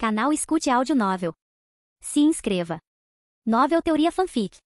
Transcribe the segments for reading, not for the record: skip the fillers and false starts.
Canal Escute Áudio Novel. Se inscreva. Novel Teoria Fanfic.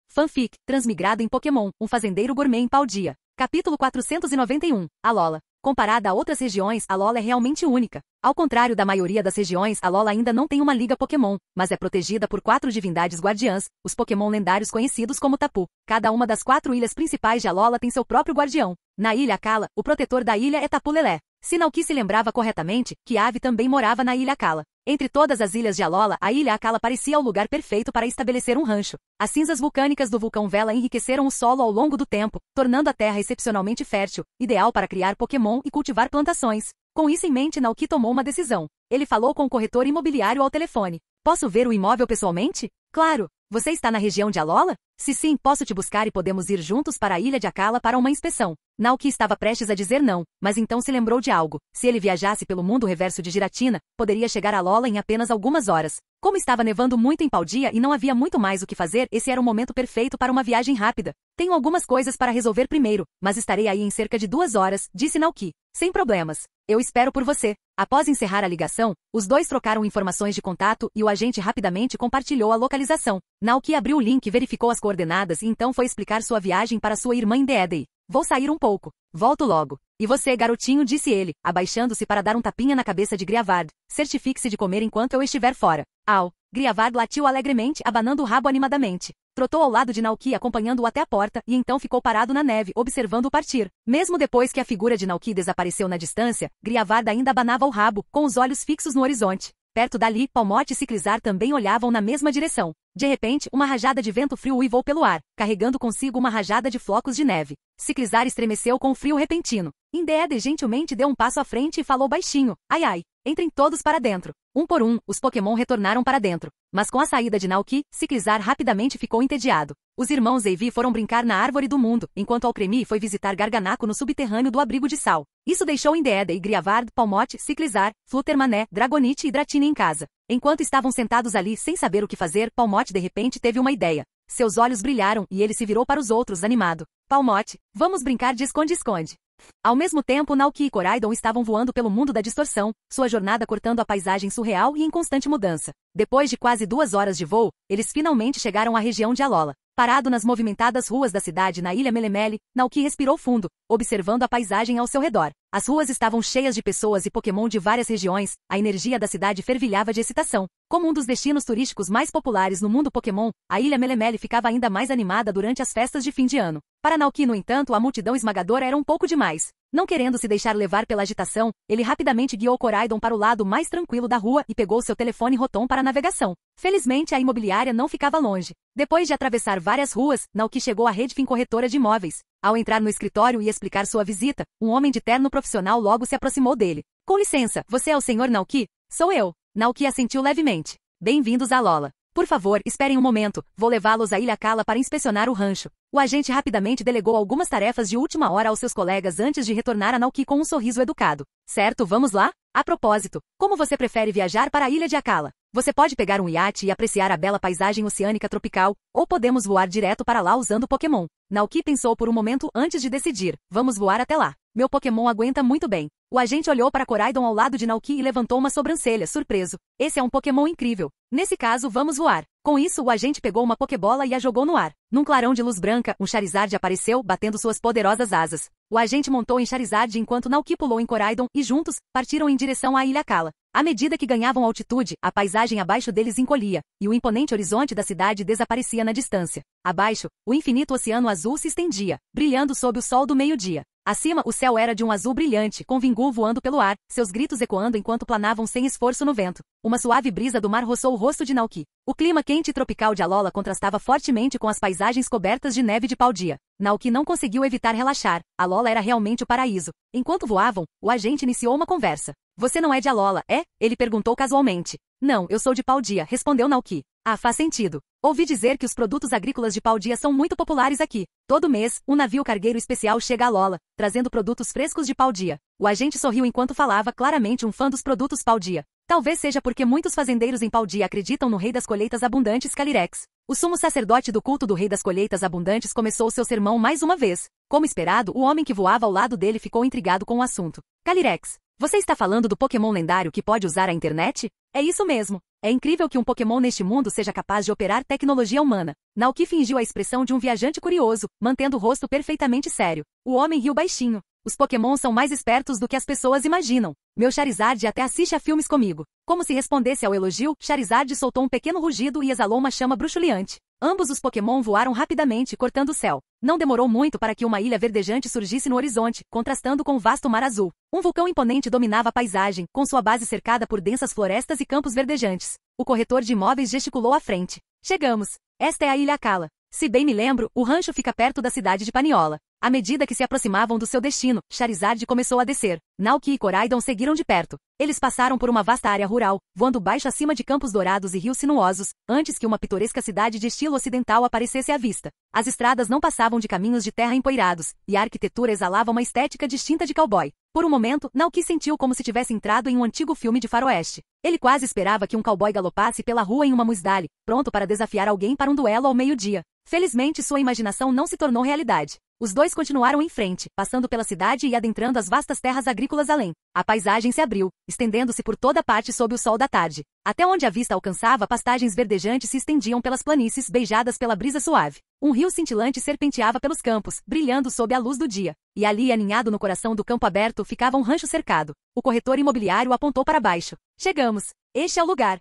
Fanfic, transmigrado em Pokémon, um fazendeiro gourmet em Paldea. Capítulo 491, Alola. Comparada a outras regiões, Alola é realmente única. Ao contrário da maioria das regiões, Alola ainda não tem uma liga Pokémon, mas é protegida por 4 divindades guardiãs, os Pokémon lendários conhecidos como Tapu. Cada uma das 4 ilhas principais de Alola tem seu próprio guardião. Na Ilha Akala, o protetor da ilha é Tapu Lelé. Se Naoki se lembrava corretamente, Kiawe também morava na Ilha Akala. Entre todas as ilhas de Alola, a Ilha Akala parecia o lugar perfeito para estabelecer um rancho. As cinzas vulcânicas do vulcão Vela enriqueceram o solo ao longo do tempo, tornando a terra excepcionalmente fértil, ideal para criar Pokémon e cultivar plantações. Com isso em mente, Naoki tomou uma decisão. Ele falou com o corretor imobiliário ao telefone. Posso ver o imóvel pessoalmente? Claro. Você está na região de Alola? Se sim, posso te buscar e podemos ir juntos para a Ilha de Akala para uma inspeção. Naoki estava prestes a dizer não, mas então se lembrou de algo. Se ele viajasse pelo mundo reverso de Giratina, poderia chegar a Alola em apenas algumas horas. Como estava nevando muito em Paldea e não havia muito mais o que fazer, esse era o momento perfeito para uma viagem rápida. Tenho algumas coisas para resolver primeiro, mas estarei aí em cerca de 2 horas, disse Naoki. Sem problemas. Eu espero por você. Após encerrar a ligação, os dois trocaram informações de contato e o agente rapidamente compartilhou a localização. Naoki abriu o link e verificou as coordenadas e então foi explicar sua viagem para sua irmã em Deedee. Vou sair um pouco. Volto logo. E você, garotinho, disse ele, abaixando-se para dar um tapinha na cabeça de Griavard. Certifique-se de comer enquanto eu estiver fora. Au. Griavard latiu alegremente, abanando o rabo animadamente. Trotou ao lado de Naoki acompanhando-o até a porta e então ficou parado na neve, observando-o partir. Mesmo depois que a figura de Naoki desapareceu na distância, Griavard ainda abanava o rabo, com os olhos fixos no horizonte. Perto dali, Palmote e Ciclizar também olhavam na mesma direção. De repente, uma rajada de vento frio uivou pelo ar, carregando consigo uma rajada de flocos de neve. Ciclizar estremeceu com o frio repentino. Indeedee gentilmente deu um passo à frente e falou baixinho. Ai ai, entrem todos para dentro. Um por um, os Pokémon retornaram para dentro. Mas com a saída de Naoki, Ciclizar rapidamente ficou entediado. Os irmãos Eevee foram brincar na Árvore do Mundo, enquanto Alcremie foi visitar Garganaco no subterrâneo do Abrigo de Sal. Isso deixou Indeedee e Griavard, Palmote, Ciclizar, Fluttermané, Dragonite e Dratini em casa. Enquanto estavam sentados ali sem saber o que fazer, Palmote de repente teve uma ideia. Seus olhos brilharam e ele se virou para os outros animado. Palmote, vamos brincar de esconde-esconde. Ao mesmo tempo, Naoki e Koraidon estavam voando pelo mundo da distorção, sua jornada cortando a paisagem surreal e em constante mudança. Depois de quase 2 horas de voo, eles finalmente chegaram à região de Alola. Parado nas movimentadas ruas da cidade na Ilha Melemele, Naoki respirou fundo, observando a paisagem ao seu redor. As ruas estavam cheias de pessoas e Pokémon de várias regiões, a energia da cidade fervilhava de excitação. Como um dos destinos turísticos mais populares no mundo Pokémon, a Ilha Melemele ficava ainda mais animada durante as festas de fim de ano. Para Naoki, no entanto, a multidão esmagadora era um pouco demais. Não querendo se deixar levar pela agitação, ele rapidamente guiou Koraidon para o lado mais tranquilo da rua e pegou seu telefone Rotom para a navegação. Felizmente, a imobiliária não ficava longe. Depois de atravessar várias ruas, Naoki chegou à Redfin Corretora de Imóveis. Ao entrar no escritório e explicar sua visita, um homem de terno profissional logo se aproximou dele. Com licença, você é o Sr. Naoki? Sou eu. Naoki assentiu levemente. Bem-vindos a Alola. Por favor, esperem um momento, vou levá-los à Ilha Akala para inspecionar o rancho. O agente rapidamente delegou algumas tarefas de última hora aos seus colegas antes de retornar a Naoki com um sorriso educado. Certo, vamos lá? A propósito, como você prefere viajar para a Ilha de Akala? Você pode pegar um iate e apreciar a bela paisagem oceânica tropical, ou podemos voar direto para lá usando Pokémon. Naoki pensou por um momento antes de decidir. Vamos voar até lá. Meu Pokémon aguenta muito bem. O agente olhou para Koraidon ao lado de Naoki e levantou uma sobrancelha, surpreso. Esse é um Pokémon incrível. Nesse caso, vamos voar. Com isso, o agente pegou uma Pokébola e a jogou no ar. Num clarão de luz branca, um Charizard apareceu, batendo suas poderosas asas. O agente montou em Charizard enquanto Naoki pulou em Koraidon e juntos, partiram em direção à Ilha Akala. À medida que ganhavam altitude, a paisagem abaixo deles encolhia, e o imponente horizonte da cidade desaparecia na distância. Abaixo, o infinito oceano azul se estendia, brilhando sob o sol do meio-dia. Acima, o céu era de um azul brilhante, com Vingu voando pelo ar, seus gritos ecoando enquanto planavam sem esforço no vento. Uma suave brisa do mar roçou o rosto de Naoki. O clima quente e tropical de Alola contrastava fortemente com as paisagens cobertas de neve de Paldea. Naoki não conseguiu evitar relaxar. Alola era realmente o paraíso. Enquanto voavam, o agente iniciou uma conversa. Você não é de Alola, é? Ele perguntou casualmente. Não, eu sou de Paldea, respondeu Naoki. Ah, faz sentido. Ouvi dizer que os produtos agrícolas de Paldea são muito populares aqui. Todo mês, um navio cargueiro especial chega a Alola, trazendo produtos frescos de Paldea. O agente sorriu enquanto falava, claramente um fã dos produtos Paldea. Talvez seja porque muitos fazendeiros em Paldea acreditam no Rei das Colheitas Abundantes Calyrex. O sumo sacerdote do culto do Rei das Colheitas Abundantes começou seu sermão mais uma vez. Como esperado, o homem que voava ao lado dele ficou intrigado com o assunto. Calyrex. Você está falando do Pokémon lendário que pode usar a internet? É isso mesmo. É incrível que um Pokémon neste mundo seja capaz de operar tecnologia humana. Naoki fingiu a expressão de um viajante curioso, mantendo o rosto perfeitamente sério. O homem riu baixinho. Os Pokémon são mais espertos do que as pessoas imaginam. Meu Charizard até assiste a filmes comigo. Como se respondesse ao elogio, Charizard soltou um pequeno rugido e exalou uma chama bruxuleante. Ambos os Pokémon voaram rapidamente, cortando o céu. Não demorou muito para que uma ilha verdejante surgisse no horizonte, contrastando com o vasto mar azul. Um vulcão imponente dominava a paisagem, com sua base cercada por densas florestas e campos verdejantes. O corretor de imóveis gesticulou à frente. Chegamos. Esta é a Ilha Akala. Se bem me lembro, o rancho fica perto da cidade de Paniola. À medida que se aproximavam do seu destino, Charizard começou a descer. Naoki e Koraidon seguiram de perto. Eles passaram por uma vasta área rural, voando baixo acima de campos dourados e rios sinuosos, antes que uma pitoresca cidade de estilo ocidental aparecesse à vista. As estradas não passavam de caminhos de terra empoeirados, e a arquitetura exalava uma estética distinta de cowboy. Por um momento, Naoki sentiu como se tivesse entrado em um antigo filme de faroeste. Ele quase esperava que um cowboy galopasse pela rua em uma Muisdale, pronto para desafiar alguém para um duelo ao meio-dia. Felizmente, sua imaginação não se tornou realidade. Os dois continuaram em frente, passando pela cidade e adentrando as vastas terras agrícolas além. A paisagem se abriu, estendendo-se por toda parte sob o sol da tarde. Até onde a vista alcançava, pastagens verdejantes se estendiam pelas planícies, beijadas pela brisa suave. Um rio cintilante serpenteava pelos campos, brilhando sob a luz do dia. E ali, aninhado no coração do campo aberto, ficava um rancho cercado. O corretor imobiliário apontou para baixo. Chegamos. Este é o lugar.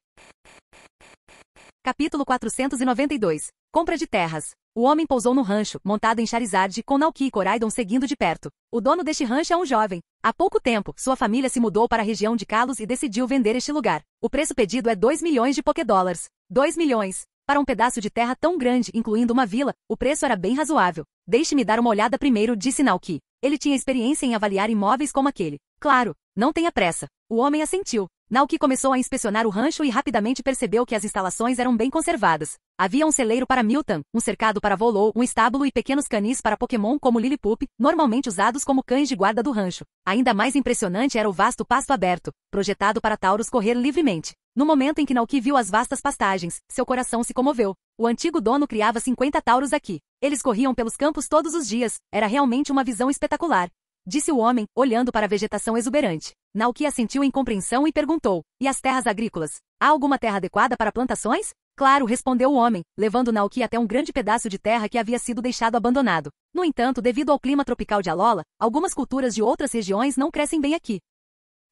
Capítulo 492. Compra de terras. O homem pousou no rancho, montado em Charizard, com Naoki e Koraidon seguindo de perto. O dono deste rancho é um jovem. Há pouco tempo, sua família se mudou para a região de Kalos e decidiu vender este lugar. O preço pedido é 2 milhões de Pokédólares. 2 milhões. Para um pedaço de terra tão grande, incluindo uma vila, o preço era bem razoável. Deixe-me dar uma olhada primeiro, disse Naoki. Ele tinha experiência em avaliar imóveis como aquele. Claro, não tenha pressa. O homem assentiu. Naoki começou a inspecionar o rancho e rapidamente percebeu que as instalações eram bem conservadas. Havia um celeiro para Miltann, um cercado para Volou, um estábulo e pequenos canis para Pokémon como Lillipup, normalmente usados como cães de guarda do rancho. Ainda mais impressionante era o vasto pasto aberto, projetado para Tauros correr livremente. No momento em que Naoki viu as vastas pastagens, seu coração se comoveu. O antigo dono criava 50 Tauros aqui. Eles corriam pelos campos todos os dias. Era realmente uma visão espetacular. Disse o homem, olhando para a vegetação exuberante. Naoki assentiu em compreensão e perguntou, e as terras agrícolas? Há alguma terra adequada para plantações? Claro, respondeu o homem, levando Naoki até um grande pedaço de terra que havia sido deixado abandonado. No entanto, devido ao clima tropical de Alola, algumas culturas de outras regiões não crescem bem aqui.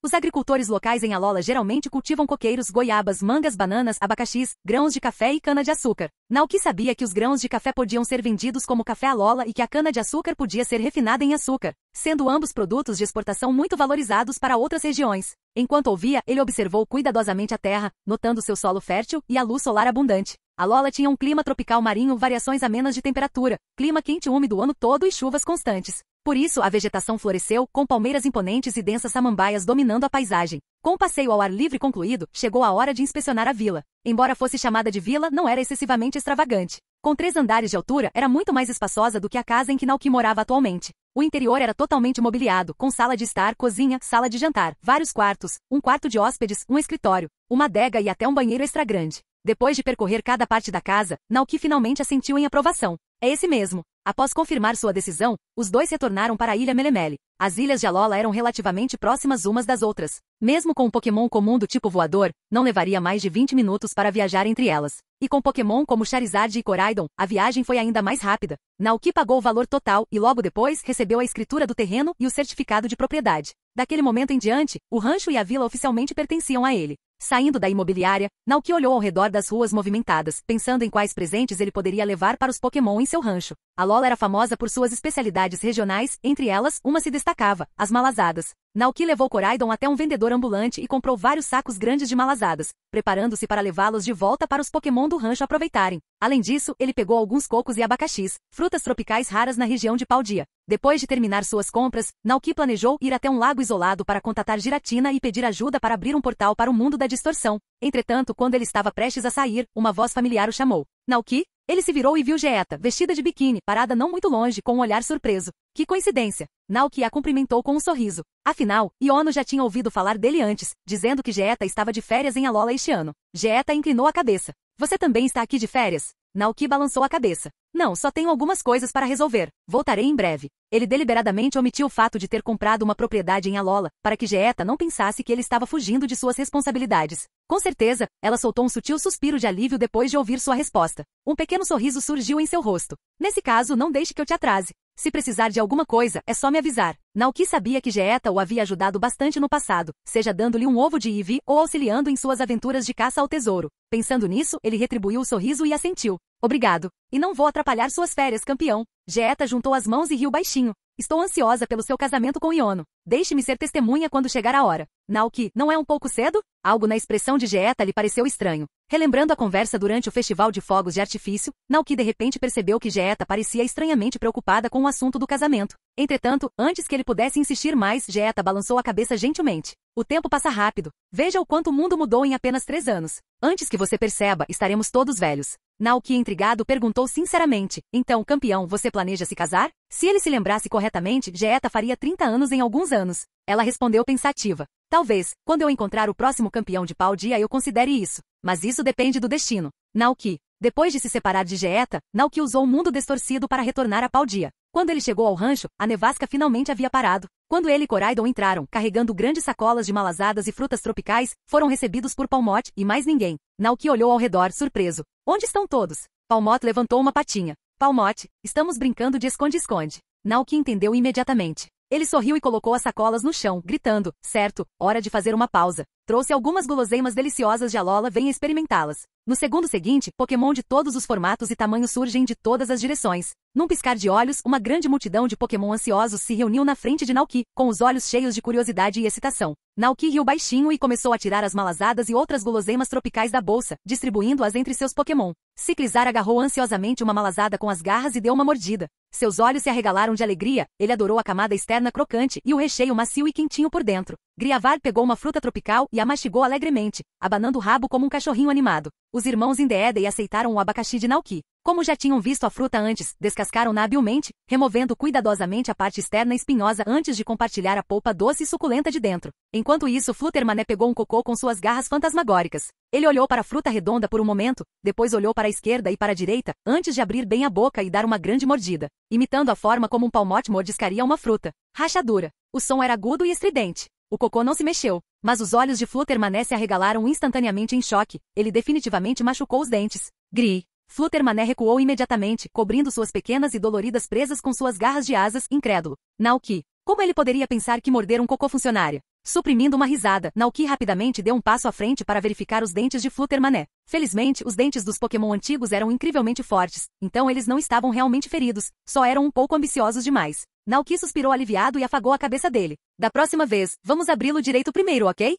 Os agricultores locais em Alola geralmente cultivam coqueiros, goiabas, mangas, bananas, abacaxis, grãos de café e cana-de-açúcar. Naoki sabia que os grãos de café podiam ser vendidos como café Alola e que a cana-de-açúcar podia ser refinada em açúcar, sendo ambos produtos de exportação muito valorizados para outras regiões. Enquanto ouvia, ele observou cuidadosamente a terra, notando seu solo fértil e a luz solar abundante. Alola tinha um clima tropical marinho, variações amenas de temperatura, clima quente e úmido o ano todo e chuvas constantes. Por isso, a vegetação floresceu, com palmeiras imponentes e densas samambaias dominando a paisagem. Com o passeio ao ar livre concluído, chegou a hora de inspecionar a vila. Embora fosse chamada de vila, não era excessivamente extravagante. Com 3 andares de altura, era muito mais espaçosa do que a casa em que Naoki morava atualmente. O interior era totalmente mobiliado, com sala de estar, cozinha, sala de jantar, vários quartos, um quarto de hóspedes, um escritório, uma adega e até um banheiro extra grande. Depois de percorrer cada parte da casa, Naoki finalmente assentiu em aprovação. É esse mesmo. Após confirmar sua decisão, os dois retornaram para a Ilha Melemele. As ilhas de Alola eram relativamente próximas umas das outras. Mesmo com um Pokémon comum do tipo voador, não levaria mais de 20 minutos para viajar entre elas. E com Pokémon como Charizard e Koraidon, a viagem foi ainda mais rápida. Naoki pagou o valor total e logo depois recebeu a escritura do terreno e o certificado de propriedade. Daquele momento em diante, o rancho e a vila oficialmente pertenciam a ele. Saindo da imobiliária, Naoki olhou ao redor das ruas movimentadas, pensando em quais presentes ele poderia levar para os Pokémon em seu rancho. Alola era famosa por suas especialidades regionais, entre elas, uma se destacava, as malazadas. Naoki levou Koraidon até um vendedor ambulante e comprou vários sacos grandes de malazadas, preparando-se para levá-los de volta para os Pokémon do rancho aproveitarem. Além disso, ele pegou alguns cocos e abacaxis, frutas tropicais raras na região de Paldia. Depois de terminar suas compras, Naoki planejou ir até um lago isolado para contatar Giratina e pedir ajuda para abrir um portal para o mundo da distorção. Entretanto, quando ele estava prestes a sair, uma voz familiar o chamou. Naoki? Ele se virou e viu Geeta, vestida de biquíni, parada não muito longe, com um olhar surpreso. Que coincidência! Naoki a cumprimentou com um sorriso. Afinal, Iono já tinha ouvido falar dele antes, dizendo que Geeta estava de férias em Alola este ano. Geeta inclinou a cabeça. Você também está aqui de férias? Naoki balançou a cabeça. Não, só tenho algumas coisas para resolver. Voltarei em breve. Ele deliberadamente omitiu o fato de ter comprado uma propriedade em Alola, para que Geeta não pensasse que ele estava fugindo de suas responsabilidades. Com certeza, ela soltou um sutil suspiro de alívio depois de ouvir sua resposta. Um pequeno sorriso surgiu em seu rosto. Nesse caso, não deixe que eu te atrase. Se precisar de alguma coisa, é só me avisar. Naoki sabia que Geeta o havia ajudado bastante no passado, seja dando-lhe um ovo de Ivy ou auxiliando em suas aventuras de caça ao tesouro. Pensando nisso, ele retribuiu o sorriso e assentiu. Obrigado. E não vou atrapalhar suas férias, campeão. Geeta juntou as mãos e riu baixinho. Estou ansiosa pelo seu casamento com Iono. Deixe-me ser testemunha quando chegar a hora. Naoki, não é um pouco cedo? Algo na expressão de Geeta lhe pareceu estranho. Relembrando a conversa durante o festival de fogos de artifício, Naoki de repente percebeu que Geeta parecia estranhamente preocupada com o assunto do casamento. Entretanto, antes que ele pudesse insistir mais, Geeta balançou a cabeça gentilmente. O tempo passa rápido. Veja o quanto o mundo mudou em apenas 3 anos. Antes que você perceba, estaremos todos velhos. Naoki, intrigado, perguntou sinceramente. Então, campeão, você planeja se casar? Se ele se lembrasse corretamente, Geeta faria 30 anos em alguns anos. Ela respondeu pensativa. Talvez, quando eu encontrar o próximo campeão de Paldea eu considere isso. Mas isso depende do destino. Naoki. Depois de se separar de Geeta, Naoki usou o mundo distorcido para retornar a Paldea. Quando ele chegou ao rancho, a nevasca finalmente havia parado. Quando ele e Koraidon entraram, carregando grandes sacolas de malazadas e frutas tropicais, foram recebidos por Palmot e mais ninguém. Naoki olhou ao redor, surpreso. Onde estão todos? Palmot levantou uma patinha. Palmot, estamos brincando de esconde-esconde. Naoki entendeu imediatamente. Ele sorriu e colocou as sacolas no chão, gritando, certo, hora de fazer uma pausa. Trouxe algumas guloseimas deliciosas de Alola, venha experimentá-las. No segundo seguinte, Pokémon de todos os formatos e tamanhos surgem de todas as direções. Num piscar de olhos, uma grande multidão de Pokémon ansiosos se reuniu na frente de Naoki, com os olhos cheios de curiosidade e excitação. Naoki riu baixinho e começou a tirar as malazadas e outras guloseimas tropicais da bolsa, distribuindo-as entre seus Pokémon. Ciclizar agarrou ansiosamente uma malazada com as garras e deu uma mordida. Seus olhos se arregalaram de alegria, ele adorou a camada externa crocante e o recheio macio e quentinho por dentro. Griavar pegou uma fruta tropical e a mastigou alegremente, abanando o rabo como um cachorrinho animado. Os irmãos Indeedee aceitaram o abacaxi de Naoki. Como já tinham visto a fruta antes, descascaram-na habilmente, removendo cuidadosamente a parte externa espinhosa antes de compartilhar a polpa doce e suculenta de dentro. Enquanto isso, Fluttermané pegou um cocô com suas garras fantasmagóricas. Ele olhou para a fruta redonda por um momento, depois olhou para a esquerda e para a direita, antes de abrir bem a boca e dar uma grande mordida, imitando a forma como um Palmot mordiscaria uma fruta. Rachadura. O som era agudo e estridente. O cocô não se mexeu, mas os olhos de Fluttermané se arregalaram instantaneamente em choque. Ele definitivamente machucou os dentes. Gri. Fluttermané recuou imediatamente, cobrindo suas pequenas e doloridas presas com suas garras de asas, incrédulo. Naoki. Como ele poderia pensar que morder um cocô funcionaria? Suprimindo uma risada, Naoki rapidamente deu um passo à frente para verificar os dentes de Fluttermané. Felizmente, os dentes dos Pokémon antigos eram incrivelmente fortes, então eles não estavam realmente feridos, só eram um pouco ambiciosos demais. Naoki suspirou aliviado e afagou a cabeça dele. Da próxima vez, vamos abri-lo direito primeiro, ok?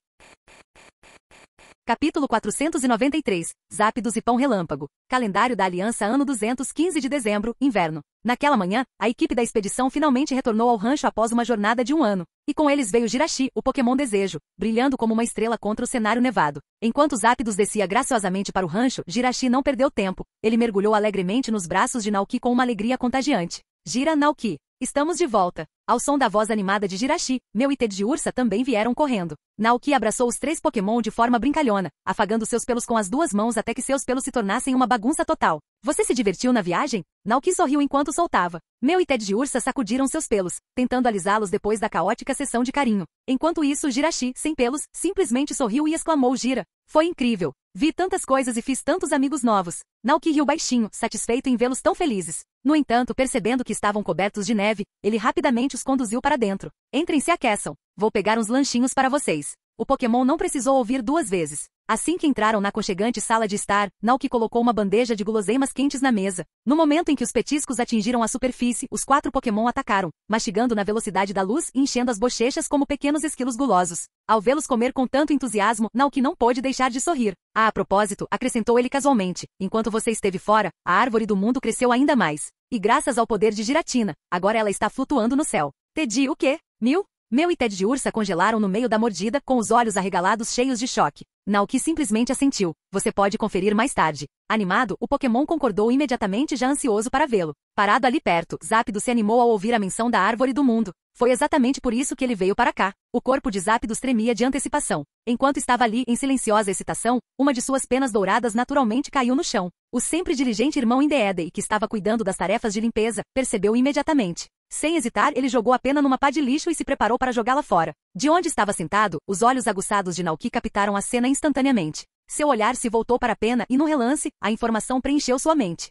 Capítulo 493. Zápidos e Pão Relâmpago. Calendário da Aliança ano 215 de dezembro, inverno. Naquela manhã, a equipe da expedição finalmente retornou ao rancho após uma jornada de 1 ano. E com eles veio Jirachi, o Pokémon Desejo, brilhando como uma estrela contra o cenário nevado. Enquanto Zápidos descia graciosamente para o rancho, Jirachi não perdeu tempo. Ele mergulhou alegremente nos braços de Naoki com uma alegria contagiante. Gira, Naoki. Estamos de volta. Ao som da voz animada de Jirachi, Meu e Ted Ursa também vieram correndo. Naoki abraçou os 3 Pokémon de forma brincalhona, afagando seus pelos com as 2 mãos até que seus pelos se tornassem uma bagunça total. Você se divertiu na viagem? Naoki sorriu enquanto soltava. Meu e Ted Ursa sacudiram seus pelos, tentando alisá-los depois da caótica sessão de carinho. Enquanto isso, Jirachi, sem pelos, simplesmente sorriu e exclamou: Gira. Foi incrível. Vi tantas coisas e fiz tantos amigos novos. Naoki riu baixinho, satisfeito em vê-los tão felizes. No entanto, percebendo que estavam cobertos de neve, ele rapidamente os conduziu para dentro. Entrem e se aqueçam. Vou pegar uns lanchinhos para vocês. O Pokémon não precisou ouvir 2 vezes. Assim que entraram na aconchegante sala de estar, Naoki colocou uma bandeja de guloseimas quentes na mesa. No momento em que os petiscos atingiram a superfície, os 4 Pokémon atacaram, mastigando na velocidade da luz e enchendo as bochechas como pequenos esquilos gulosos. Ao vê-los comer com tanto entusiasmo, Naoki não pôde deixar de sorrir. Ah, a propósito, acrescentou ele casualmente, enquanto você esteve fora, a árvore do mundo cresceu ainda mais. E graças ao poder de Giratina, agora ela está flutuando no céu. Tedi, o quê? 1000? Mew e Ted de Ursa congelaram no meio da mordida, com os olhos arregalados cheios de choque. Naoki simplesmente assentiu. Você pode conferir mais tarde. Animado, o Pokémon concordou imediatamente, já ansioso para vê-lo. Parado ali perto, Zapdos se animou ao ouvir a menção da árvore do mundo. Foi exatamente por isso que ele veio para cá. O corpo de Zapdos tremia de antecipação. Enquanto estava ali em silenciosa excitação, uma de suas penas douradas naturalmente caiu no chão. O sempre diligente irmão Indeedee, que estava cuidando das tarefas de limpeza, percebeu imediatamente. Sem hesitar, ele jogou a pena numa pá de lixo e se preparou para jogá-la fora. De onde estava sentado, os olhos aguçados de Naoki captaram a cena instantaneamente. Seu olhar se voltou para a pena e, num relance, a informação preencheu sua mente.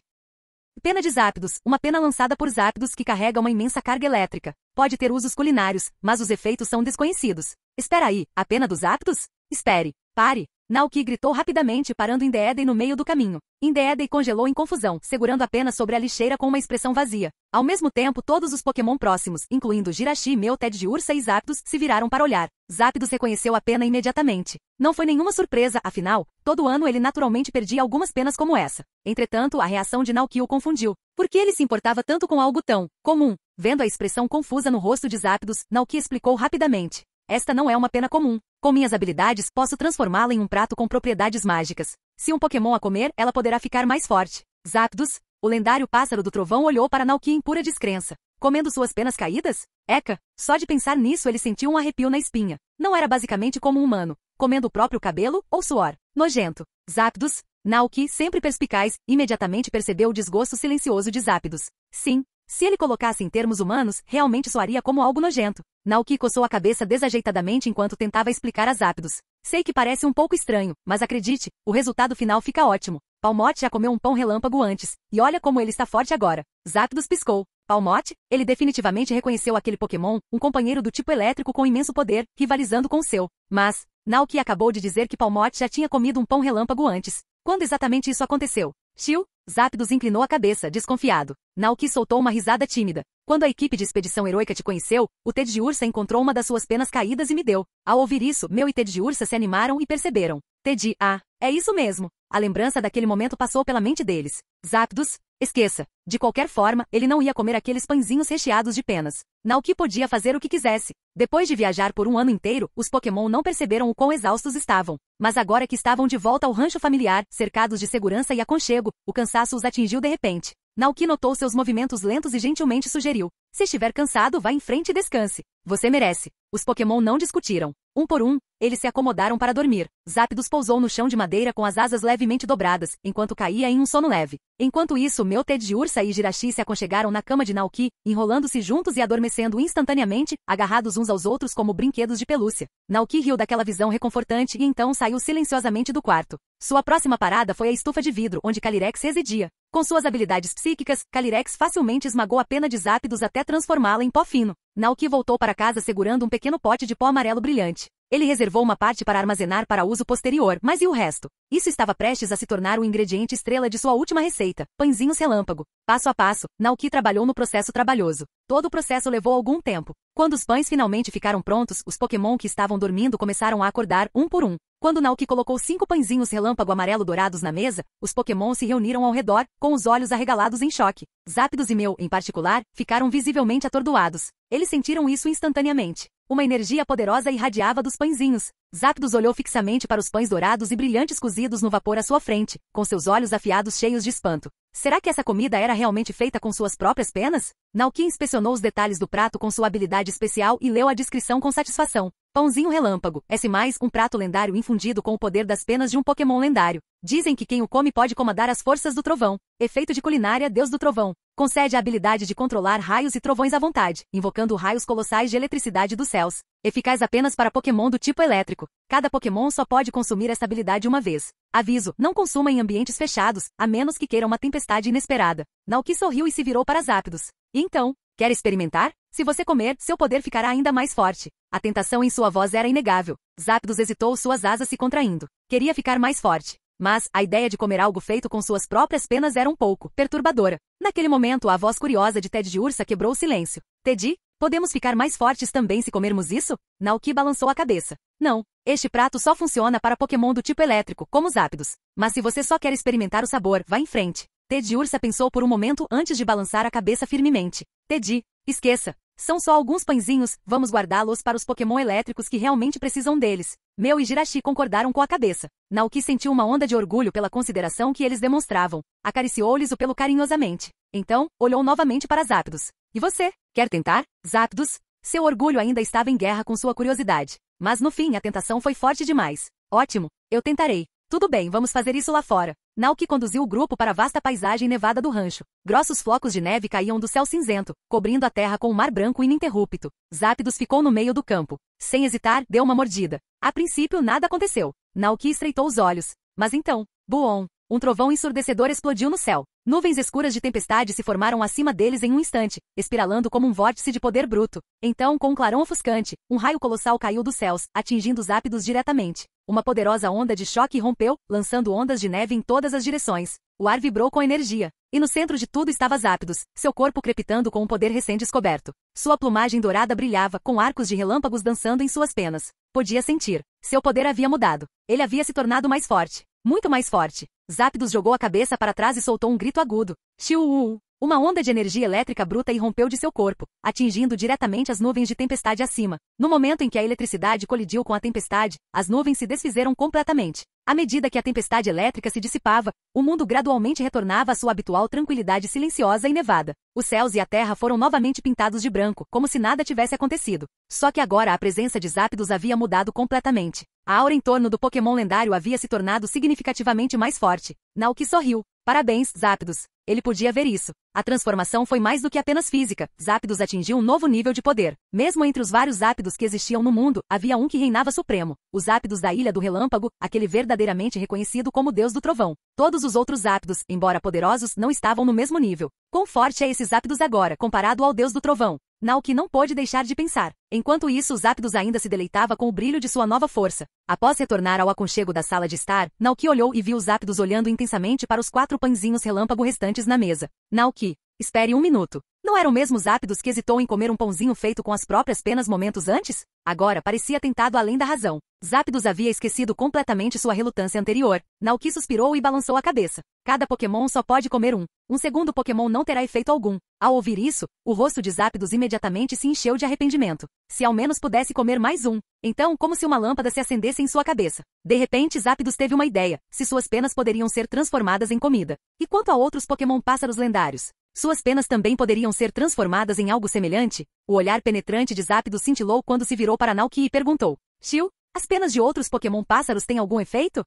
Pena de Zapdos, uma pena lançada por Zapdos que carrega uma imensa carga elétrica. Pode ter usos culinários, mas os efeitos são desconhecidos. Espera aí, a pena dos Zapdos? Espere. Pare. Naoki gritou rapidamente, parando Indeedee no meio do caminho. Indeedee congelou em confusão, segurando a pena sobre a lixeira com uma expressão vazia. Ao mesmo tempo, todos os Pokémon próximos, incluindo Jirachi, Mew, Ted de Ursa e Zapdos, se viraram para olhar. Zapdos reconheceu a pena imediatamente. Não foi nenhuma surpresa, afinal, todo ano ele naturalmente perdia algumas penas como essa. Entretanto, a reação de Naoki o confundiu. Por que ele se importava tanto com algo tão comum? Vendo a expressão confusa no rosto de Zapdos, Naoki explicou rapidamente. Esta não é uma pena comum. Com minhas habilidades, posso transformá-la em um prato com propriedades mágicas. Se um Pokémon a comer, ela poderá ficar mais forte. Zapdos, o lendário pássaro do trovão, olhou para Naoki em pura descrença. Comendo suas penas caídas? Eca, só de pensar nisso ele sentiu um arrepio na espinha. Não era basicamente como um humano, comendo o próprio cabelo ou suor. Nojento. Zapdos, Naoki, sempre perspicaz, imediatamente percebeu o desgosto silencioso de Zapdos. Sim. Se ele colocasse em termos humanos, realmente soaria como algo nojento. Naoki coçou a cabeça desajeitadamente enquanto tentava explicar a Zapdos. Sei que parece um pouco estranho, mas acredite, o resultado final fica ótimo. Palmote já comeu um pão relâmpago antes, e olha como ele está forte agora. Zapdos piscou. Palmote? Ele definitivamente reconheceu aquele Pokémon, um companheiro do tipo elétrico com imenso poder, rivalizando com o seu. Mas, Naoki acabou de dizer que Palmote já tinha comido um pão relâmpago antes. Quando exatamente isso aconteceu? Chiu? Zapdos inclinou a cabeça, desconfiado. Naoki soltou uma risada tímida. Quando a equipe de expedição heróica te conheceu, o Ted de Ursa encontrou uma das suas penas caídas e me deu. Ao ouvir isso, Mew e Ted de Ursa se animaram e perceberam. Ted, é isso mesmo. A lembrança daquele momento passou pela mente deles. Zapdos, esqueça. De qualquer forma, ele não ia comer aqueles pãezinhos recheados de penas. Naoki podia fazer o que quisesse. Depois de viajar por um ano inteiro, os Pokémon não perceberam o quão exaustos estavam. Mas agora que estavam de volta ao rancho familiar, cercados de segurança e aconchego, o cansaço os atingiu de repente. Naoki notou seus movimentos lentos e gentilmente sugeriu. Se estiver cansado, vá em frente e descanse. Você merece. Os Pokémon não discutiram. Um por um, eles se acomodaram para dormir. Zapdos pousou no chão de madeira com as asas levemente dobradas, enquanto caía em um sono leve. Enquanto isso, Mew, Ted de Ursa e Jirachi se aconchegaram na cama de Naoki, enrolando-se juntos e adormecendo instantaneamente, agarrados uns aos outros como brinquedos de pelúcia. Naoki riu daquela visão reconfortante e então saiu silenciosamente do quarto. Sua próxima parada foi a estufa de vidro, onde Calyrex residia. Com suas habilidades psíquicas, Calyrex facilmente esmagou a pena de Zapdos até transformá-la em pó fino. Naoki voltou para casa segurando um pequeno pote de pó amarelo brilhante. Ele reservou uma parte para armazenar para uso posterior, mas e o resto? Isso estava prestes a se tornar o ingrediente estrela de sua última receita, pãezinhos relâmpago. Passo a passo, Naoki trabalhou no processo trabalhoso. Todo o processo levou algum tempo. Quando os pães finalmente ficaram prontos, os Pokémon que estavam dormindo começaram a acordar um por um. Quando Naoki colocou 5 pãezinhos relâmpago amarelo dourados na mesa, os Pokémon se reuniram ao redor, com os olhos arregalados em choque. Zapdos e Mew, em particular, ficaram visivelmente atordoados. Eles sentiram isso instantaneamente. Uma energia poderosa irradiava dos pãezinhos. Zapdos olhou fixamente para os pães dourados e brilhantes cozidos no vapor à sua frente, com seus olhos afiados cheios de espanto. Será que essa comida era realmente feita com suas próprias penas? Naoki inspecionou os detalhes do prato com sua habilidade especial e leu a descrição com satisfação. Pãozinho relâmpago, mais um prato lendário infundido com o poder das penas de um Pokémon lendário. Dizem que quem o come pode comandar as forças do trovão. Efeito de culinária, Deus do Trovão. Concede a habilidade de controlar raios e trovões à vontade, invocando raios colossais de eletricidade dos céus. Eficaz apenas para Pokémon do tipo elétrico. Cada Pokémon só pode consumir esta habilidade uma vez. Aviso, não consuma em ambientes fechados, a menos que queira uma tempestade inesperada. Naoki sorriu e se virou para Zapdos. E então, quer experimentar? Se você comer, seu poder ficará ainda mais forte. A tentação em sua voz era inegável. Zapdos hesitou, suas asas se contraindo. Queria ficar mais forte. Mas, a ideia de comer algo feito com suas próprias penas era um pouco perturbadora. Naquele momento, a voz curiosa de Ted de Ursa quebrou o silêncio. Teddy, podemos ficar mais fortes também se comermos isso? Naoki balançou a cabeça. Não, este prato só funciona para Pokémon do tipo elétrico, como Zapdos. Mas se você só quer experimentar o sabor, vá em frente. Ted de Ursa pensou por um momento antes de balançar a cabeça firmemente. Teddy, esqueça. São só alguns pãezinhos, vamos guardá-los para os Pokémon elétricos que realmente precisam deles. Meu e Jirachi concordaram com a cabeça. Naoki sentiu uma onda de orgulho pela consideração que eles demonstravam. Acariciou-lhes o pelo carinhosamente. Então, olhou novamente para Zapdos. E você? Quer tentar, Zapdos? Seu orgulho ainda estava em guerra com sua curiosidade. Mas no fim a tentação foi forte demais. Ótimo, eu tentarei. Tudo bem, vamos fazer isso lá fora. Naoki conduziu o grupo para a vasta paisagem nevada do rancho. Grossos flocos de neve caíam do céu cinzento, cobrindo a terra com um mar branco ininterrupto. Zapdos ficou no meio do campo. Sem hesitar, deu uma mordida. A princípio, nada aconteceu. Naoki estreitou os olhos. Mas então, buom! Um trovão ensurdecedor explodiu no céu. Nuvens escuras de tempestade se formaram acima deles em um instante, espiralando como um vórtice de poder bruto. Então, com um clarão ofuscante, um raio colossal caiu dos céus, atingindo Zapdos diretamente. Uma poderosa onda de choque rompeu, lançando ondas de neve em todas as direções. O ar vibrou com energia. E no centro de tudo estava Zapdos, seu corpo crepitando com um poder recém-descoberto. Sua plumagem dourada brilhava, com arcos de relâmpagos dançando em suas penas. Podia sentir. Seu poder havia mudado. Ele havia se tornado mais forte. Muito mais forte. Zapdos jogou a cabeça para trás e soltou um grito agudo. Xiu! Uma onda de energia elétrica bruta irrompeu de seu corpo, atingindo diretamente as nuvens de tempestade acima. No momento em que a eletricidade colidiu com a tempestade, as nuvens se desfizeram completamente. À medida que a tempestade elétrica se dissipava, o mundo gradualmente retornava à sua habitual tranquilidade silenciosa e nevada. Os céus e a terra foram novamente pintados de branco, como se nada tivesse acontecido. Só que agora a presença de Zapdos havia mudado completamente. A aura em torno do Pokémon lendário havia se tornado significativamente mais forte. Naoki sorriu. Parabéns, Zapdos. Ele podia ver isso. A transformação foi mais do que apenas física. Zapdos atingiu um novo nível de poder. Mesmo entre os vários Zapdos que existiam no mundo, havia um que reinava supremo. Os Zapdos da Ilha do Relâmpago, aquele verdadeiramente reconhecido como Deus do Trovão. Todos os outros Zapdos, embora poderosos, não estavam no mesmo nível. Quão forte é esse Zapdos agora, comparado ao Deus do Trovão? Naoki não pôde deixar de pensar. Enquanto isso, Zapdos ainda se deleitava com o brilho de sua nova força. Após retornar ao aconchego da sala de estar, Naoki olhou e viu Zapdos olhando intensamente para os 4 pãezinhos relâmpago restantes na mesa. Naoki, espere um minuto. Não era o mesmo Zapdos que hesitou em comer um pãozinho feito com as próprias penas momentos antes? Agora parecia tentado além da razão. Zapdos havia esquecido completamente sua relutância anterior. Naoki suspirou e balançou a cabeça. Cada Pokémon só pode comer um. Um segundo Pokémon não terá efeito algum. Ao ouvir isso, o rosto de Zapdos imediatamente se encheu de arrependimento. Se ao menos pudesse comer mais um. Então, como se uma lâmpada se acendesse em sua cabeça. De repente, Zapdos teve uma ideia. Se suas penas poderiam ser transformadas em comida. E quanto a outros Pokémon pássaros lendários? Suas penas também poderiam ser transformadas em algo semelhante? O olhar penetrante de Zapdos cintilou quando se virou para Naoki e perguntou. Xiu, as penas de outros Pokémon pássaros têm algum efeito?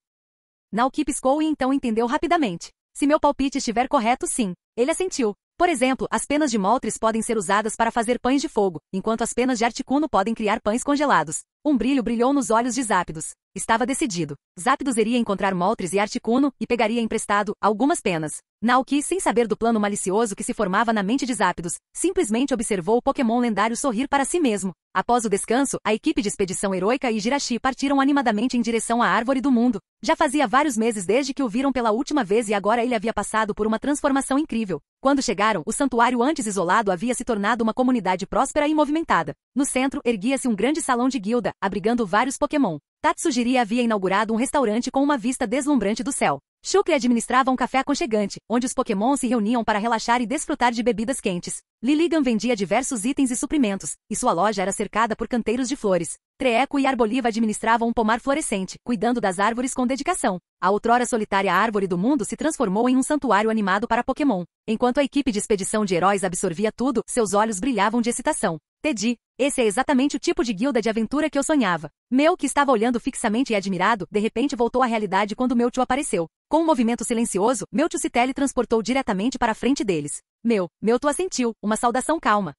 Naoki piscou e então entendeu rapidamente. Se meu palpite estiver correto, sim. Ele assentiu. Por exemplo, as penas de Moltres podem ser usadas para fazer pães de fogo, enquanto as penas de Articuno podem criar pães congelados. Um brilho brilhou nos olhos de Zapdos. Estava decidido. Zapdos iria encontrar Moltres e Articuno e pegaria emprestado algumas penas. Naoki, sem saber do plano malicioso que se formava na mente de Zapdos, simplesmente observou o Pokémon lendário sorrir para si mesmo. Após o descanso, a equipe de expedição heróica e Jirachi partiram animadamente em direção à Árvore do Mundo. Já fazia vários meses desde que o viram pela última vez e agora ele havia passado por uma transformação incrível. Quando chegaram, o santuário antes isolado havia se tornado uma comunidade próspera e movimentada. No centro, erguia-se um grande salão de guilda, abrigando vários Pokémon. Tatsujiri havia inaugurado um restaurante com uma vista deslumbrante do céu. Shukri administrava um café aconchegante, onde os Pokémon se reuniam para relaxar e desfrutar de bebidas quentes. Liligan vendia diversos itens e suprimentos, e sua loja era cercada por canteiros de flores. Treeco e Arboliva administravam um pomar florescente, cuidando das árvores com dedicação. A outrora solitária Árvore do Mundo se transformou em um santuário animado para Pokémon. Enquanto a equipe de expedição de heróis absorvia tudo, seus olhos brilhavam de excitação. Teddy, esse é exatamente o tipo de guilda de aventura que eu sonhava. Meu, que estava olhando fixamente e admirado, de repente voltou à realidade quando Mewtwo apareceu. Com um movimento silencioso, Mewtwo se teletransportou diretamente para a frente deles. Mewtwo assentiu, uma saudação calma.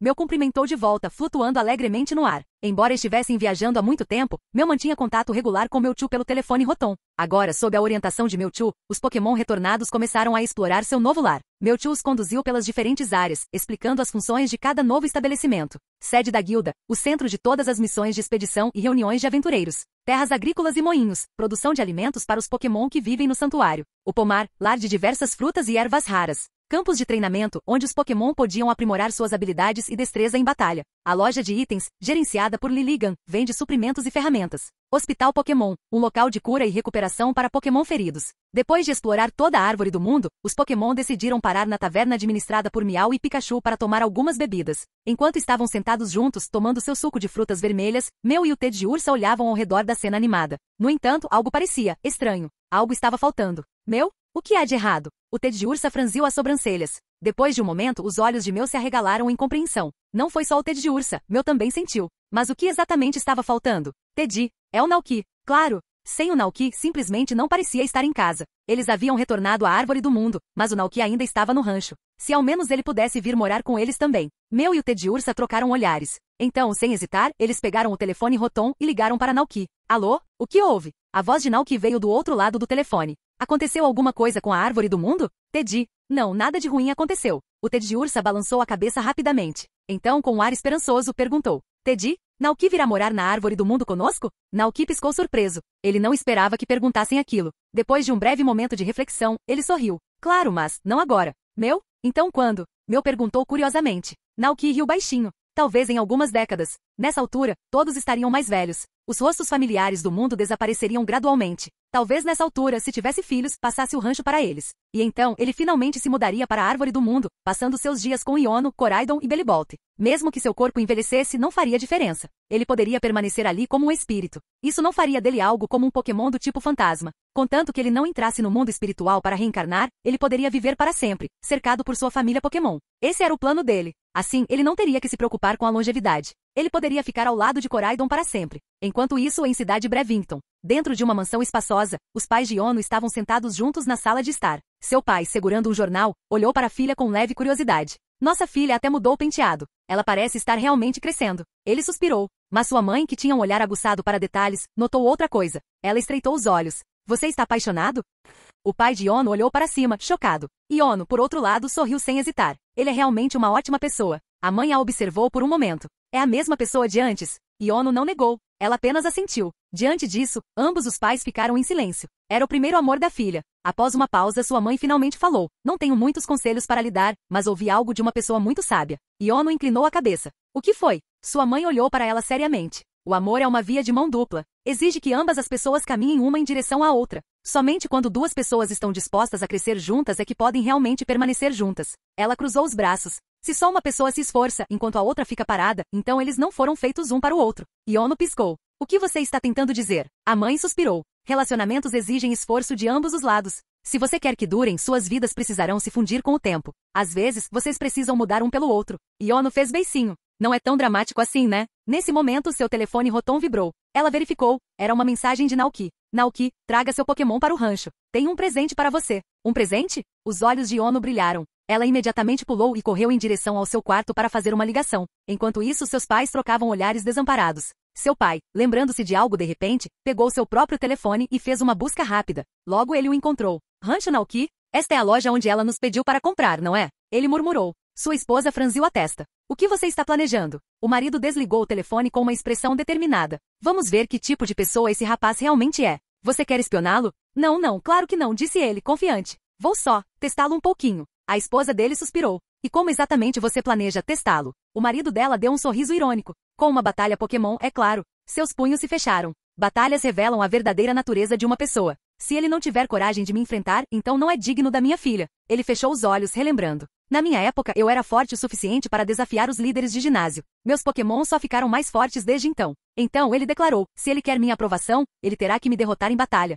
Meu cumprimentou de volta, flutuando alegremente no ar. Embora estivessem viajando há muito tempo, Meu mantinha contato regular com Mewtwo pelo telefone Rotom. Agora, sob a orientação de Mewtwo, os Pokémon retornados começaram a explorar seu novo lar. Mewtwo os conduziu pelas diferentes áreas, explicando as funções de cada novo estabelecimento. Sede da guilda, o centro de todas as missões de expedição e reuniões de aventureiros. Terras agrícolas e moinhos, produção de alimentos para os Pokémon que vivem no santuário. O pomar, lar de diversas frutas e ervas raras. Campos de treinamento, onde os Pokémon podiam aprimorar suas habilidades e destreza em batalha. A loja de itens, gerenciada por Lilligan, vende suprimentos e ferramentas. Hospital Pokémon, um local de cura e recuperação para Pokémon feridos. Depois de explorar toda a árvore do mundo, os Pokémon decidiram parar na taverna administrada por Meow e Pikachu para tomar algumas bebidas. Enquanto estavam sentados juntos, tomando seu suco de frutas vermelhas, Mew e o Teddiursa olhavam ao redor da cena animada. No entanto, algo parecia estranho. Algo estava faltando. Mew? O que há de errado? O Teddiursa franziu as sobrancelhas. Depois de um momento, os olhos de Mew se arregalaram em compreensão. Não foi só o Teddiursa, Mew também sentiu. Mas o que exatamente estava faltando? Teddy, é o Naoki. Claro. Sem o Naoki, simplesmente não parecia estar em casa. Eles haviam retornado à árvore do mundo, mas o Naoki ainda estava no rancho. Se ao menos ele pudesse vir morar com eles também. Mew e o Teddiursa trocaram olhares. Então, sem hesitar, eles pegaram o telefone Rotom e ligaram para Naoki. Alô? O que houve? A voz de Naoki veio do outro lado do telefone. Aconteceu alguma coisa com a árvore do mundo? Teddy. Não, nada de ruim aconteceu. O Teddiursa balançou a cabeça rapidamente. Então, com um ar esperançoso, perguntou. Teddy? Naoki virá morar na árvore do mundo conosco? Naoki piscou surpreso. Ele não esperava que perguntassem aquilo. Depois de um breve momento de reflexão, ele sorriu. Claro, mas não agora. Mew? Então quando? Mew perguntou curiosamente. Naoki riu baixinho. Talvez em algumas décadas. Nessa altura, todos estariam mais velhos. Os rostos familiares do mundo desapareceriam gradualmente. Talvez nessa altura, se tivesse filhos, passasse o rancho para eles. E então, ele finalmente se mudaria para a árvore do mundo, passando seus dias com Iono, Koraidon e Bellibolt. Mesmo que seu corpo envelhecesse, não faria diferença. Ele poderia permanecer ali como um espírito. Isso não faria dele algo como um Pokémon do tipo fantasma. Contanto que ele não entrasse no mundo espiritual para reencarnar, ele poderia viver para sempre, cercado por sua família Pokémon. Esse era o plano dele. Assim, ele não teria que se preocupar com a longevidade. Ele poderia ficar ao lado de Koraidon para sempre. Enquanto isso, em Cidade Brevington, dentro de uma mansão espaçosa, os pais de Iono estavam sentados juntos na sala de estar. Seu pai, segurando um jornal, olhou para a filha com leve curiosidade. Nossa filha até mudou o penteado. Ela parece estar realmente crescendo. Ele suspirou. Mas sua mãe, que tinha um olhar aguçado para detalhes, notou outra coisa. Ela estreitou os olhos. Você está apaixonado? O pai de Iono olhou para cima, chocado. Iono, por outro lado, sorriu sem hesitar. Ele é realmente uma ótima pessoa. A mãe a observou por um momento. É a mesma pessoa de antes? Iono não negou. Ela apenas assentiu. Diante disso, ambos os pais ficaram em silêncio. Era o primeiro amor da filha. Após uma pausa, sua mãe finalmente falou. Não tenho muitos conselhos para lhe dar, mas ouvi algo de uma pessoa muito sábia. Iono inclinou a cabeça. O que foi? Sua mãe olhou para ela seriamente. O amor é uma via de mão dupla. Exige que ambas as pessoas caminhem uma em direção à outra. Somente quando duas pessoas estão dispostas a crescer juntas é que podem realmente permanecer juntas. Ela cruzou os braços. Se só uma pessoa se esforça, enquanto a outra fica parada, então eles não foram feitos um para o outro. Iono piscou. O que você está tentando dizer? A mãe suspirou. Relacionamentos exigem esforço de ambos os lados. Se você quer que durem, suas vidas precisarão se fundir com o tempo. Às vezes, vocês precisam mudar um pelo outro. Iono fez beicinho. Não é tão dramático assim, né? Nesse momento, seu telefone Rotom vibrou. Ela verificou. Era uma mensagem de Naoki. Naoki, traga seu Pokémon para o rancho. Tenho um presente para você. Um presente? Os olhos de Iono brilharam. Ela imediatamente pulou e correu em direção ao seu quarto para fazer uma ligação. Enquanto isso, seus pais trocavam olhares desamparados. Seu pai, lembrando-se de algo de repente, pegou seu próprio telefone e fez uma busca rápida. Logo ele o encontrou. Rancho Naoki? Esta é a loja onde ela nos pediu para comprar, não é? Ele murmurou. Sua esposa franziu a testa. O que você está planejando? O marido desligou o telefone com uma expressão determinada. Vamos ver que tipo de pessoa esse rapaz realmente é. Você quer espioná-lo? Não, claro que não, disse ele, confiante. Vou só testá-lo um pouquinho. A esposa dele suspirou. E como exatamente você planeja testá-lo? O marido dela deu um sorriso irônico. Com uma batalha Pokémon, é claro. Seus punhos se fecharam. Batalhas revelam a verdadeira natureza de uma pessoa. Se ele não tiver coragem de me enfrentar, então não é digno da minha filha. Ele fechou os olhos, relembrando. Na minha época, eu era forte o suficiente para desafiar os líderes de ginásio. Meus Pokémon só ficaram mais fortes desde então. Então ele declarou, se ele quer minha aprovação, ele terá que me derrotar em batalha.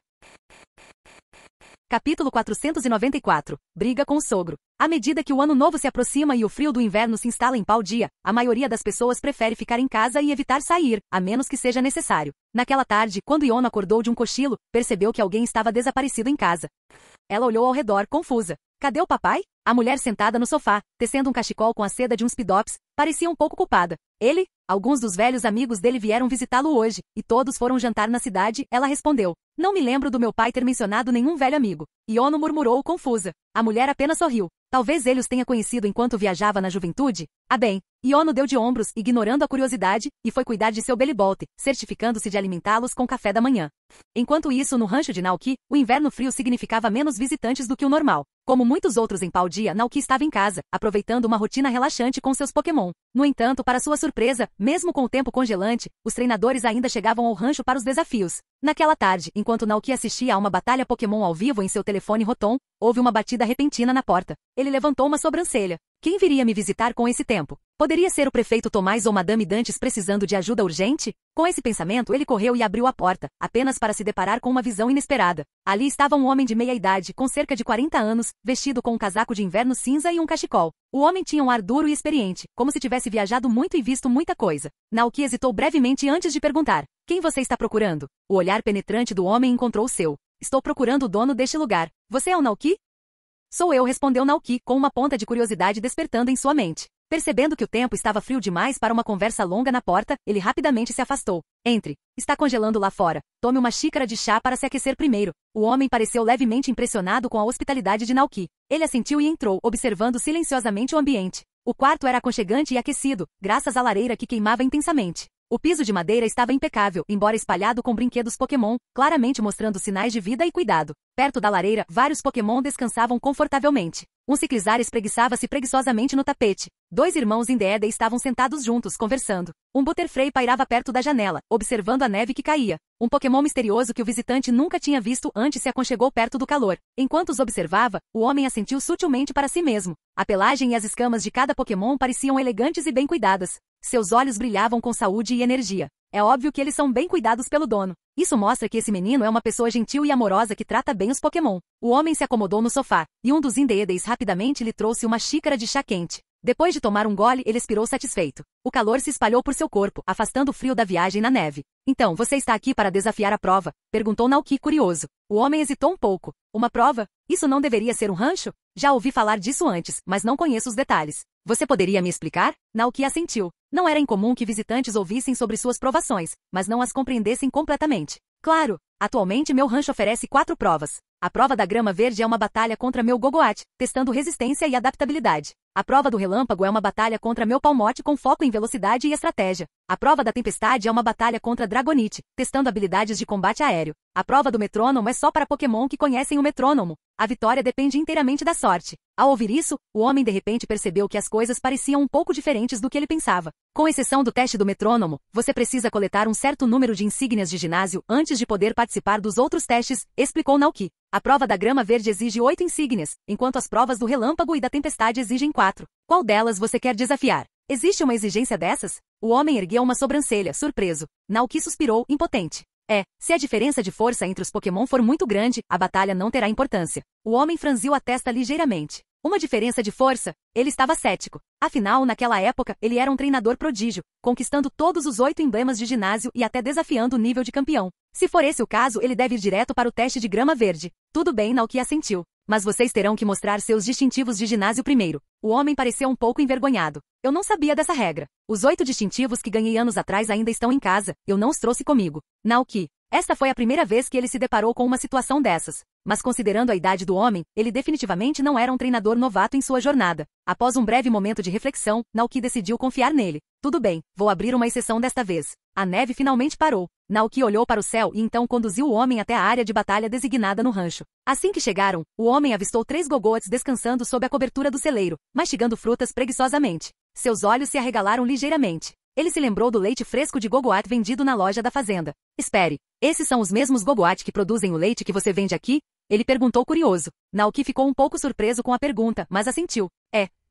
Capítulo 494. Briga com o sogro. À medida que o ano novo se aproxima e o frio do inverno se instala em pau-dia, a maioria das pessoas prefere ficar em casa e evitar sair, a menos que seja necessário. Naquela tarde, quando Iono acordou de um cochilo, percebeu que alguém estava desaparecido em casa. Ela olhou ao redor, confusa. Cadê o papai? A mulher sentada no sofá, tecendo um cachecol com a seda de um Spidops, parecia um pouco culpada. Ele? Alguns dos velhos amigos dele vieram visitá-lo hoje, e todos foram jantar na cidade, ela respondeu. Não me lembro do meu pai ter mencionado nenhum velho amigo. Iono murmurou confusa. A mulher apenas sorriu. Talvez ele os tenha conhecido enquanto viajava na juventude? Ah bem, Iono deu de ombros, ignorando a curiosidade, e foi cuidar de seu Bellibolt, certificando-se de alimentá-los com café da manhã. Enquanto isso, no rancho de Naoki, o inverno frio significava menos visitantes do que o normal. Como muitos outros em Paldea, Naoki estava em casa, aproveitando uma rotina relaxante com seus Pokémon. No entanto, para sua surpresa, mesmo com o tempo congelante, os treinadores ainda chegavam ao rancho para os desafios. Naquela tarde, enquanto Naoki assistia a uma batalha Pokémon ao vivo em seu telefone Rotom, houve uma batida repentina na porta. Ele levantou uma sobrancelha. Quem viria me visitar com esse tempo? Poderia ser o prefeito Tomás ou Madame Dantes precisando de ajuda urgente? Com esse pensamento, ele correu e abriu a porta, apenas para se deparar com uma visão inesperada. Ali estava um homem de meia idade, com cerca de 40 anos, vestido com um casaco de inverno cinza e um cachecol. O homem tinha um ar duro e experiente, como se tivesse viajado muito e visto muita coisa. Naoki hesitou brevemente antes de perguntar: quem você está procurando? O olhar penetrante do homem encontrou o seu. Estou procurando o dono deste lugar. Você é o Naoki? Sou eu, respondeu Naoki, com uma ponta de curiosidade despertando em sua mente. Percebendo que o tempo estava frio demais para uma conversa longa na porta, ele rapidamente se afastou. Entre. Está congelando lá fora. Tome uma xícara de chá para se aquecer primeiro. O homem pareceu levemente impressionado com a hospitalidade de Naoki. Ele assentiu e entrou, observando silenciosamente o ambiente. O quarto era aconchegante e aquecido, graças à lareira que queimava intensamente. O piso de madeira estava impecável, embora espalhado com brinquedos Pokémon, claramente mostrando sinais de vida e cuidado. Perto da lareira, vários Pokémon descansavam confortavelmente. Um Ciclizar espreguiçava-se preguiçosamente no tapete. Dois irmãos Indeedee estavam sentados juntos, conversando. Um Butterfree pairava perto da janela, observando a neve que caía. Um Pokémon misterioso que o visitante nunca tinha visto antes se aconchegou perto do calor. Enquanto os observava, o homem assentiu sutilmente para si mesmo. A pelagem e as escamas de cada Pokémon pareciam elegantes e bem cuidadas. Seus olhos brilhavam com saúde e energia. É óbvio que eles são bem cuidados pelo dono. Isso mostra que esse menino é uma pessoa gentil e amorosa que trata bem os Pokémon. O homem se acomodou no sofá, e um dos Indeedees rapidamente lhe trouxe uma xícara de chá quente. Depois de tomar um gole, ele expirou satisfeito. O calor se espalhou por seu corpo, afastando o frio da viagem na neve. Então, você está aqui para desafiar a prova? Perguntou Naoki curioso. O homem hesitou um pouco. Uma prova? Isso não deveria ser um rancho? Já ouvi falar disso antes, mas não conheço os detalhes. Você poderia me explicar? Naoki assentiu. Não era incomum que visitantes ouvissem sobre suas provações, mas não as compreendessem completamente. Claro, atualmente meu rancho oferece 4 provas. A prova da grama verde é uma batalha contra meu Gogoat, testando resistência e adaptabilidade. A prova do relâmpago é uma batalha contra meu Palmote com foco em velocidade e estratégia. A prova da tempestade é uma batalha contra Dragonite, testando habilidades de combate aéreo. A prova do metrônomo é só para Pokémon que conhecem o metrônomo. A vitória depende inteiramente da sorte. Ao ouvir isso, o homem de repente percebeu que as coisas pareciam um pouco diferentes do que ele pensava. Com exceção do teste do metrônomo, você precisa coletar um certo número de insígnias de ginásio antes de poder participar dos outros testes, explicou Naoki. A prova da grama verde exige 8 insígnias, enquanto as provas do relâmpago e da tempestade exigem 4. Qual delas você quer desafiar? Existe uma exigência dessas? O homem ergueu uma sobrancelha, surpreso. Naoki suspirou, impotente. Se a diferença de força entre os Pokémon for muito grande, a batalha não terá importância. O homem franziu a testa ligeiramente. Uma diferença de força? Ele estava cético. Afinal, naquela época, ele era um treinador prodígio, conquistando todos os 8 emblemas de ginásio e até desafiando o nível de campeão. Se for esse o caso, ele deve ir direto para o teste de grama verde. Tudo bem, Naoki assentiu. Mas vocês terão que mostrar seus distintivos de ginásio primeiro. O homem pareceu um pouco envergonhado. Eu não sabia dessa regra. Os 8 distintivos que ganhei anos atrás ainda estão em casa. Eu não os trouxe comigo. Naoki. Esta foi a primeira vez que ele se deparou com uma situação dessas. Mas considerando a idade do homem, ele definitivamente não era um treinador novato em sua jornada. Após um breve momento de reflexão, Naoki decidiu confiar nele. Tudo bem, vou abrir uma exceção desta vez. A neve finalmente parou. Naoki olhou para o céu e então conduziu o homem até a área de batalha designada no rancho. Assim que chegaram, o homem avistou 3 Gogoats descansando sob a cobertura do celeiro, mastigando frutas preguiçosamente. Seus olhos se arregalaram ligeiramente. Ele se lembrou do leite fresco de Gogoat vendido na loja da fazenda. Espere, esses são os mesmos Gogoat que produzem o leite que você vende aqui? Ele perguntou curioso. Naoki ficou um pouco surpreso com a pergunta, mas assentiu.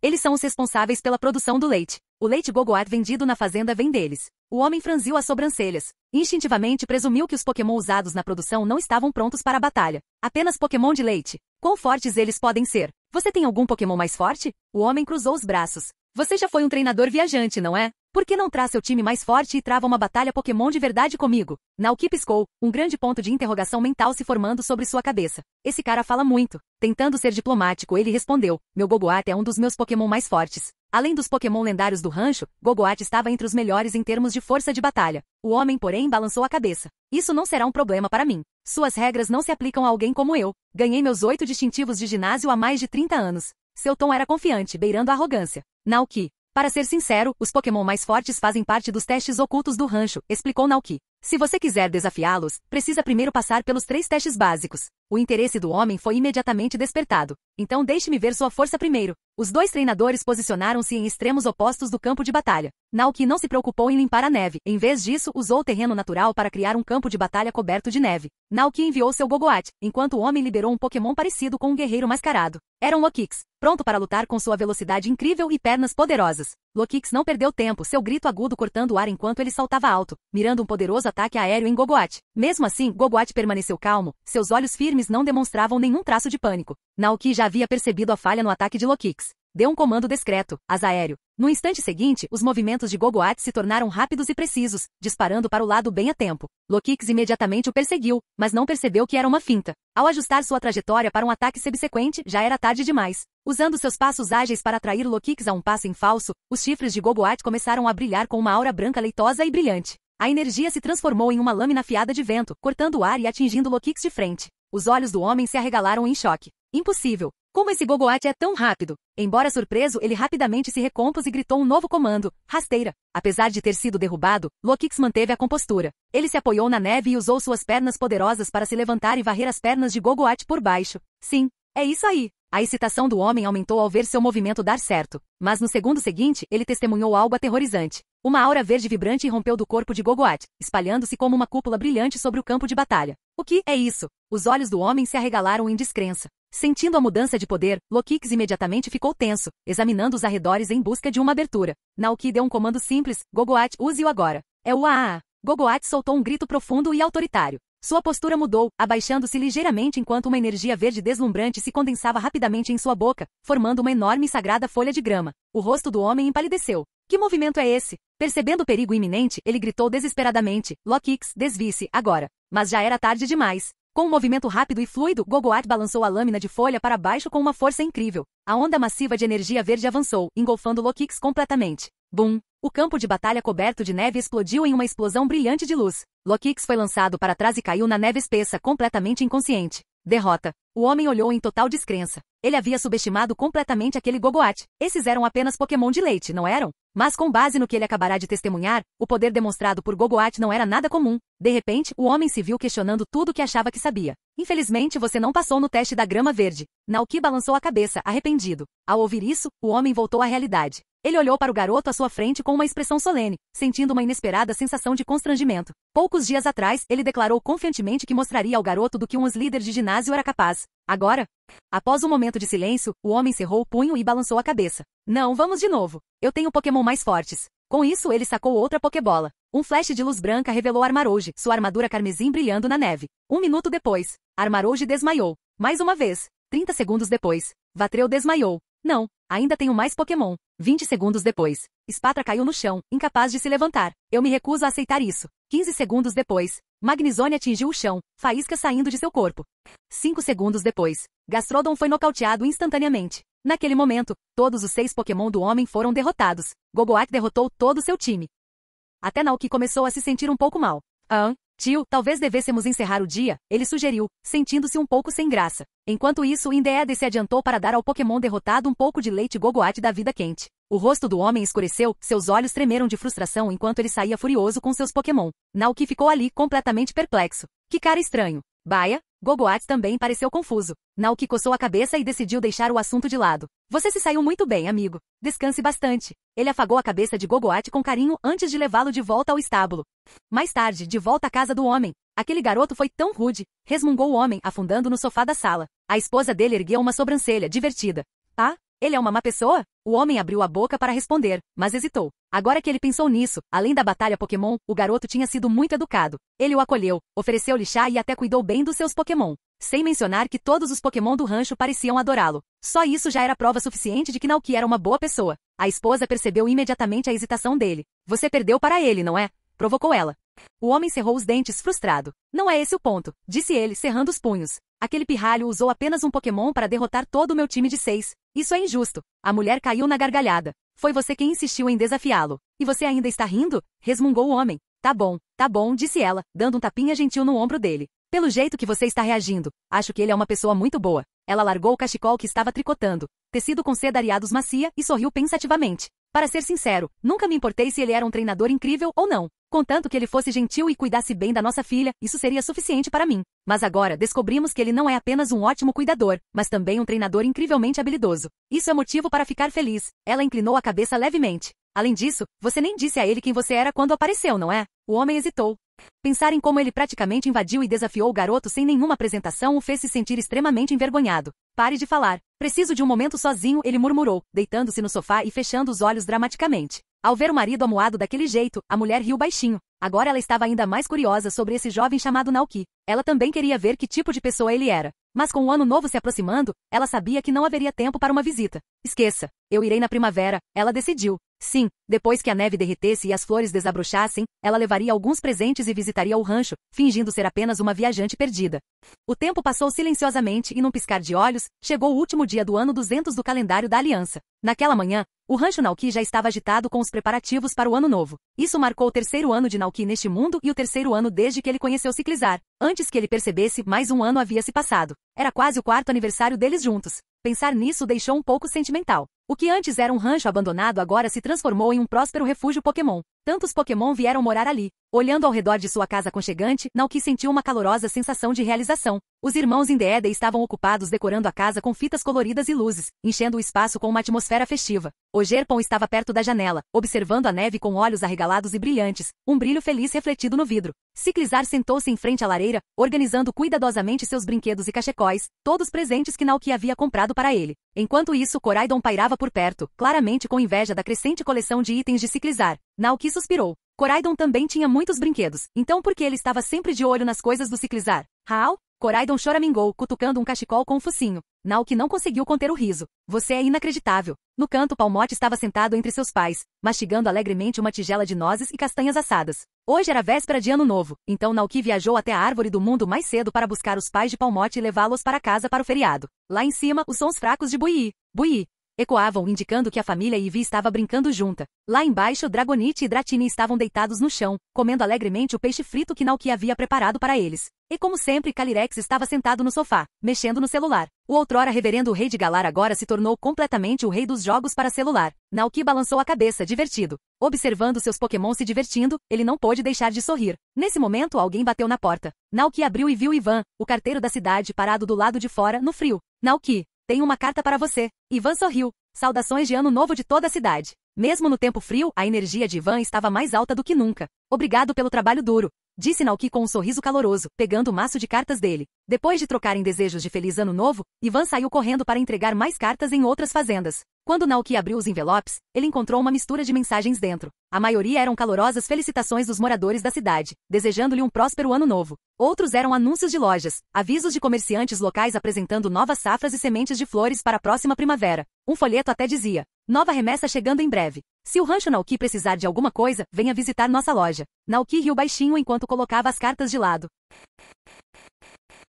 Eles são os responsáveis pela produção do leite. O leite Gogoat vendido na fazenda vem deles. O homem franziu as sobrancelhas. Instintivamente presumiu que os Pokémon usados na produção não estavam prontos para a batalha. Apenas Pokémon de leite. Quão fortes eles podem ser? Você tem algum Pokémon mais forte? O homem cruzou os braços. Você já foi um treinador viajante, não é? Por que não traz seu time mais forte e trava uma batalha Pokémon de verdade comigo? Naoki piscou, um grande ponto de interrogação mental se formando sobre sua cabeça. Esse cara fala muito. Tentando ser diplomático, ele respondeu. Meu Gogoat é um dos meus Pokémon mais fortes. Além dos Pokémon lendários do rancho, Gogoat estava entre os melhores em termos de força de batalha. O homem, porém, balançou a cabeça. Isso não será um problema para mim. Suas regras não se aplicam a alguém como eu. Ganhei meus 8 distintivos de ginásio há mais de 30 anos. Seu tom era confiante, beirando a arrogância. Naoki. Para ser sincero, os Pokémon mais fortes fazem parte dos testes ocultos do rancho, explicou Naoki. Se você quiser desafiá-los, precisa primeiro passar pelos 3 testes básicos. O interesse do homem foi imediatamente despertado. Então deixe-me ver sua força primeiro. Os 2 treinadores posicionaram-se em extremos opostos do campo de batalha. Naoki não se preocupou em limpar a neve. Em vez disso, usou o terreno natural para criar um campo de batalha coberto de neve. Naoki enviou seu Gogoat, enquanto o homem liberou um Pokémon parecido com um guerreiro mascarado. Era um Lokix, pronto para lutar com sua velocidade incrível e pernas poderosas. Lokix não perdeu tempo, seu grito agudo cortando o ar enquanto ele saltava alto, mirando um poderoso ataque aéreo em Gogoat. Mesmo assim, Gogoat permaneceu calmo, seus olhos firmes não demonstravam nenhum traço de pânico. Naoki já havia percebido a falha no ataque de Lokix. Deu um comando discreto, asa aéreo. No instante seguinte, os movimentos de Gogoat se tornaram rápidos e precisos, disparando para o lado bem a tempo. Lokix imediatamente o perseguiu, mas não percebeu que era uma finta. Ao ajustar sua trajetória para um ataque subsequente, já era tarde demais. Usando seus passos ágeis para atrair Lokix a um passo em falso, os chifres de Gogoat começaram a brilhar com uma aura branca leitosa e brilhante. A energia se transformou em uma lâmina afiada de vento, cortando o ar e atingindo Lokix de frente. Os olhos do homem se arregalaram em choque. Impossível! Como esse Gogoat é tão rápido? Embora surpreso, ele rapidamente se recompôs e gritou um novo comando, rasteira. Apesar de ter sido derrubado, Lokix manteve a compostura. Ele se apoiou na neve e usou suas pernas poderosas para se levantar e varrer as pernas de Gogoat por baixo. Sim, é isso aí. A excitação do homem aumentou ao ver seu movimento dar certo. Mas no segundo seguinte, ele testemunhou algo aterrorizante. Uma aura verde vibrante irrompeu do corpo de Gogoat, espalhando-se como uma cúpula brilhante sobre o campo de batalha. O que é isso? Os olhos do homem se arregalaram em descrença. Sentindo a mudança de poder, Lokix imediatamente ficou tenso, examinando os arredores em busca de uma abertura. Naoki deu um comando simples, Gogoat, use-o agora. É o AAA. Gogoat soltou um grito profundo e autoritário. Sua postura mudou, abaixando-se ligeiramente enquanto uma energia verde deslumbrante se condensava rapidamente em sua boca, formando uma enorme e sagrada folha de grama. O rosto do homem empalideceu. Que movimento é esse? Percebendo o perigo iminente, ele gritou desesperadamente, Lokix, desvie-se, agora. Mas já era tarde demais. Com um movimento rápido e fluido, Gogoat balançou a lâmina de folha para baixo com uma força incrível. A onda massiva de energia verde avançou, engolfando Lokix completamente. Bum! O campo de batalha coberto de neve explodiu em uma explosão brilhante de luz. Lokix foi lançado para trás e caiu na neve espessa, completamente inconsciente. Derrota. O homem olhou em total descrença. Ele havia subestimado completamente aquele Gogoat. Esses eram apenas Pokémon de leite, não eram? Mas com base no que ele acabará de testemunhar, o poder demonstrado por Gogoat não era nada comum. De repente, o homem se viu questionando tudo o que achava que sabia. Infelizmente, você não passou no teste da grama verde. Naoki balançou a cabeça, arrependido. Ao ouvir isso, o homem voltou à realidade. Ele olhou para o garoto à sua frente com uma expressão solene, sentindo uma inesperada sensação de constrangimento. Poucos dias atrás, ele declarou confiantemente que mostraria ao garoto do que um ex-líder de ginásio era capaz. Agora? Após um momento de silêncio, o homem cerrou o punho e balançou a cabeça. Não, vamos de novo. Eu tenho Pokémon mais fortes. Com isso, ele sacou outra Pokébola. Um flash de luz branca revelou Armarouge, sua armadura carmesim brilhando na neve. 1 minuto depois, Armarouge desmaiou. Mais uma vez. 30 segundos depois, Vatreu desmaiou. Não, ainda tenho mais Pokémon. 20 segundos depois, Spatra caiu no chão, incapaz de se levantar. Eu me recuso a aceitar isso. 15 segundos depois, Magnezone atingiu o chão, faísca saindo de seu corpo. 5 segundos depois, Gastrodon foi nocauteado instantaneamente. Naquele momento, todos os 6 Pokémon do homem foram derrotados. Gogoat derrotou todo o seu time. Até Naoki começou a se sentir um pouco mal. Tio, talvez devêssemos encerrar o dia, ele sugeriu, sentindo-se um pouco sem graça. Enquanto isso, Indeedee se adiantou para dar ao Pokémon derrotado um pouco de leite Gogoat da vida quente. O rosto do homem escureceu, seus olhos tremeram de frustração enquanto ele saía furioso com seus Pokémon. Naoki ficou ali, completamente perplexo. Que cara estranho. Baia? Gogoat também pareceu confuso. Naoki coçou a cabeça e decidiu deixar o assunto de lado. Você se saiu muito bem, amigo. Descanse bastante. Ele afagou a cabeça de Gogoat com carinho antes de levá-lo de volta ao estábulo. Mais tarde, de volta à casa do homem. Aquele garoto foi tão rude, resmungou o homem, afundando no sofá da sala. A esposa dele ergueu uma sobrancelha, divertida. Ah? Ele é uma má pessoa? O homem abriu a boca para responder, mas hesitou. Agora que ele pensou nisso, além da batalha Pokémon, o garoto tinha sido muito educado. Ele o acolheu, ofereceu-lhe chá e até cuidou bem dos seus Pokémon. Sem mencionar que todos os Pokémon do rancho pareciam adorá-lo. Só isso já era prova suficiente de que Naoki era uma boa pessoa. A esposa percebeu imediatamente a hesitação dele. Você perdeu para ele, não é? Provocou ela. O homem cerrou os dentes, frustrado. Não é esse o ponto, disse ele, cerrando os punhos. Aquele pirralho usou apenas um Pokémon para derrotar todo o meu time de 6. Isso é injusto. A mulher caiu na gargalhada. Foi você quem insistiu em desafiá-lo. E você ainda está rindo? Resmungou o homem. Tá bom, disse ela, dando um tapinha gentil no ombro dele. Pelo jeito que você está reagindo, acho que ele é uma pessoa muito boa. Ela largou o cachecol que estava tricotando, tecido com seda areados macia, e sorriu pensativamente. Para ser sincero, nunca me importei se ele era um treinador incrível ou não. Contanto que ele fosse gentil e cuidasse bem da nossa filha, isso seria suficiente para mim. Mas agora descobrimos que ele não é apenas um ótimo cuidador, mas também um treinador incrivelmente habilidoso. Isso é motivo para ficar feliz. Ela inclinou a cabeça levemente. Além disso, você nem disse a ele quem você era quando apareceu, não é? O homem hesitou. Pensar em como ele praticamente invadiu e desafiou o garoto sem nenhuma apresentação o fez se sentir extremamente envergonhado. Pare de falar. Preciso de um momento sozinho, ele murmurou, deitando-se no sofá e fechando os olhos dramaticamente. Ao ver o marido amuado daquele jeito, a mulher riu baixinho. Agora ela estava ainda mais curiosa sobre esse jovem chamado Naoki. Ela também queria ver que tipo de pessoa ele era. Mas com o ano novo se aproximando, ela sabia que não haveria tempo para uma visita. Esqueça. Eu irei na primavera, ela decidiu. Sim, depois que a neve derretesse e as flores desabrochassem, ela levaria alguns presentes e visitaria o rancho, fingindo ser apenas uma viajante perdida. O tempo passou silenciosamente e num piscar de olhos, chegou o último dia do ano 200 do calendário da aliança. Naquela manhã, o rancho Naoki já estava agitado com os preparativos para o ano novo. Isso marcou o terceiro ano de Naoki neste mundo e o terceiro ano desde que ele conheceu Ciclizar. Antes que ele percebesse, mais um ano havia se passado. Era quase o quarto aniversário deles juntos. Pensar nisso o deixou um pouco sentimental. O que antes era um rancho abandonado agora se transformou em um próspero refúgio Pokémon. Tantos Pokémon vieram morar ali. Olhando ao redor de sua casa aconchegante, Naoki sentiu uma calorosa sensação de realização. Os irmãos Indeedee estavam ocupados decorando a casa com fitas coloridas e luzes, enchendo o espaço com uma atmosfera festiva. O Gerpon estava perto da janela, observando a neve com olhos arregalados e brilhantes, um brilho feliz refletido no vidro. Ciclizar sentou-se em frente à lareira, organizando cuidadosamente seus brinquedos e cachecóis, todos presentes que Naoki havia comprado para ele. Enquanto isso, Koraidon pairava por perto, claramente com inveja da crescente coleção de itens de Ciclizar. Naoki suspirou. Koraidon também tinha muitos brinquedos, então por que ele estava sempre de olho nas coisas do Ciclizar? Hal? Koraidon choramingou, cutucando um cachecol com um focinho. Naoki não conseguiu conter o riso. Você é inacreditável. No canto, Palmote estava sentado entre seus pais, mastigando alegremente uma tigela de nozes e castanhas assadas. Hoje era véspera de ano novo, então Naoki viajou até a árvore do mundo mais cedo para buscar os pais de Palmote e levá-los para casa para o feriado. Lá em cima, os sons fracos de Buii, Buii, ecoavam, indicando que a família Ivy estava brincando junta. Lá embaixo, Dragonite e Dratini estavam deitados no chão, comendo alegremente o peixe frito que Naoki havia preparado para eles. E como sempre, Calyrex estava sentado no sofá, mexendo no celular. O outrora reverendo rei de Galar agora se tornou completamente o rei dos jogos para celular. Naoki balançou a cabeça, divertido. Observando seus Pokémon se divertindo, ele não pôde deixar de sorrir. Nesse momento, alguém bateu na porta. Naoki abriu e viu Ivan, o carteiro da cidade, parado do lado de fora, no frio. Naoki, tenho uma carta para você. Ivan sorriu. Saudações de ano novo de toda a cidade. Mesmo no tempo frio, a energia de Ivan estava mais alta do que nunca. Obrigado pelo trabalho duro, disse Naoki com um sorriso caloroso, pegando o maço de cartas dele. Depois de trocarem desejos de feliz ano novo, Ivan saiu correndo para entregar mais cartas em outras fazendas. Quando Naoki abriu os envelopes, ele encontrou uma mistura de mensagens dentro. A maioria eram calorosas felicitações dos moradores da cidade, desejando-lhe um próspero ano novo. Outros eram anúncios de lojas, avisos de comerciantes locais apresentando novas safras e sementes de flores para a próxima primavera. Um folheto até dizia: nova remessa chegando em breve. Se o rancho Naoki precisar de alguma coisa, venha visitar nossa loja. Naoki riu baixinho enquanto colocava as cartas de lado.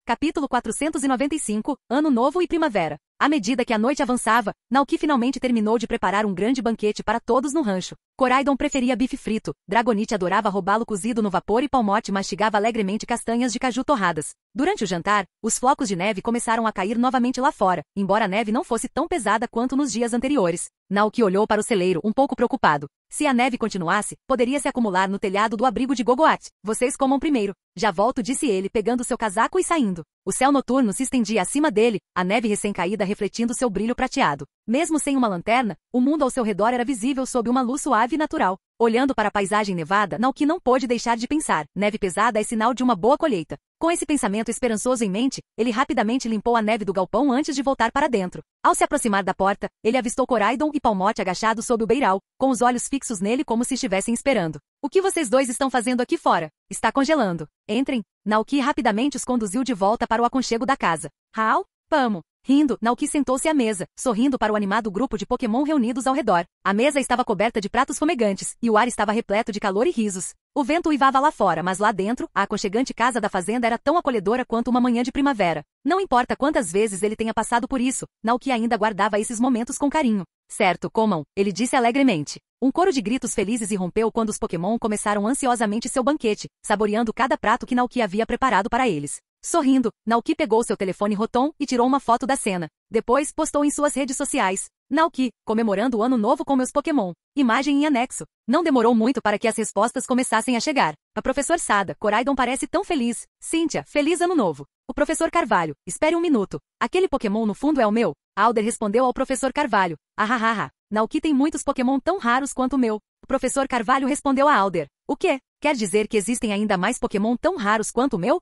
Capítulo 495, Ano Novo e Primavera. À medida que a noite avançava, Naoki finalmente terminou de preparar um grande banquete para todos no rancho. Koraidon preferia bife frito, Dragonite adorava robalo cozido no vapor e Palmote mastigava alegremente castanhas de caju torradas. Durante o jantar, os flocos de neve começaram a cair novamente lá fora, embora a neve não fosse tão pesada quanto nos dias anteriores. Naoki olhou para o celeiro, um pouco preocupado. Se a neve continuasse, poderia se acumular no telhado do abrigo de Gogoat. Vocês comam primeiro. Já volto, disse ele, pegando seu casaco e saindo. O céu noturno se estendia acima dele, a neve recém-caída refletindo seu brilho prateado. Mesmo sem uma lanterna, o mundo ao seu redor era visível sob uma luz suave e natural. Olhando para a paisagem nevada, Naoki não pôde deixar de pensar. Neve pesada é sinal de uma boa colheita. Com esse pensamento esperançoso em mente, ele rapidamente limpou a neve do galpão antes de voltar para dentro. Ao se aproximar da porta, ele avistou Koraidon e Palmote agachados sob o beiral, com os olhos fixos nele como se estivessem esperando. O que vocês dois estão fazendo aqui fora? Está congelando. Entrem. Naoki rapidamente os conduziu de volta para o aconchego da casa. Hal? Pamo. Rindo, Naoki sentou-se à mesa, sorrindo para o animado grupo de Pokémon reunidos ao redor. A mesa estava coberta de pratos fumegantes, e o ar estava repleto de calor e risos. O vento uivava lá fora, mas lá dentro, a aconchegante casa da fazenda era tão acolhedora quanto uma manhã de primavera. Não importa quantas vezes ele tenha passado por isso, Naoki ainda guardava esses momentos com carinho. Certo, comam, ele disse alegremente. Um coro de gritos felizes irrompeu quando os Pokémon começaram ansiosamente seu banquete, saboreando cada prato que Naoki havia preparado para eles. Sorrindo, Naoki pegou seu telefone Rotom e tirou uma foto da cena. Depois, postou em suas redes sociais. Naoki, comemorando o ano novo com meus Pokémon. Imagem em anexo. Não demorou muito para que as respostas começassem a chegar. A professor Sada, Koraidon parece tão feliz. Cynthia, feliz ano novo. O professor Carvalho, espere um minuto. Aquele Pokémon no fundo é o meu? Alder respondeu ao professor Carvalho. Ahahaha. Naoki tem muitos Pokémon tão raros quanto o meu. O professor Carvalho respondeu a Alder. O quê? Quer dizer que existem ainda mais Pokémon tão raros quanto o meu?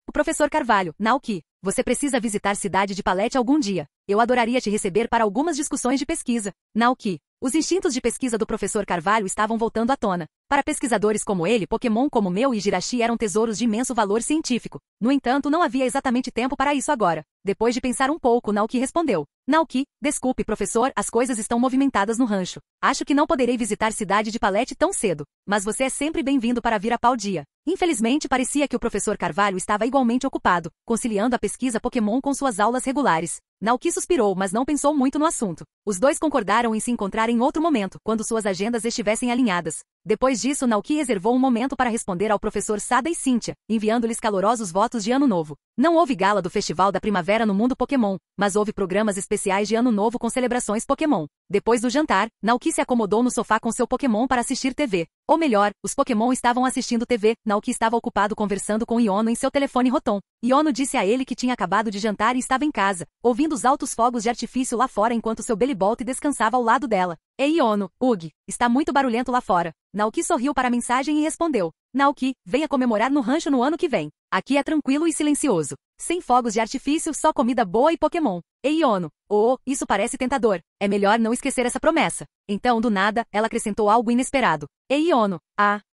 O professor Carvalho, Naoki, você precisa visitar Cidade de Palete algum dia. Eu adoraria te receber para algumas discussões de pesquisa. Naoki, os instintos de pesquisa do professor Carvalho estavam voltando à tona. Para pesquisadores como ele, Pokémon como meu e Jirachi eram tesouros de imenso valor científico. No entanto, não havia exatamente tempo para isso agora. Depois de pensar um pouco, Naoki respondeu. Naoki, desculpe, professor, as coisas estão movimentadas no rancho. Acho que não poderei visitar Cidade de Palete tão cedo. Mas você é sempre bem-vindo para vir a Paldia. Infelizmente, parecia que o professor Carvalho estava igualmente ocupado, conciliando a pesquisa Pokémon com suas aulas regulares. Naoki suspirou, mas não pensou muito no assunto. Os dois concordaram em se encontrar em outro momento, quando suas agendas estivessem alinhadas. Depois disso, Naoki reservou um momento para responder ao professor Sada e Cynthia, enviando-lhes calorosos votos de Ano Novo. Não houve gala do Festival da Primavera no mundo Pokémon, mas houve programas especiais de Ano Novo com celebrações Pokémon. Depois do jantar, Naoki se acomodou no sofá com seu Pokémon para assistir TV. Ou melhor, os Pokémon estavam assistindo TV, Naoki estava ocupado conversando com Iono em seu telefone Rotom. Iono disse a ele que tinha acabado de jantar e estava em casa, ouvindo os altos fogos de artifício lá fora enquanto seu Bellibolt descansava ao lado dela. Ei Iono, Ugh, está muito barulhento lá fora. Naoki sorriu para a mensagem e respondeu. Naoki, venha comemorar no rancho no ano que vem. Aqui é tranquilo e silencioso. Sem fogos de artifício, só comida boa e Pokémon. Ei Iono, oh, isso parece tentador. É melhor não esquecer essa promessa. Então, do nada, ela acrescentou algo inesperado. Ei Iono,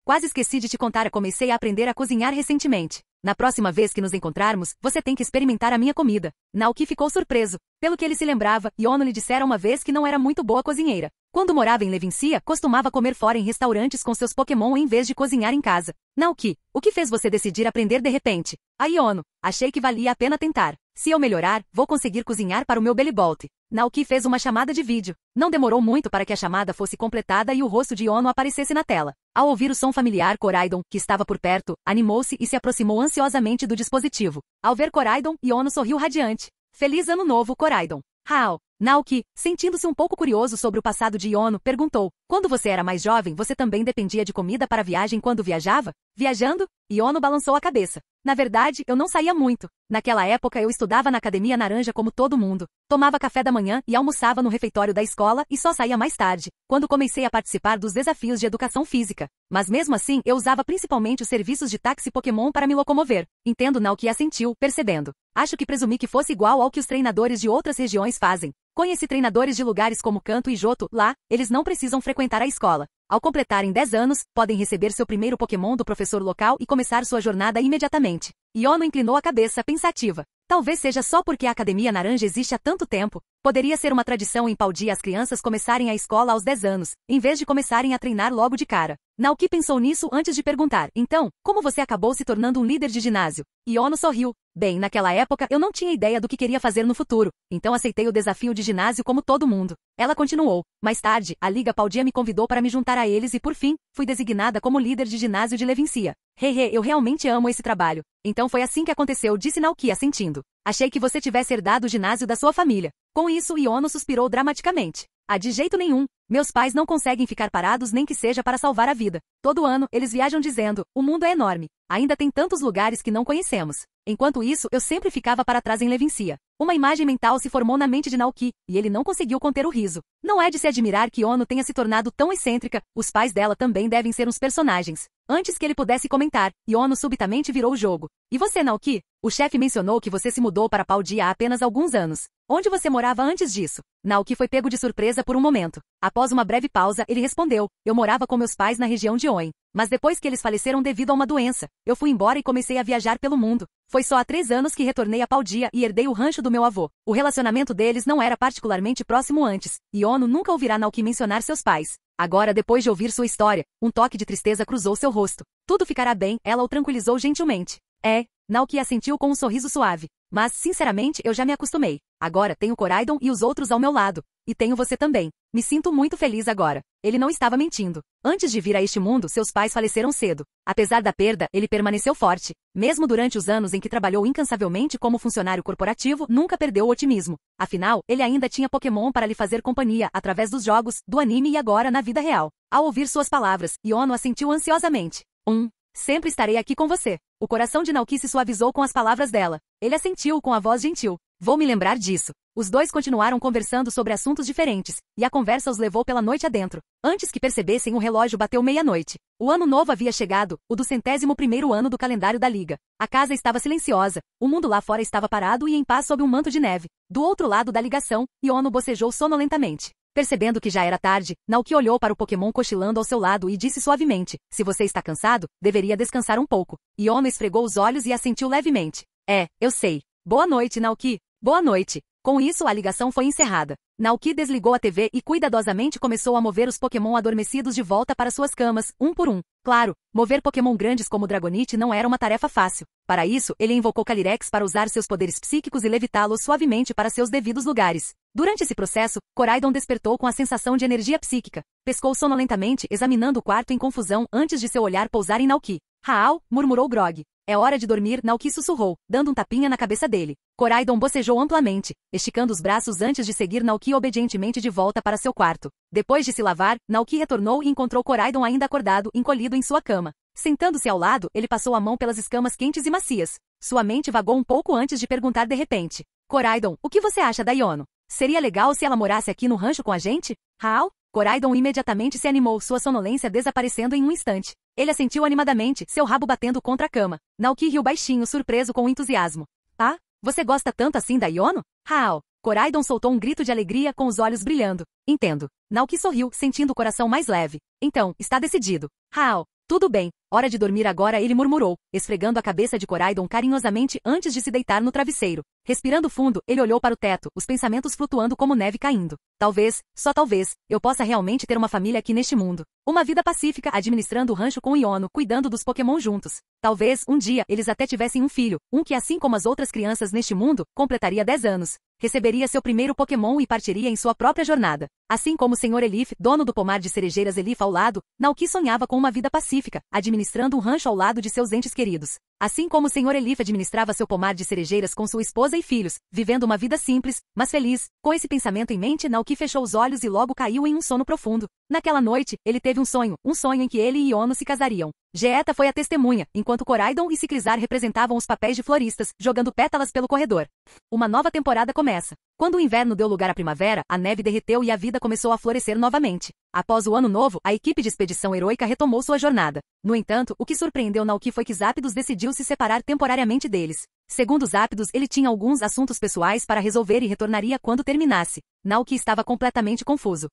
quase esqueci de te contar, comecei a aprender a cozinhar recentemente. Na próxima vez que nos encontrarmos, você tem que experimentar a minha comida. Naoki ficou surpreso. Pelo que ele se lembrava, Iono lhe dissera uma vez que não era muito boa cozinheira. Quando morava em Levincia, costumava comer fora em restaurantes com seus Pokémon em vez de cozinhar em casa. Naoki, o que fez você decidir aprender de repente? Iono, achei que valia a pena tentar. Se eu melhorar, vou conseguir cozinhar para o meu Bellibolt. Naoki fez uma chamada de vídeo. Não demorou muito para que a chamada fosse completada e o rosto de Iono aparecesse na tela. Ao ouvir o som familiar, Koraidon, que estava por perto, animou-se e se aproximou ansiosamente do dispositivo. Ao ver Koraidon, Iono sorriu radiante. Feliz ano novo, Koraidon. Hao. Naoki, sentindo-se um pouco curioso sobre o passado de Iono, perguntou. Quando você era mais jovem, você também dependia de comida para a viagem quando viajava? Viajando? Iono balançou a cabeça. Na verdade, eu não saía muito. Naquela época eu estudava na Academia Naranja como todo mundo. Tomava café da manhã e almoçava no refeitório da escola e só saía mais tarde, quando comecei a participar dos desafios de educação física. Mas mesmo assim, eu usava principalmente os serviços de táxi Pokémon para me locomover. Entendo, Naoki assentiu, percebendo. Acho que presumi que fosse igual ao que os treinadores de outras regiões fazem. Conheci treinadores de lugares como Kanto e Johto, lá, eles não precisam frequentar a escola. Ao completarem 10 anos, podem receber seu primeiro Pokémon do professor local e começar sua jornada imediatamente. Iono inclinou a cabeça, pensativa. Talvez seja só porque a Academia Naranja existe há tanto tempo. Poderia ser uma tradição em Paldia as crianças começarem a escola aos 10 anos, em vez de começarem a treinar logo de cara. Naoki pensou nisso antes de perguntar. Então, como você acabou se tornando um líder de ginásio? Iono sorriu. Bem, naquela época eu não tinha ideia do que queria fazer no futuro, então aceitei o desafio de ginásio como todo mundo. Ela continuou. Mais tarde, a Liga Paldia me convidou para me juntar a eles e, por fim, fui designada como líder de ginásio de Levincia. Eu realmente amo esse trabalho. Então foi assim que aconteceu, disse Naoki assentindo. Achei que você tivesse herdado o ginásio da sua família. Com isso, Iono suspirou dramaticamente. De jeito nenhum. Meus pais não conseguem ficar parados nem que seja para salvar a vida. Todo ano, eles viajam dizendo, o mundo é enorme. Ainda tem tantos lugares que não conhecemos. Enquanto isso, eu sempre ficava para trás em Levincia. Uma imagem mental se formou na mente de Naoki, e ele não conseguiu conter o riso. Não é de se admirar que Iono tenha se tornado tão excêntrica, os pais dela também devem ser uns personagens. Antes que ele pudesse comentar, Iono subitamente virou o jogo. E você, Naoki? O chefe mencionou que você se mudou para Paldia há apenas alguns anos. Onde você morava antes disso? Naoki foi pego de surpresa por um momento. Após uma breve pausa, ele respondeu. Eu morava com meus pais na região de Oen. Mas depois que eles faleceram devido a uma doença, eu fui embora e comecei a viajar pelo mundo. Foi só há 3 anos que retornei a Paldia e herdei o rancho do meu avô. O relacionamento deles não era particularmente próximo antes. Iono nunca ouvirá Naoki mencionar seus pais. Agora, depois de ouvir sua história, um toque de tristeza cruzou seu rosto. Tudo ficará bem, ela o tranquilizou gentilmente. Naoki assentiu com um sorriso suave. Mas, sinceramente, eu já me acostumei. Agora tenho Koraidon e os outros ao meu lado. E tenho você também. Me sinto muito feliz agora. Ele não estava mentindo. Antes de vir a este mundo, seus pais faleceram cedo. Apesar da perda, ele permaneceu forte. Mesmo durante os anos em que trabalhou incansavelmente como funcionário corporativo, nunca perdeu o otimismo. Afinal, ele ainda tinha Pokémon para lhe fazer companhia através dos jogos, do anime e agora na vida real. Ao ouvir suas palavras, Iono assentiu ansiosamente. Sempre estarei aqui com você. O coração de Naoki se suavizou com as palavras dela. Ele assentiu com a voz gentil. Vou me lembrar disso. Os dois continuaram conversando sobre assuntos diferentes, e a conversa os levou pela noite adentro. Antes que percebessem, o relógio bateu meia-noite. O ano novo havia chegado, o do 101º ano do calendário da Liga. A casa estava silenciosa, o mundo lá fora estava parado e em paz sob um manto de neve. Do outro lado da ligação, Iono bocejou sonolentamente. Percebendo que já era tarde, Naoki olhou para o Pokémon cochilando ao seu lado e disse suavemente, se você está cansado, deveria descansar um pouco. Iono esfregou os olhos e assentiu levemente. Eu sei. Boa noite, Naoki. Boa noite. Com isso, a ligação foi encerrada. Naoki desligou a TV e cuidadosamente começou a mover os Pokémon adormecidos de volta para suas camas, um por um. Claro, mover Pokémon grandes como Dragonite não era uma tarefa fácil. Para isso, ele invocou Calyrex para usar seus poderes psíquicos e levitá-los suavemente para seus devidos lugares. Durante esse processo, Koraidon despertou com a sensação de energia psíquica. Pescou sonolentamente, examinando o quarto em confusão antes de seu olhar pousar em Naoki. Raal, murmurou Grog. É hora de dormir, Naoki sussurrou, dando um tapinha na cabeça dele. Koraidon bocejou amplamente, esticando os braços antes de seguir Naoki obedientemente de volta para seu quarto. Depois de se lavar, Naoki retornou e encontrou Koraidon ainda acordado, encolhido em sua cama. Sentando-se ao lado, ele passou a mão pelas escamas quentes e macias. Sua mente vagou um pouco antes de perguntar de repente. Koraidon, o que você acha da Iono? Seria legal se ela morasse aqui no rancho com a gente? Raal? Koraidon imediatamente se animou, sua sonolência desaparecendo em um instante. Ele assentiu animadamente, seu rabo batendo contra a cama. Naoki riu baixinho, surpreso com o entusiasmo. Ah? Você gosta tanto assim da Iono? Raal. Koraidon soltou um grito de alegria com os olhos brilhando. Entendo. Naoki sorriu, sentindo o coração mais leve. Então, está decidido. Raal. Tudo bem. Hora de dormir agora, ele murmurou, esfregando a cabeça de Koraidon carinhosamente antes de se deitar no travesseiro. Respirando fundo, ele olhou para o teto, os pensamentos flutuando como neve caindo. Talvez, só talvez, eu possa realmente ter uma família aqui neste mundo. Uma vida pacífica administrando o rancho com Iono, cuidando dos Pokémon juntos. Talvez, um dia, eles até tivessem um filho, um que assim como as outras crianças neste mundo, completaria 10 anos. Receberia seu primeiro Pokémon e partiria em sua própria jornada. Assim como o Sr. Elif, dono do pomar de cerejeiras Elif ao lado, Naoki sonhava com uma vida pacífica, administrando um rancho ao lado de seus entes queridos. Assim como o Sr. Elif administrava seu pomar de cerejeiras com sua esposa e filhos, vivendo uma vida simples, mas feliz. Com esse pensamento em mente, Naoki fechou os olhos e logo caiu em um sono profundo. Naquela noite, ele teve um sonho em que ele e Iono se casariam. Geeta foi a testemunha, enquanto Koraidon e Ciclizar representavam os papéis de floristas, jogando pétalas pelo corredor. Uma nova temporada começa. Quando o inverno deu lugar à primavera, a neve derreteu e a vida começou a florescer novamente. Após o ano novo, a equipe de expedição heróica retomou sua jornada. No entanto, o que surpreendeu Naoki foi que Zapdos decidiu se separar temporariamente deles. Segundo Zapdos, ele tinha alguns assuntos pessoais para resolver e retornaria quando terminasse. Naoki estava completamente confuso.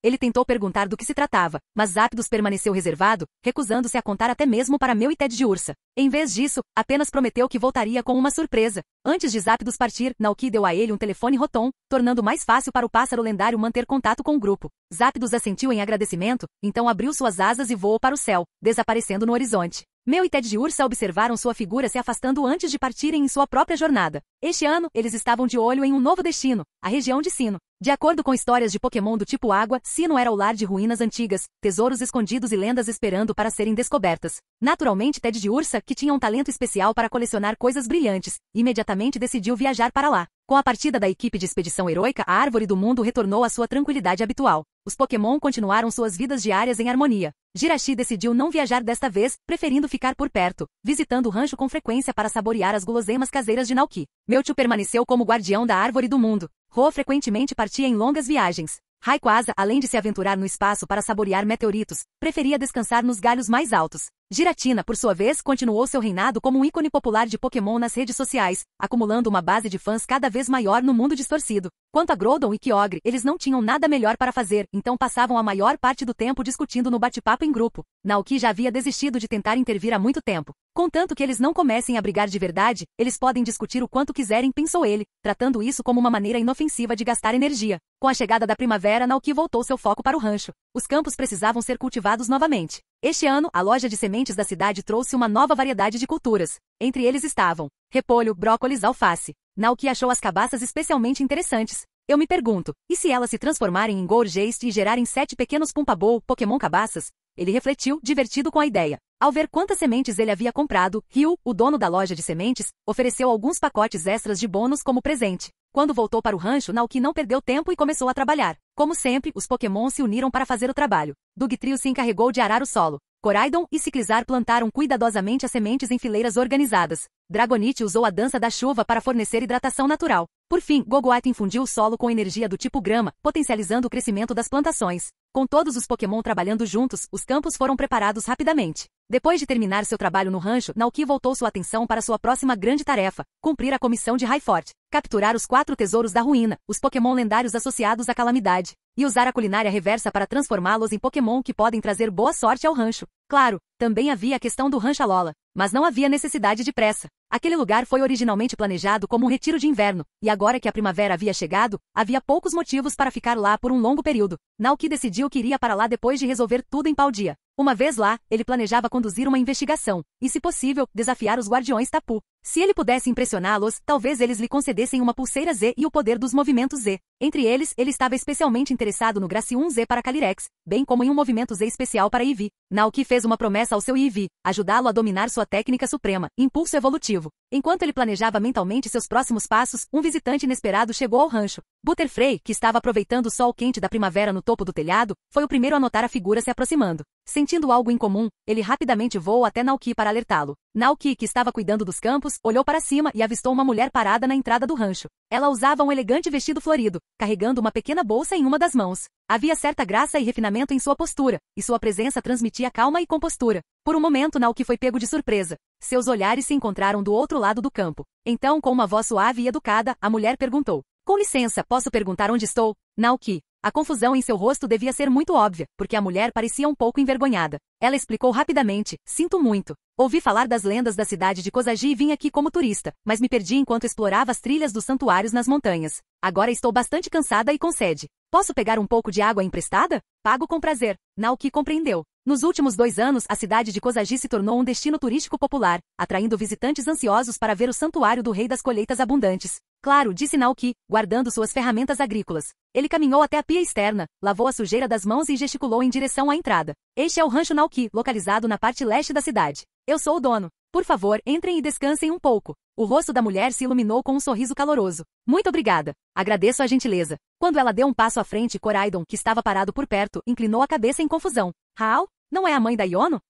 Ele tentou perguntar do que se tratava, mas Zapdos permaneceu reservado, recusando-se a contar até mesmo para Meu e Ted de Ursa. Em vez disso, apenas prometeu que voltaria com uma surpresa. Antes de Zapdos partir, Naoki deu a ele um telefone Rotom, tornando mais fácil para o pássaro lendário manter contato com o grupo. Zapdos assentiu em agradecimento, então abriu suas asas e voou para o céu, desaparecendo no horizonte. Meu e Ted de Ursa observaram sua figura se afastando antes de partirem em sua própria jornada. Este ano, eles estavam de olho em um novo destino, a região de Sinnoh. De acordo com histórias de Pokémon do tipo água, Sinnoh era o lar de ruínas antigas, tesouros escondidos e lendas esperando para serem descobertas. Naturalmente, Ted de Ursa, que tinha um talento especial para colecionar coisas brilhantes, imediatamente decidiu viajar para lá. Com a partida da equipe de expedição heróica, a árvore do mundo retornou à sua tranquilidade habitual. Os Pokémon continuaram suas vidas diárias em harmonia. Jirachi decidiu não viajar desta vez, preferindo ficar por perto, visitando o rancho com frequência para saborear as guloseimas caseiras de Naoki. Mewtwo permaneceu como guardião da árvore do mundo. Ho frequentemente partia em longas viagens. Rayquaza, além de se aventurar no espaço para saborear meteoritos, preferia descansar nos galhos mais altos. Giratina, por sua vez, continuou seu reinado como um ícone popular de Pokémon nas redes sociais, acumulando uma base de fãs cada vez maior no mundo distorcido. Quanto a Groudon e Kyogre, eles não tinham nada melhor para fazer, então passavam a maior parte do tempo discutindo no bate-papo em grupo. Naoki já havia desistido de tentar intervir há muito tempo. Contanto que eles não comecem a brigar de verdade, eles podem discutir o quanto quiserem, pensou ele, tratando isso como uma maneira inofensiva de gastar energia. Com a chegada da primavera, Naoki voltou seu foco para o rancho. Os campos precisavam ser cultivados novamente. Este ano, a loja de sementes da cidade trouxe uma nova variedade de culturas. Entre eles estavam repolho, brócolis, alface. Naoki achou as cabaças especialmente interessantes. Eu me pergunto, e se elas se transformarem em Gourgeist e gerarem 7 pequenos Pumpabou Pokémon cabaças? Ele refletiu, divertido com a ideia. Ao ver quantas sementes ele havia comprado, Ryu, o dono da loja de sementes, ofereceu alguns pacotes extras de bônus como presente. Quando voltou para o rancho, Naoki não perdeu tempo e começou a trabalhar. Como sempre, os Pokémon se uniram para fazer o trabalho. Dugtrio se encarregou de arar o solo. Coraidon e Ciclizar plantaram cuidadosamente as sementes em fileiras organizadas. Dragonite usou a dança da chuva para fornecer hidratação natural. Por fim, Gogoat infundiu o solo com energia do tipo grama, potencializando o crescimento das plantações. Com todos os Pokémon trabalhando juntos, os campos foram preparados rapidamente. Depois de terminar seu trabalho no rancho, Naoki voltou sua atenção para sua próxima grande tarefa, cumprir a comissão de Highfort, capturar os 4 tesouros da ruína, os Pokémon lendários associados à calamidade, e usar a culinária reversa para transformá-los em Pokémon que podem trazer boa sorte ao rancho. Claro, também havia a questão do Rancho Alola, mas não havia necessidade de pressa. Aquele lugar foi originalmente planejado como um retiro de inverno, e agora que a primavera havia chegado, havia poucos motivos para ficar lá por um longo período. Naoki decidiu que iria para lá depois de resolver tudo em Paldea. Uma vez lá, ele planejava conduzir uma investigação, e se possível, desafiar os Guardiões Tapu. Se ele pudesse impressioná-los, talvez eles lhe concedessem uma pulseira Z e o poder dos movimentos Z. Entre eles, ele estava especialmente interessado no Gracium Z para Calyrex, bem como em um movimento Z especial para Eevee. Naoki fez uma promessa ao seu Eevee, ajudá-lo a dominar sua técnica suprema, impulso evolutivo. Enquanto ele planejava mentalmente seus próximos passos, um visitante inesperado chegou ao rancho. Butterfree, que estava aproveitando o sol quente da primavera no topo do telhado, foi o primeiro a notar a figura se aproximando. Sentindo algo incomum, ele rapidamente voou até Naoki para alertá-lo. Naoki, que estava cuidando dos campos, olhou para cima e avistou uma mulher parada na entrada do rancho. Ela usava um elegante vestido florido, carregando uma pequena bolsa em uma das mãos. Havia certa graça e refinamento em sua postura, e sua presença transmitia calma e compostura. Por um momento, Naoki foi pego de surpresa. Seus olhares se encontraram do outro lado do campo. Então, com uma voz suave e educada, a mulher perguntou: "Com licença, posso perguntar onde estou?" Naoki. A confusão em seu rosto devia ser muito óbvia, porque a mulher parecia um pouco envergonhada. Ela explicou rapidamente: "Sinto muito. Ouvi falar das lendas da cidade de Kozaji e vim aqui como turista, mas me perdi enquanto explorava as trilhas dos santuários nas montanhas. Agora estou bastante cansada e com sede. Posso pegar um pouco de água emprestada? Pago com prazer." Naoki compreendeu. Nos últimos 2 anos, a cidade de Kozaji se tornou um destino turístico popular, atraindo visitantes ansiosos para ver o santuário do Rei das Colheitas Abundantes. "Claro", disse Naoki, guardando suas ferramentas agrícolas. Ele caminhou até a pia externa, lavou a sujeira das mãos e gesticulou em direção à entrada. "Este é o Rancho Naoki, localizado na parte leste da cidade. Eu sou o dono. Por favor, entrem e descansem um pouco." O rosto da mulher se iluminou com um sorriso caloroso. "Muito obrigada. Agradeço a gentileza." Quando ela deu um passo à frente, Coraidon, que estava parado por perto, inclinou a cabeça em confusão. "Hal? Não é a mãe da Iono?"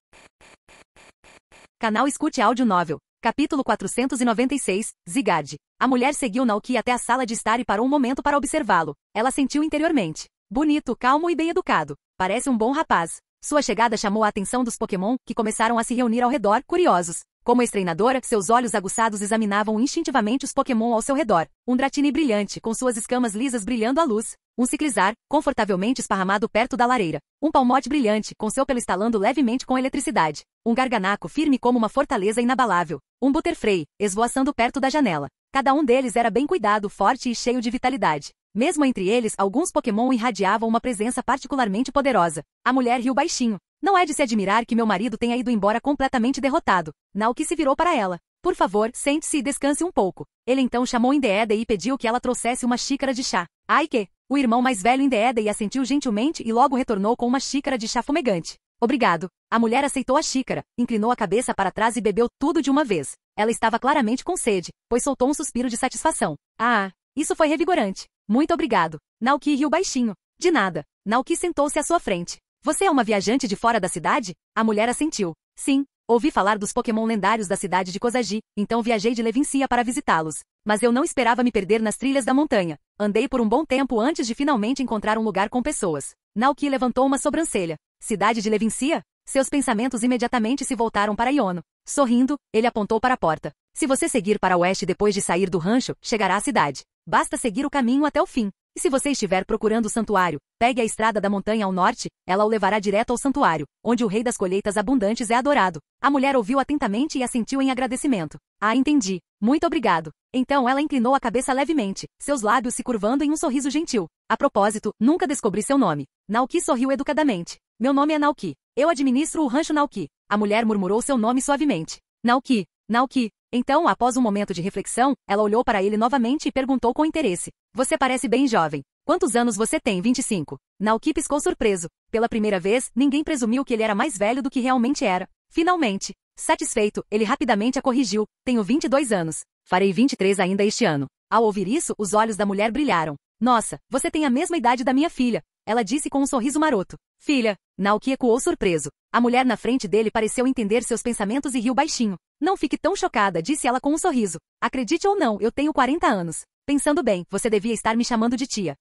Canal Escute Áudio Novel. Capítulo 496, Zigard. A mulher seguiu Naoki até a sala de estar e parou um momento para observá-lo. Ela sentiu interiormente: bonito, calmo e bem educado. Parece um bom rapaz. Sua chegada chamou a atenção dos Pokémon, que começaram a se reunir ao redor, curiosos. Como ex-treinadora, seus olhos aguçados examinavam instintivamente os Pokémon ao seu redor. Um Dratini brilhante, com suas escamas lisas brilhando à luz. Um Ciclizar, confortavelmente esparramado perto da lareira. Um Palmote brilhante, com seu pelo estalando levemente com eletricidade. Um Garganaco firme como uma fortaleza inabalável. Um Butterfree, esvoaçando perto da janela. Cada um deles era bem cuidado, forte e cheio de vitalidade. Mesmo entre eles, alguns Pokémon irradiavam uma presença particularmente poderosa. A mulher riu baixinho. "Não é de se admirar que meu marido tenha ido embora completamente derrotado." Naoki se virou para ela. "Por favor, sente-se e descanse um pouco." Ele então chamou Indeedee e pediu que ela trouxesse uma xícara de chá. "Ai que!" O irmão mais velho Indeedee assentiu gentilmente e logo retornou com uma xícara de chá fumegante. "Obrigado." A mulher aceitou a xícara, inclinou a cabeça para trás e bebeu tudo de uma vez. Ela estava claramente com sede, pois soltou um suspiro de satisfação. "Ah, isso foi revigorante. Muito obrigado." Naoki riu baixinho. "De nada." Naoki sentou-se à sua frente. "Você é uma viajante de fora da cidade?" A mulher assentiu. "Sim. Ouvi falar dos Pokémon lendários da cidade de Kozaji, então viajei de Levincia para visitá-los. Mas eu não esperava me perder nas trilhas da montanha. Andei por um bom tempo antes de finalmente encontrar um lugar com pessoas." Naoki levantou uma sobrancelha. "Cidade de Levincia?" Seus pensamentos imediatamente se voltaram para Iono. Sorrindo, ele apontou para a porta. "Se você seguir para o oeste depois de sair do rancho, chegará à cidade. Basta seguir o caminho até o fim. E se você estiver procurando o santuário, pegue a estrada da montanha ao norte, ela o levará direto ao santuário, onde o Rei das Colheitas Abundantes é adorado." A mulher ouviu atentamente e assentiu em agradecimento. "Ah, entendi. Muito obrigado." Então ela inclinou a cabeça levemente, seus lábios se curvando em um sorriso gentil. "A propósito, nunca descobri seu nome." Naoki sorriu educadamente. Meu nome é Naoki. Eu administro o rancho Naoki. A mulher murmurou seu nome suavemente. Naoki, Naoki. Então, após um momento de reflexão, ela olhou para ele novamente e perguntou com interesse. Você parece bem jovem. Quantos anos você tem? 25. Naoki piscou surpreso. Pela primeira vez, ninguém presumiu que ele era mais velho do que realmente era. Finalmente. Satisfeito, ele rapidamente a corrigiu. Tenho 22 anos. Farei 23 ainda este ano. Ao ouvir isso, os olhos da mulher brilharam. Nossa, você tem a mesma idade da minha filha. Ela disse com um sorriso maroto. Filha. Naoki ecoou surpreso. A mulher na frente dele pareceu entender seus pensamentos e riu baixinho. Não fique tão chocada, disse ela com um sorriso. Acredite ou não, eu tenho 40 anos. Pensando bem, você devia estar me chamando de tia.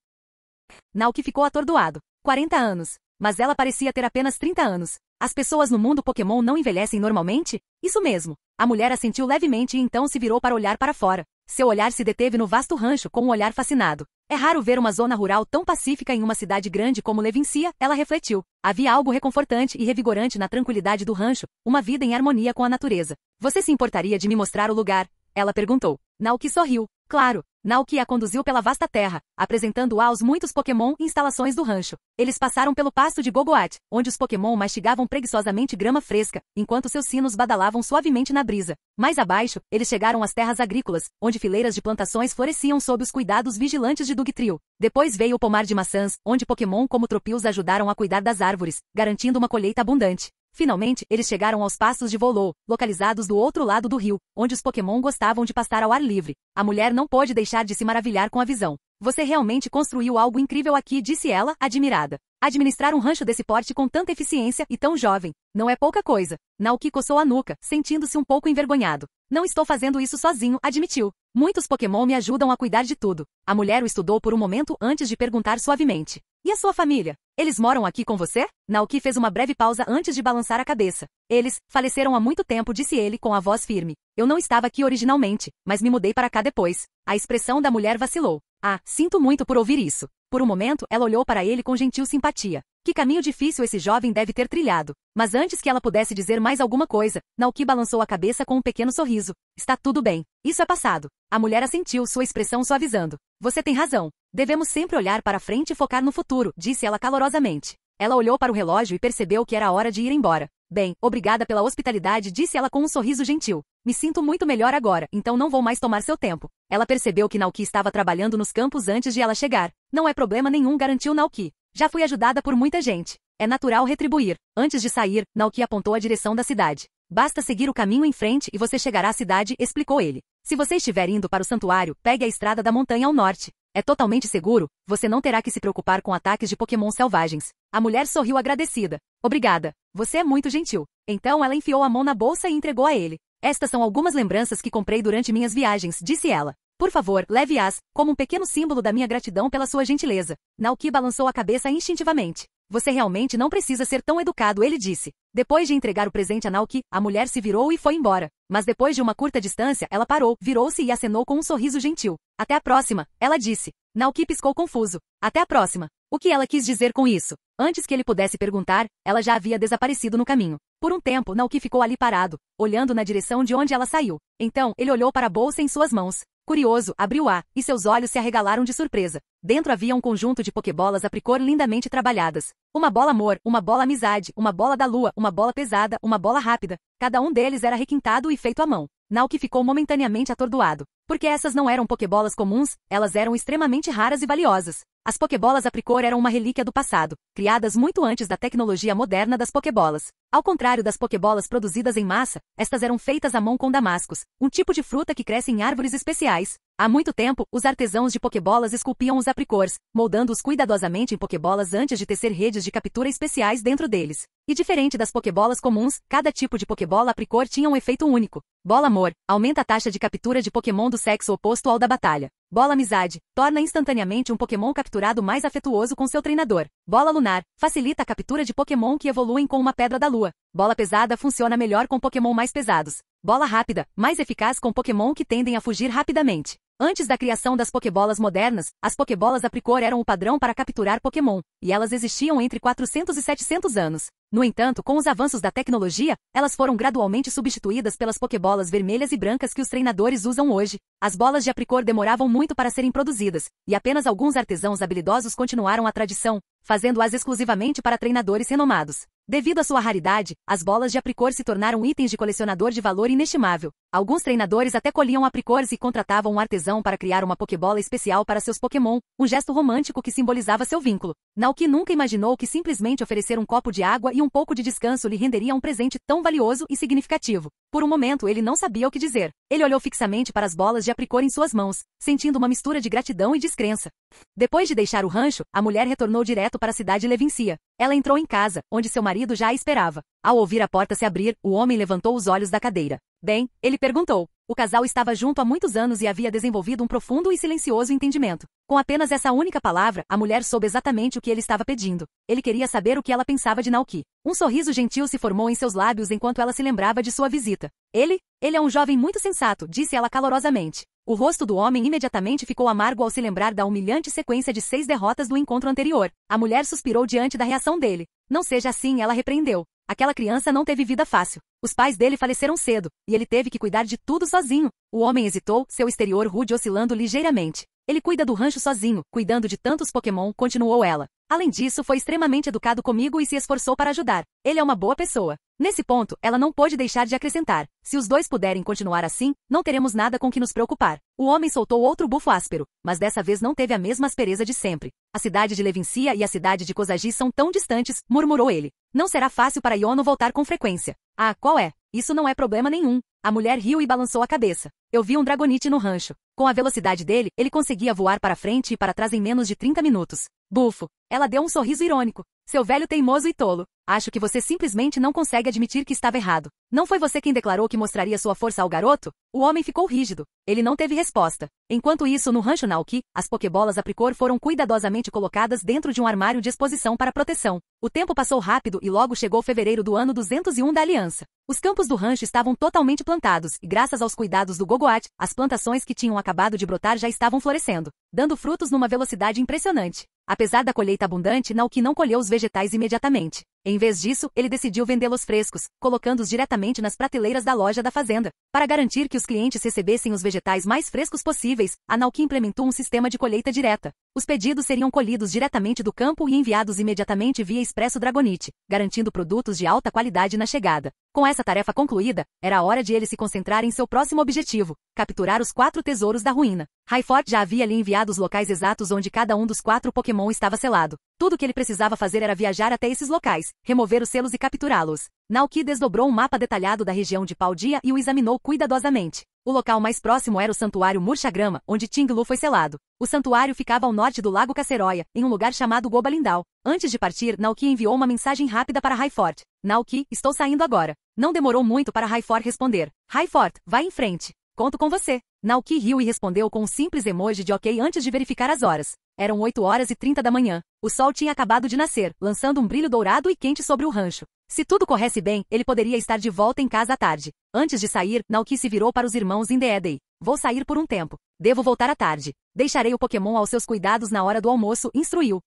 Naoki ficou atordoado. 40 anos. Mas ela parecia ter apenas 30 anos. As pessoas no mundo Pokémon não envelhecem normalmente? Isso mesmo. A mulher assentiu levemente e então se virou para olhar para fora. Seu olhar se deteve no vasto rancho com um olhar fascinado. É raro ver uma zona rural tão pacífica em uma cidade grande como Levincia, ela refletiu. Havia algo reconfortante e revigorante na tranquilidade do rancho, uma vida em harmonia com a natureza. Você se importaria de me mostrar o lugar? Ela perguntou. Naoki sorriu. Claro. Naoki a conduziu pela vasta terra, apresentando-a aos muitos Pokémon e instalações do rancho. Eles passaram pelo pasto de Gogoat, onde os Pokémon mastigavam preguiçosamente grama fresca, enquanto seus sinos badalavam suavemente na brisa. Mais abaixo, eles chegaram às terras agrícolas, onde fileiras de plantações floresciam sob os cuidados vigilantes de Dugtrio. Depois veio o pomar de maçãs, onde Pokémon como Tropius ajudaram a cuidar das árvores, garantindo uma colheita abundante. Finalmente, eles chegaram aos pastos de Volou, localizados do outro lado do rio, onde os Pokémon gostavam de pastar ao ar livre. A mulher não pôde deixar de se maravilhar com a visão. Você realmente construiu algo incrível aqui, disse ela, admirada. Administrar um rancho desse porte com tanta eficiência e tão jovem. Não é pouca coisa. Naoki coçou a nuca, sentindo-se um pouco envergonhado. Não estou fazendo isso sozinho, admitiu. Muitos Pokémon me ajudam a cuidar de tudo. A mulher o estudou por um momento antes de perguntar suavemente. E a sua família? Eles moram aqui com você? Naoki fez uma breve pausa antes de balançar a cabeça. Eles faleceram há muito tempo, disse ele com a voz firme. Eu não estava aqui originalmente, mas me mudei para cá depois. A expressão da mulher vacilou. Ah, sinto muito por ouvir isso. Por um momento, ela olhou para ele com gentil simpatia. Que caminho difícil esse jovem deve ter trilhado. Mas antes que ela pudesse dizer mais alguma coisa, Naoki balançou a cabeça com um pequeno sorriso. Está tudo bem. Isso é passado. A mulher assentiu, sua expressão suavizando. Você tem razão. Devemos sempre olhar para frente e focar no futuro, disse ela calorosamente. Ela olhou para o relógio e percebeu que era a hora de ir embora. Bem, obrigada pela hospitalidade, disse ela com um sorriso gentil. Me sinto muito melhor agora, então não vou mais tomar seu tempo. Ela percebeu que Naoki estava trabalhando nos campos antes de ela chegar. Não é problema nenhum, garantiu Naoki. Já fui ajudada por muita gente. É natural retribuir. Antes de sair, Naoki apontou a direção da cidade. Basta seguir o caminho em frente e você chegará à cidade, explicou ele. Se você estiver indo para o santuário, pegue a estrada da montanha ao norte. É totalmente seguro, você não terá que se preocupar com ataques de Pokémon selvagens. A mulher sorriu agradecida. Obrigada. Você é muito gentil. Então ela enfiou a mão na bolsa e entregou a ele. Estas são algumas lembranças que comprei durante minhas viagens, disse ela. Por favor, leve-as, como um pequeno símbolo da minha gratidão pela sua gentileza. Naoki balançou a cabeça instintivamente. Você realmente não precisa ser tão educado, ele disse. Depois de entregar o presente a Naoki, a mulher se virou e foi embora. Mas depois de uma curta distância, ela parou, virou-se e acenou com um sorriso gentil. Até a próxima, ela disse. Naoki piscou confuso. Até a próxima. O que ela quis dizer com isso? Antes que ele pudesse perguntar, ela já havia desaparecido no caminho. Por um tempo, Naoki ficou ali parado, olhando na direção de onde ela saiu. Então, ele olhou para a bolsa em suas mãos. Curioso, abriu-a, e seus olhos se arregalaram de surpresa. Dentro havia um conjunto de pokébolas apricor lindamente trabalhadas. Uma bola amor, uma bola amizade, uma bola da lua, uma bola pesada, uma bola rápida. Cada um deles era requintado e feito à mão. Naoki ficou momentaneamente atordoado. Porque essas não eram pokébolas comuns, elas eram extremamente raras e valiosas. As pokébolas apricor eram uma relíquia do passado, criadas muito antes da tecnologia moderna das pokébolas. Ao contrário das pokébolas produzidas em massa, estas eram feitas à mão com damascos, um tipo de fruta que cresce em árvores especiais. Há muito tempo, os artesãos de pokébolas esculpiam os apricores, moldando-os cuidadosamente em pokébolas antes de tecer redes de captura especiais dentro deles. E diferente das pokébolas comuns, cada tipo de pokébola apricor tinha um efeito único. Bola amor, aumenta a taxa de captura de Pokémon do sexo oposto ao da batalha. Bola amizade, torna instantaneamente um Pokémon capturado mais afetuoso com seu treinador. Bola lunar, facilita a captura de Pokémon que evoluem com uma pedra da lua. Bola pesada funciona melhor com Pokémon mais pesados. Bola rápida, mais eficaz com Pokémon que tendem a fugir rapidamente. Antes da criação das Pokébolas modernas, as Pokébolas Apricot eram o padrão para capturar Pokémon, e elas existiam entre 400 e 700 anos. No entanto, com os avanços da tecnologia, elas foram gradualmente substituídas pelas Pokébolas vermelhas e brancas que os treinadores usam hoje. As bolas de Apricot demoravam muito para serem produzidas, e apenas alguns artesãos habilidosos continuaram a tradição, fazendo-as exclusivamente para treinadores renomados. Devido à sua raridade, as bolas de Apricot se tornaram itens de colecionador de valor inestimável. Alguns treinadores até colhiam Apricots e contratavam um artesão para criar uma Pokébola especial para seus Pokémon, um gesto romântico que simbolizava seu vínculo. Naoki nunca imaginou que simplesmente oferecer um copo de água e um pouco de descanso lhe renderia um presente tão valioso e significativo. Por um momento ele não sabia o que dizer. Ele olhou fixamente para as bolas de Apricot em suas mãos, sentindo uma mistura de gratidão e descrença. Depois de deixar o rancho, a mulher retornou direto para a cidade Levincia. Ela entrou em casa, onde seu marido já a esperava. Ao ouvir a porta se abrir, o homem levantou os olhos da cadeira. Bem, ele perguntou. O casal estava junto há muitos anos e havia desenvolvido um profundo e silencioso entendimento. Com apenas essa única palavra, a mulher soube exatamente o que ele estava pedindo. Ele queria saber o que ela pensava de Naoki. Um sorriso gentil se formou em seus lábios enquanto ela se lembrava de sua visita. Ele é um jovem muito sensato, disse ela calorosamente. O rosto do homem imediatamente ficou amargo ao se lembrar da humilhante sequência de 6 derrotas do encontro anterior. A mulher suspirou diante da reação dele. Não seja assim, ela repreendeu. Aquela criança não teve vida fácil. Os pais dele faleceram cedo, e ele teve que cuidar de tudo sozinho. O homem hesitou, seu exterior rude oscilando ligeiramente. Ele cuida do rancho sozinho, cuidando de tantos Pokémon, continuou ela. Além disso, foi extremamente educado comigo e se esforçou para ajudar. Ele é uma boa pessoa. Nesse ponto, ela não pôde deixar de acrescentar. Se os dois puderem continuar assim, não teremos nada com que nos preocupar. O homem soltou outro bufo áspero, mas dessa vez não teve a mesma aspereza de sempre. A cidade de Levincia e a cidade de Kozagi são tão distantes, murmurou ele. Não será fácil para Yono voltar com frequência. Ah, qual é? Isso não é problema nenhum. A mulher riu e balançou a cabeça. Eu vi um Dragonite no rancho. Com a velocidade dele, ele conseguia voar para frente e para trás em menos de 30 minutos. Bufo. Ela deu um sorriso irônico. Seu velho teimoso e tolo. Acho que você simplesmente não consegue admitir que estava errado. Não foi você quem declarou que mostraria sua força ao garoto? O homem ficou rígido. Ele não teve resposta. Enquanto isso, no rancho Naoki, as Pokébolas Apricot foram cuidadosamente colocadas dentro de um armário de exposição para proteção. O tempo passou rápido e logo chegou fevereiro do ano 201 da Aliança. Os campos do rancho estavam totalmente plantados e, graças aos cuidados do Gogoat, as plantações que tinham acabado de brotar já estavam florescendo, dando frutos numa velocidade impressionante. Apesar da colheita abundante, Naoki não colheu os vegetais imediatamente. Em vez disso, ele decidiu vendê-los frescos, colocando-os diretamente nas prateleiras da loja da fazenda. Para garantir que os clientes recebessem os vegetais mais frescos possíveis, a Naoki implementou um sistema de colheita direta. Os pedidos seriam colhidos diretamente do campo e enviados imediatamente via Expresso Dragonite, garantindo produtos de alta qualidade na chegada. Com essa tarefa concluída, era a hora de ele se concentrar em seu próximo objetivo, capturar os 4 tesouros da ruína. Highfork já havia lhe enviado os locais exatos onde cada um dos 4 Pokémon estava selado. Tudo o que ele precisava fazer era viajar até esses locais, remover os selos e capturá-los. Naoki desdobrou um mapa detalhado da região de Paldea e o examinou cuidadosamente. O local mais próximo era o Santuário Murchagrama, onde Tinglu foi selado. O santuário ficava ao norte do Lago Caceroia, em um lugar chamado Gobalindal. Antes de partir, Naoki enviou uma mensagem rápida para Highfork. Naoki, estou saindo agora. Não demorou muito para Highfork responder. Highfork, vai em frente. Conto com você. Naoki riu e respondeu com um simples emoji de ok antes de verificar as horas. Eram 8h30 da manhã. O sol tinha acabado de nascer, lançando um brilho dourado e quente sobre o rancho. Se tudo corresse bem, ele poderia estar de volta em casa à tarde. Antes de sair, Naoki se virou para os irmãos Indeedei. Vou sair por um tempo. Devo voltar à tarde. Deixarei o Pokémon aos seus cuidados na hora do almoço, instruiu.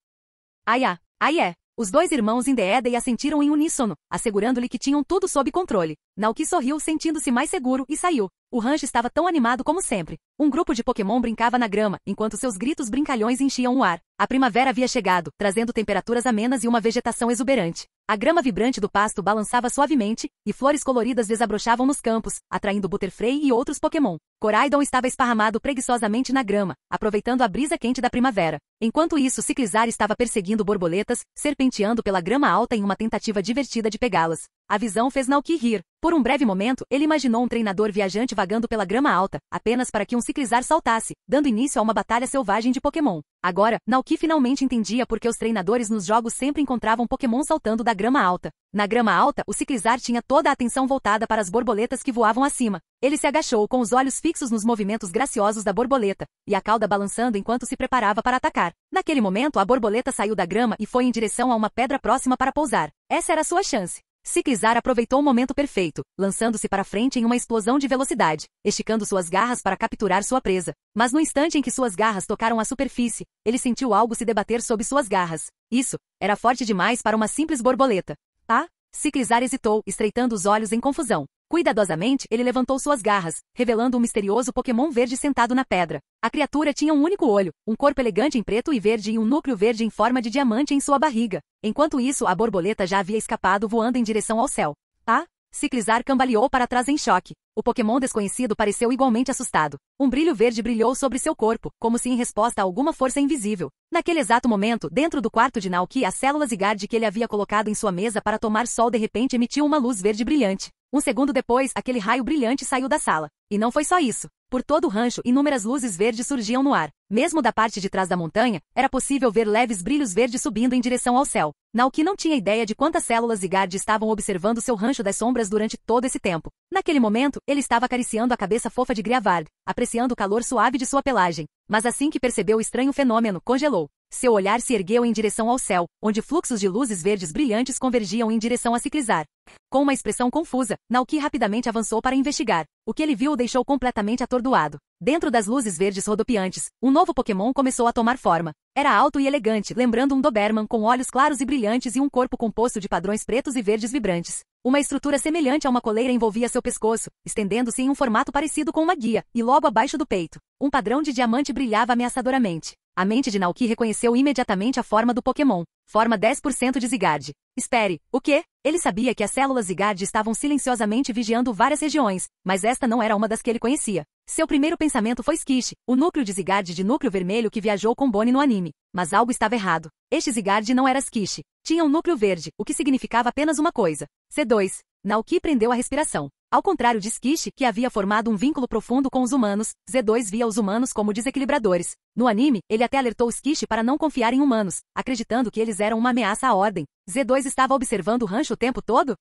Ai é. Os 2 irmãos Indeedei assentiram em uníssono, assegurando-lhe que tinham tudo sob controle. Naoki sorriu, sentindo-se mais seguro, e saiu. O rancho estava tão animado como sempre. Um grupo de Pokémon brincava na grama, enquanto seus gritos brincalhões enchiam o ar. A primavera havia chegado, trazendo temperaturas amenas e uma vegetação exuberante. A grama vibrante do pasto balançava suavemente, e flores coloridas desabrochavam nos campos, atraindo Butterfree e outros Pokémon. Coraidon estava esparramado preguiçosamente na grama, aproveitando a brisa quente da primavera. Enquanto isso, Ciclizar estava perseguindo borboletas, serpenteando pela grama alta em uma tentativa divertida de pegá-las. A visão fez Naoki rir. Por um breve momento, ele imaginou um treinador viajante vagando pela grama alta, apenas para que um Ciclizar saltasse, dando início a uma batalha selvagem de Pokémon. Agora, Naoki finalmente entendia por que os treinadores nos jogos sempre encontravam Pokémon saltando da grama alta. Na grama alta, o Ciclizar tinha toda a atenção voltada para as borboletas que voavam acima. Ele se agachou com os olhos fixos nos movimentos graciosos da borboleta, e a cauda balançando enquanto se preparava para atacar. Naquele momento, a borboleta saiu da grama e foi em direção a uma pedra próxima para pousar. Essa era a sua chance. Ciclizar aproveitou o momento perfeito, lançando-se para frente em uma explosão de velocidade, esticando suas garras para capturar sua presa. Mas no instante em que suas garras tocaram a superfície, ele sentiu algo se debater sob suas garras. Isso era forte demais para uma simples borboleta. Ah? Ciclizar hesitou, estreitando os olhos em confusão. Cuidadosamente, ele levantou suas garras, revelando um misterioso Pokémon verde sentado na pedra. A criatura tinha um único olho, um corpo elegante em preto e verde e um núcleo verde em forma de diamante em sua barriga. Enquanto isso, a borboleta já havia escapado voando em direção ao céu. Ah? Ciclizar cambaleou para trás em choque. O Pokémon desconhecido pareceu igualmente assustado. Um brilho verde brilhou sobre seu corpo, como se em resposta a alguma força invisível. Naquele exato momento, dentro do quarto de Naoki, as células Zygarde que ele havia colocado em sua mesa para tomar sol de repente emitiu uma luz verde brilhante. Um segundo depois, aquele raio brilhante saiu da sala. E não foi só isso. Por todo o rancho, inúmeras luzes verdes surgiam no ar. Mesmo da parte de trás da montanha, era possível ver leves brilhos verdes subindo em direção ao céu. Naoki não tinha ideia de quantas células Zygarde estavam observando seu rancho das sombras durante todo esse tempo. Naquele momento, ele estava acariciando a cabeça fofa de Griavard, apreciando o calor suave de sua pelagem. Mas assim que percebeu o estranho fenômeno, congelou. Seu olhar se ergueu em direção ao céu, onde fluxos de luzes verdes brilhantes convergiam em direção a Ciclizar. Com uma expressão confusa, Naoki rapidamente avançou para investigar. O que ele viu o deixou completamente atordoado. Dentro das luzes verdes rodopiantes, um novo Pokémon começou a tomar forma. Era alto e elegante, lembrando um Doberman com olhos claros e brilhantes e um corpo composto de padrões pretos e verdes vibrantes. Uma estrutura semelhante a uma coleira envolvia seu pescoço, estendendo-se em um formato parecido com uma guia, e logo abaixo do peito, um padrão de diamante brilhava ameaçadoramente. A mente de Naoki reconheceu imediatamente a forma do Pokémon. Forma 10% de Zygarde. Espere, o quê? Ele sabia que as células Zygarde estavam silenciosamente vigiando várias regiões, mas esta não era uma das que ele conhecia. Seu primeiro pensamento foi Skish, o núcleo de Zygarde de núcleo vermelho que viajou com Bonnie no anime. Mas algo estava errado. Este Zygarde não era Skish. Tinha um núcleo verde, o que significava apenas uma coisa. C2. Naoki prendeu a respiração. Ao contrário de Skish, que havia formado um vínculo profundo com os humanos, Z2 via os humanos como desequilibradores. No anime, ele até alertou Skish para não confiar em humanos, acreditando que eles eram uma ameaça à ordem. Z2 estava observando o rancho o tempo todo?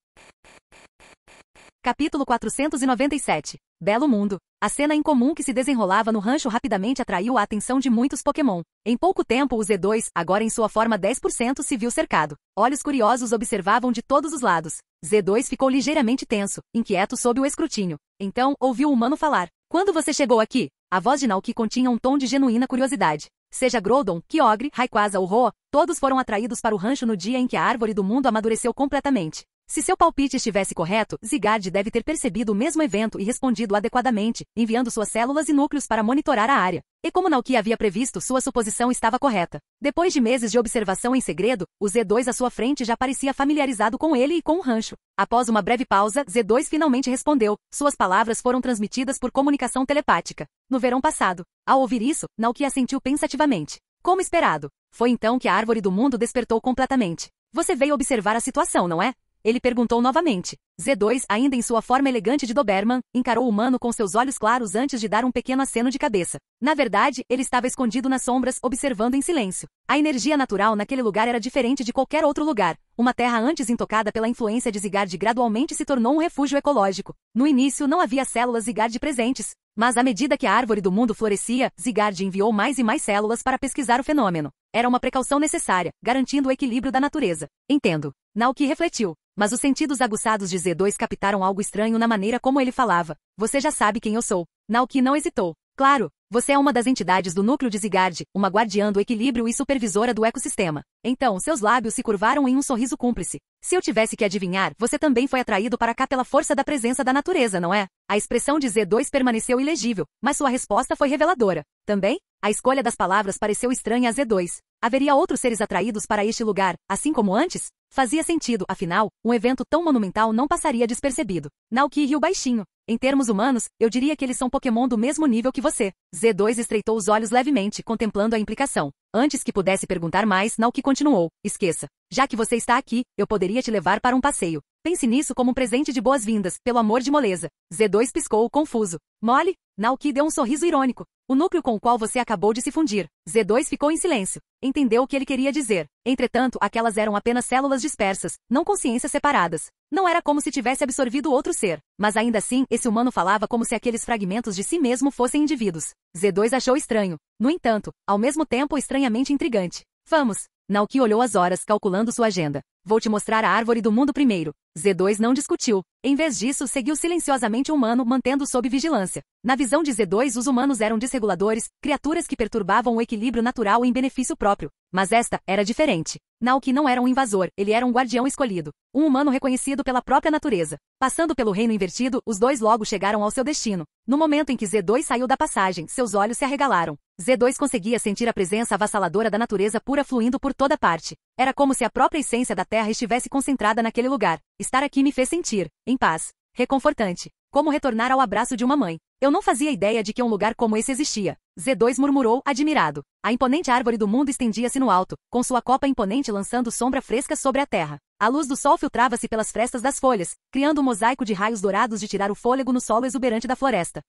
Capítulo 497. Belo Mundo. A cena incomum que se desenrolava no rancho rapidamente atraiu a atenção de muitos Pokémon. Em pouco tempo o Z2, agora em sua forma 10%, se viu cercado. Olhos curiosos observavam de todos os lados. Z2 ficou ligeiramente tenso, inquieto sob o escrutínio. Então, ouviu o humano falar. Quando você chegou aqui? A voz de Naoki continha um tom de genuína curiosidade. Seja Groudon, Kyogre, Rayquaza ou Roa, todos foram atraídos para o rancho no dia em que a árvore do mundo amadureceu completamente. Se seu palpite estivesse correto, Zygarde deve ter percebido o mesmo evento e respondido adequadamente, enviando suas células e núcleos para monitorar a área. E como Naoki havia previsto, sua suposição estava correta. Depois de meses de observação em segredo, o Z2 à sua frente já parecia familiarizado com ele e com o rancho. Após uma breve pausa, Z2 finalmente respondeu. Suas palavras foram transmitidas por comunicação telepática. No verão passado. Ao ouvir isso, Naoki assentiu pensativamente. Como esperado. Foi então que a árvore do mundo despertou completamente. Você veio observar a situação, não é? Ele perguntou novamente. Z2, ainda em sua forma elegante de Doberman, encarou o humano com seus olhos claros antes de dar um pequeno aceno de cabeça. Na verdade, ele estava escondido nas sombras, observando em silêncio. A energia natural naquele lugar era diferente de qualquer outro lugar. Uma terra antes intocada pela influência de Zygarde gradualmente se tornou um refúgio ecológico. No início não havia células Zygarde presentes. Mas à medida que a árvore do mundo florescia, Zygarde enviou mais e mais células para pesquisar o fenômeno. Era uma precaução necessária, garantindo o equilíbrio da natureza. Entendo. Naoki refletiu. Mas os sentidos aguçados de Z2 captaram algo estranho na maneira como ele falava. Você já sabe quem eu sou. Naoki não hesitou. Claro, você é uma das entidades do núcleo de Zygarde, uma guardiã do equilíbrio e supervisora do ecossistema. Então, seus lábios se curvaram em um sorriso cúmplice. Se eu tivesse que adivinhar, você também foi atraído para cá pela força da presença da natureza, não é? A expressão de Z2 permaneceu ilegível, mas sua resposta foi reveladora. Também? A escolha das palavras pareceu estranha a Z2. Haveria outros seres atraídos para este lugar, assim como antes? Fazia sentido, afinal, um evento tão monumental não passaria despercebido. Naoki riu baixinho. Em termos humanos, eu diria que eles são Pokémon do mesmo nível que você. Z2 estreitou os olhos levemente, contemplando a implicação. Antes que pudesse perguntar mais, Naoki continuou. Esqueça. Já que você está aqui, eu poderia te levar para um passeio. Pense nisso como um presente de boas-vindas, pelo amor de moleza. Z2 piscou, confuso. Mole? Naoki deu um sorriso irônico. O núcleo com o qual você acabou de se fundir. Z2 ficou em silêncio. Entendeu o que ele queria dizer. Entretanto, aquelas eram apenas células dispersas, não consciências separadas. Não era como se tivesse absorvido outro ser. Mas ainda assim, esse humano falava como se aqueles fragmentos de si mesmo fossem indivíduos. Z2 achou estranho. No entanto, ao mesmo tempo estranhamente intrigante. Vamos. Naoki olhou as horas, calculando sua agenda. Vou te mostrar a árvore do mundo primeiro. Z2 não discutiu. Em vez disso, seguiu silenciosamente o humano, mantendo sob vigilância. Na visão de Z2, os humanos eram desreguladores, criaturas que perturbavam o equilíbrio natural em benefício próprio. Mas esta era diferente. Naoki não era um invasor, ele era um guardião escolhido. Um humano reconhecido pela própria natureza. Passando pelo reino invertido, os dois logo chegaram ao seu destino. No momento em que Z2 saiu da passagem, seus olhos se arregalaram. Z2 conseguia sentir a presença avassaladora da natureza pura fluindo por toda parte. Era como se a própria essência da Terra estivesse concentrada naquele lugar. Estar aqui me fez sentir, em paz, reconfortante, como retornar ao abraço de uma mãe. Eu não fazia ideia de que um lugar como esse existia. Z2 murmurou, admirado. A imponente árvore do mundo estendia-se no alto, com sua copa imponente lançando sombra fresca sobre a terra. A luz do sol filtrava-se pelas frestas das folhas, criando um mosaico de raios dourados de tirar o fôlego no solo exuberante da floresta.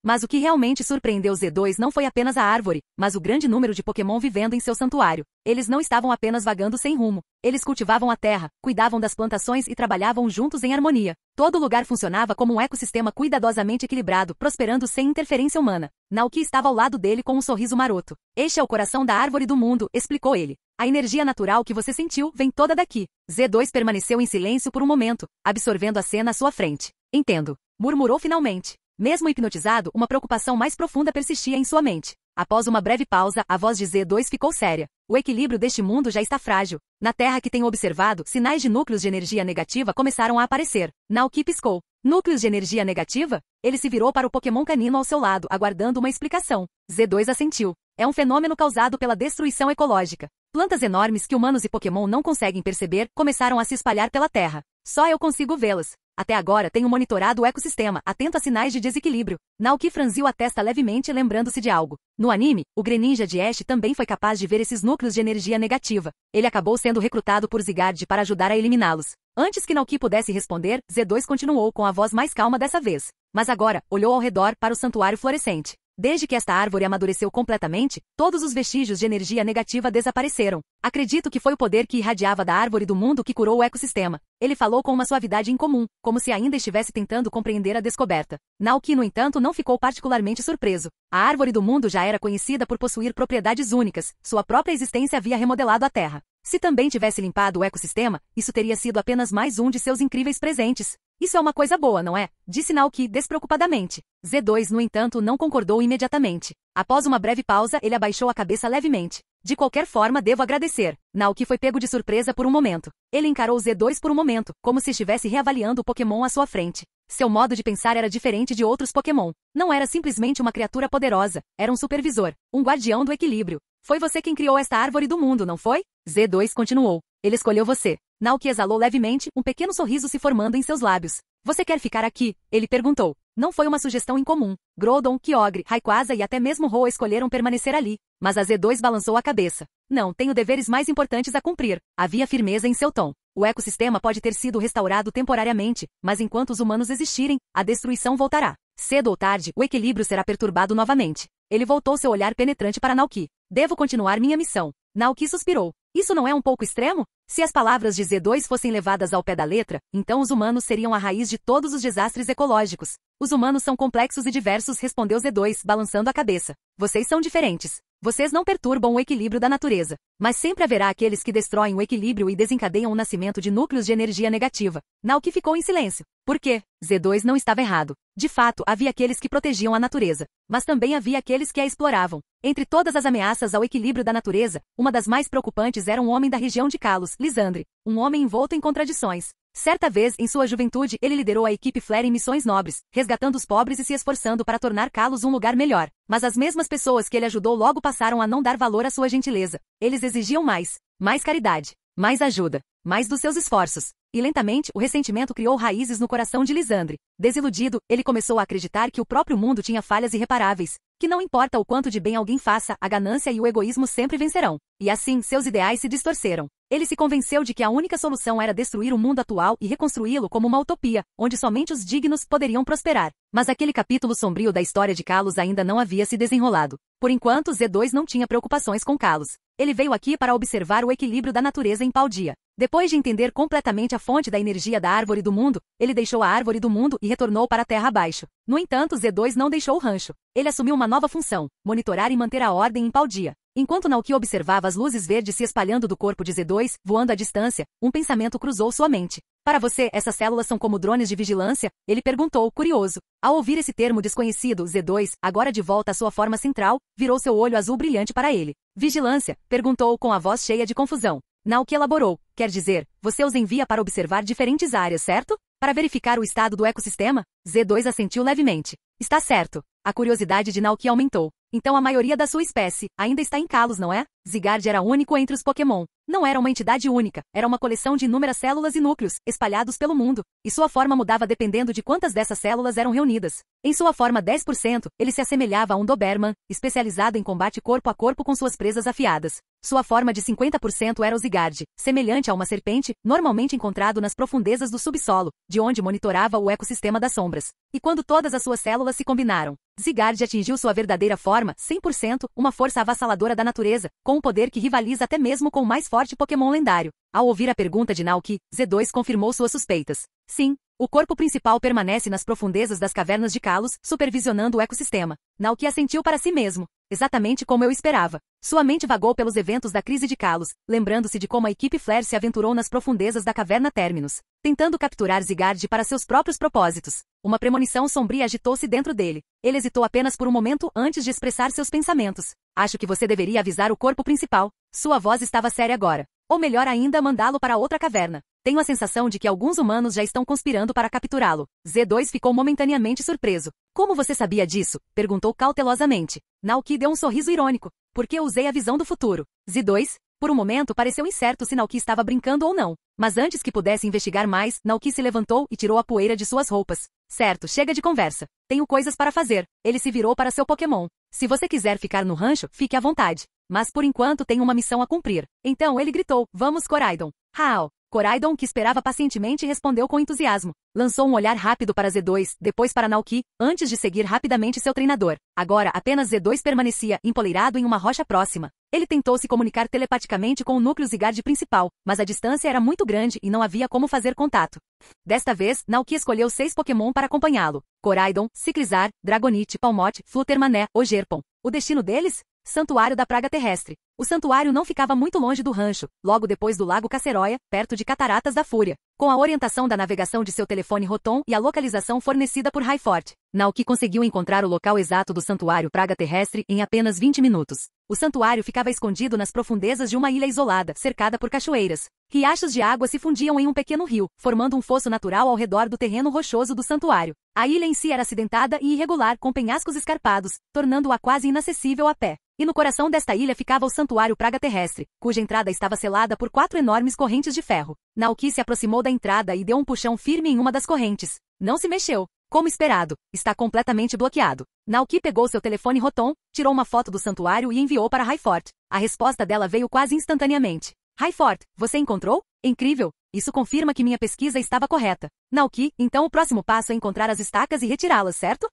Mas o que realmente surpreendeu Z2 não foi apenas a árvore, mas o grande número de Pokémon vivendo em seu santuário. Eles não estavam apenas vagando sem rumo. Eles cultivavam a terra, cuidavam das plantações e trabalhavam juntos em harmonia. Todo lugar funcionava como um ecossistema cuidadosamente equilibrado, prosperando sem interferência humana. Naoki estava ao lado dele com um sorriso maroto. Este é o coração da árvore do mundo, explicou ele. A energia natural que você sentiu vem toda daqui. Z2 permaneceu em silêncio por um momento, absorvendo a cena à sua frente. Entendo, murmurou finalmente. Mesmo hipnotizado, uma preocupação mais profunda persistia em sua mente. Após uma breve pausa, a voz de Z2 ficou séria. O equilíbrio deste mundo já está frágil. Na Terra que tenho observado, sinais de núcleos de energia negativa começaram a aparecer. Naoki piscou. Núcleos de energia negativa? Ele se virou para o Pokémon canino ao seu lado, aguardando uma explicação. Z2 assentiu. É um fenômeno causado pela destruição ecológica. Plantas enormes que humanos e Pokémon não conseguem perceber começaram a se espalhar pela Terra. Só eu consigo vê-las. Até agora tenho monitorado o ecossistema, atento a sinais de desequilíbrio. Naoki franziu a testa levemente, lembrando-se de algo. No anime, o Greninja de Ash também foi capaz de ver esses núcleos de energia negativa. Ele acabou sendo recrutado por Zygarde para ajudar a eliminá-los. Antes que Naoki pudesse responder, Z2 continuou com a voz mais calma dessa vez. Mas agora, olhou ao redor para o santuário florescente. Desde que esta árvore amadureceu completamente, todos os vestígios de energia negativa desapareceram. Acredito que foi o poder que irradiava da árvore do mundo que curou o ecossistema. Ele falou com uma suavidade incomum, como se ainda estivesse tentando compreender a descoberta. Naoki, no entanto, não ficou particularmente surpreso. A árvore do mundo já era conhecida por possuir propriedades únicas, sua própria existência havia remodelado a Terra. Se também tivesse limpado o ecossistema, isso teria sido apenas mais um de seus incríveis presentes. Isso é uma coisa boa, não é? Disse Naoki despreocupadamente. Z2, no entanto, não concordou imediatamente. Após uma breve pausa, ele abaixou a cabeça levemente. De qualquer forma, devo agradecer. Naoki foi pego de surpresa por um momento. Ele encarou Z2 por um momento, como se estivesse reavaliando o Pokémon à sua frente. Seu modo de pensar era diferente de outros Pokémon. Não era simplesmente uma criatura poderosa, era um supervisor, um guardião do equilíbrio. Foi você quem criou esta árvore do mundo, não foi? Z2 continuou. Ele escolheu você. Naoki exalou levemente, um pequeno sorriso se formando em seus lábios. Você quer ficar aqui? Ele perguntou. Não foi uma sugestão incomum. Groudon, Kyogre, Rayquaza e até mesmo Ho escolheram permanecer ali. Mas a Z2 balançou a cabeça. Não, tenho deveres mais importantes a cumprir. Havia firmeza em seu tom. O ecossistema pode ter sido restaurado temporariamente, mas enquanto os humanos existirem, a destruição voltará. Cedo ou tarde, o equilíbrio será perturbado novamente. Ele voltou seu olhar penetrante para Naoki. Devo continuar minha missão. Naoki suspirou. Isso não é um pouco extremo? Se as palavras de Z2 fossem levadas ao pé da letra, então os humanos seriam a raiz de todos os desastres ecológicos. Os humanos são complexos e diversos, respondeu Z2, balançando a cabeça. Vocês são diferentes. Vocês não perturbam o equilíbrio da natureza. Mas sempre haverá aqueles que destroem o equilíbrio e desencadeiam o nascimento de núcleos de energia negativa. Naoki ficou em silêncio. Por quê? Z2 não estava errado. De fato, havia aqueles que protegiam a natureza. Mas também havia aqueles que a exploravam. Entre todas as ameaças ao equilíbrio da natureza, uma das mais preocupantes era um homem da região de Kalos, Lysandre. Um homem envolto em contradições. Certa vez, em sua juventude, ele liderou a equipe Flare em missões nobres, resgatando os pobres e se esforçando para tornar Kalos um lugar melhor. Mas as mesmas pessoas que ele ajudou logo passaram a não dar valor à sua gentileza. Eles exigiam mais. Mais caridade. Mais ajuda. Mais dos seus esforços. E lentamente, o ressentimento criou raízes no coração de Lysandre. Desiludido, ele começou a acreditar que o próprio mundo tinha falhas irreparáveis. Que não importa o quanto de bem alguém faça, a ganância e o egoísmo sempre vencerão. E assim, seus ideais se distorceram. Ele se convenceu de que a única solução era destruir o mundo atual e reconstruí-lo como uma utopia, onde somente os dignos poderiam prosperar. Mas aquele capítulo sombrio da história de Kalos ainda não havia se desenrolado. Por enquanto, Z2 não tinha preocupações com Kalos. Ele veio aqui para observar o equilíbrio da natureza em Paldea. Depois de entender completamente a fonte da energia da árvore do mundo, ele deixou a árvore do mundo e retornou para a terra abaixo. No entanto, Z2 não deixou o rancho. Ele assumiu uma nova função: monitorar e manter a ordem em Paldea. Enquanto Naoki observava as luzes verdes se espalhando do corpo de Z2, voando à distância, um pensamento cruzou sua mente. Para você, essas células são como drones de vigilância? Ele perguntou, curioso. Ao ouvir esse termo desconhecido, Z2, agora de volta à sua forma central, virou seu olho azul brilhante para ele. Vigilância? Perguntou com a voz cheia de confusão. Naoki elaborou. Quer dizer, você os envia para observar diferentes áreas, certo? Para verificar o estado do ecossistema? Z2 assentiu levemente. Está certo. A curiosidade de Naoki aumentou. Então a maioria da sua espécie ainda está em Kalos, não é? Zygarde era único entre os Pokémon. Não era uma entidade única, era uma coleção de inúmeras células e núcleos, espalhados pelo mundo, e sua forma mudava dependendo de quantas dessas células eram reunidas. Em sua forma 10%, ele se assemelhava a um Doberman, especializado em combate corpo a corpo com suas presas afiadas. Sua forma de 50% era o Zygarde, semelhante a uma serpente, normalmente encontrado nas profundezas do subsolo, de onde monitorava o ecossistema das sombras. E quando todas as suas células se combinaram, Zygarde atingiu sua verdadeira forma, 100%, uma força avassaladora da natureza, com um poder que rivaliza até mesmo com o mais forte Pokémon lendário. Ao ouvir a pergunta de Naoki, Z2 confirmou suas suspeitas. Sim, o corpo principal permanece nas profundezas das cavernas de Kalos, supervisionando o ecossistema. Naoki assentiu para si mesmo. Exatamente como eu esperava. Sua mente vagou pelos eventos da crise de Kalos, lembrando-se de como a equipe Flare se aventurou nas profundezas da caverna Terminus, tentando capturar Zygarde para seus próprios propósitos. Uma premonição sombria agitou-se dentro dele. Ele hesitou apenas por um momento antes de expressar seus pensamentos. Acho que você deveria avisar o corpo principal. Sua voz estava séria agora. Ou melhor ainda, mandá-lo para outra caverna. Tenho a sensação de que alguns humanos já estão conspirando para capturá-lo. Z2 ficou momentaneamente surpreso. Como você sabia disso? Perguntou cautelosamente. Naoki deu um sorriso irônico. Porque eu usei a visão do futuro. Z2? Por um momento pareceu incerto se Naoki estava brincando ou não. Mas antes que pudesse investigar mais, Naoki se levantou e tirou a poeira de suas roupas. Certo, chega de conversa. Tenho coisas para fazer. Ele se virou para seu Pokémon. Se você quiser ficar no rancho, fique à vontade. Mas por enquanto tenho uma missão a cumprir. Então ele gritou, vamos Koraidon. Hao. Koraidon, que esperava pacientemente, respondeu com entusiasmo. Lançou um olhar rápido para Z2, depois para Naoki, antes de seguir rapidamente seu treinador. Agora apenas Z2 permanecia, empoleirado em uma rocha próxima. Ele tentou se comunicar telepaticamente com o núcleo Zygarde principal, mas a distância era muito grande e não havia como fazer contato. Desta vez, Naoki escolheu 6 Pokémon para acompanhá-lo. Koraidon, Ciclizar, Dragonite, Palmote, Fluttermané, Ogerpon. O destino deles? Santuário da Praga Terrestre. O santuário não ficava muito longe do rancho, logo depois do Lago Caceroia, perto de Cataratas da Fúria. Com a orientação da navegação de seu telefone Rotom e a localização fornecida por Highfort, Naoki conseguiu encontrar o local exato do Santuário Praga Terrestre em apenas 20 minutos. O santuário ficava escondido nas profundezas de uma ilha isolada, cercada por cachoeiras. Riachos de água se fundiam em um pequeno rio, formando um fosso natural ao redor do terreno rochoso do santuário. A ilha em si era acidentada e irregular, com penhascos escarpados, tornando-a quase inacessível a pé. E no coração desta ilha ficava o Santuário Praga Terrestre, cuja entrada estava selada por 4 enormes correntes de ferro. Naoki se aproximou da entrada e deu um puxão firme em uma das correntes. Não se mexeu. Como esperado, está completamente bloqueado. Naoki pegou seu telefone Rotom, tirou uma foto do santuário e enviou para Highfort. A resposta dela veio quase instantaneamente. Highfort, você encontrou? Incrível! Isso confirma que minha pesquisa estava correta. Naoki, então o próximo passo é encontrar as estacas e retirá-las, certo?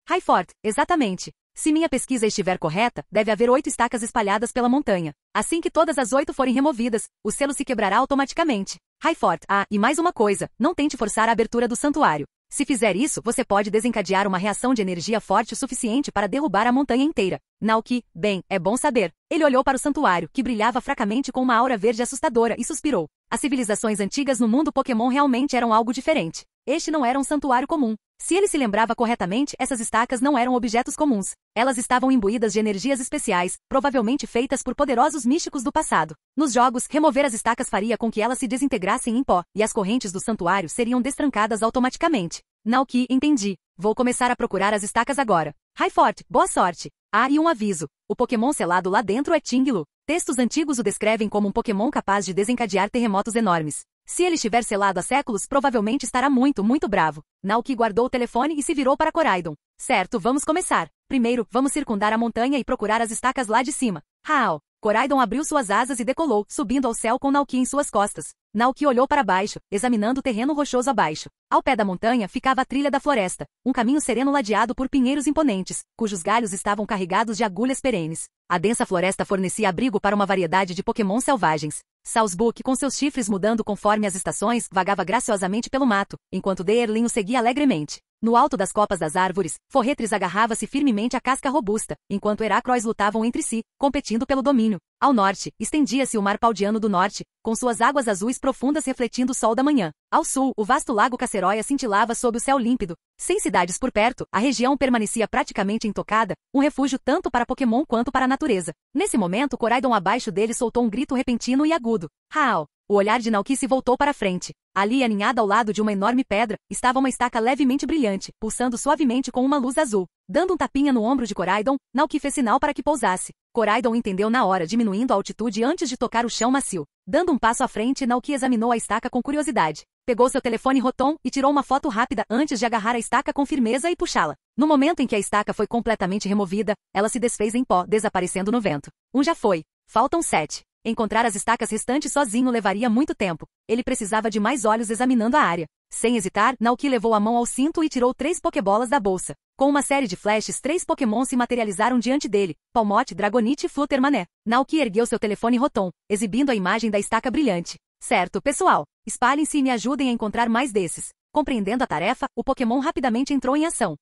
Highfort, exatamente. Se minha pesquisa estiver correta, deve haver 8 estacas espalhadas pela montanha. Assim que todas as 8 forem removidas, o selo se quebrará automaticamente. Highfort, e mais uma coisa, não tente forçar a abertura do santuário. Se fizer isso, você pode desencadear uma reação de energia forte o suficiente para derrubar a montanha inteira. Naoki, bem, é bom saber. Ele olhou para o santuário, que brilhava fracamente com uma aura verde assustadora, e suspirou. As civilizações antigas no mundo Pokémon realmente eram algo diferente. Este não era um santuário comum. Se ele se lembrava corretamente, essas estacas não eram objetos comuns. Elas estavam imbuídas de energias especiais, provavelmente feitas por poderosos místicos do passado. Nos jogos, remover as estacas faria com que elas se desintegrassem em pó, e as correntes do santuário seriam destrancadas automaticamente. Naoki, entendi. Vou começar a procurar as estacas agora. Highfort, boa sorte. E um aviso. O Pokémon selado lá dentro é Tinglu. Textos antigos o descrevem como um Pokémon capaz de desencadear terremotos enormes. Se ele estiver selado há séculos, provavelmente estará muito bravo. Naoki guardou o telefone e se virou para Koraidon. Certo, vamos começar. Primeiro, vamos circundar a montanha e procurar as estacas lá de cima. Hao. Koraidon abriu suas asas e decolou, subindo ao céu com Naoki em suas costas. Naoki olhou para baixo, examinando o terreno rochoso abaixo. Ao pé da montanha ficava a trilha da floresta, um caminho sereno ladeado por pinheiros imponentes, cujos galhos estavam carregados de agulhas perenes. A densa floresta fornecia abrigo para uma variedade de Pokémon selvagens. Sawsbuck, com seus chifres mudando conforme as estações, vagava graciosamente pelo mato, enquanto Deerlin o seguia alegremente. No alto das copas das árvores, Forretres agarrava-se firmemente à casca robusta, enquanto Heracrois lutavam entre si, competindo pelo domínio. Ao norte, estendia-se o Mar Paldiano do Norte, com suas águas azuis profundas refletindo o sol da manhã. Ao sul, o vasto lago Caceroia cintilava sob o céu límpido. Sem cidades por perto, a região permanecia praticamente intocada, um refúgio tanto para Pokémon quanto para a natureza. Nesse momento, Koraidon abaixo dele soltou um grito repentino e agudo. Hau! O olhar de Naoki se voltou para frente. Ali, aninhada ao lado de uma enorme pedra, estava uma estaca levemente brilhante, pulsando suavemente com uma luz azul. Dando um tapinha no ombro de Koraidon, Naoki fez sinal para que pousasse. Koraidon entendeu na hora, diminuindo a altitude antes de tocar o chão macio. Dando um passo à frente, Naoki examinou a estaca com curiosidade. Pegou seu telefone Rotom e tirou uma foto rápida antes de agarrar a estaca com firmeza e puxá-la. No momento em que a estaca foi completamente removida, ela se desfez em pó, desaparecendo no vento. Já foi. Faltam 7. Encontrar as estacas restantes sozinho levaria muito tempo. Ele precisava de mais olhos examinando a área. Sem hesitar, Naoki levou a mão ao cinto e tirou 3 Pokébolas da bolsa. Com uma série de flashes, 3 Pokémon se materializaram diante dele, Palmot, Dragonite e Fluttermané. Naoki ergueu seu telefone Rotom, exibindo a imagem da estaca brilhante. Certo, pessoal. Espalhem-se e me ajudem a encontrar mais desses. Compreendendo a tarefa, o Pokémon rapidamente entrou em ação.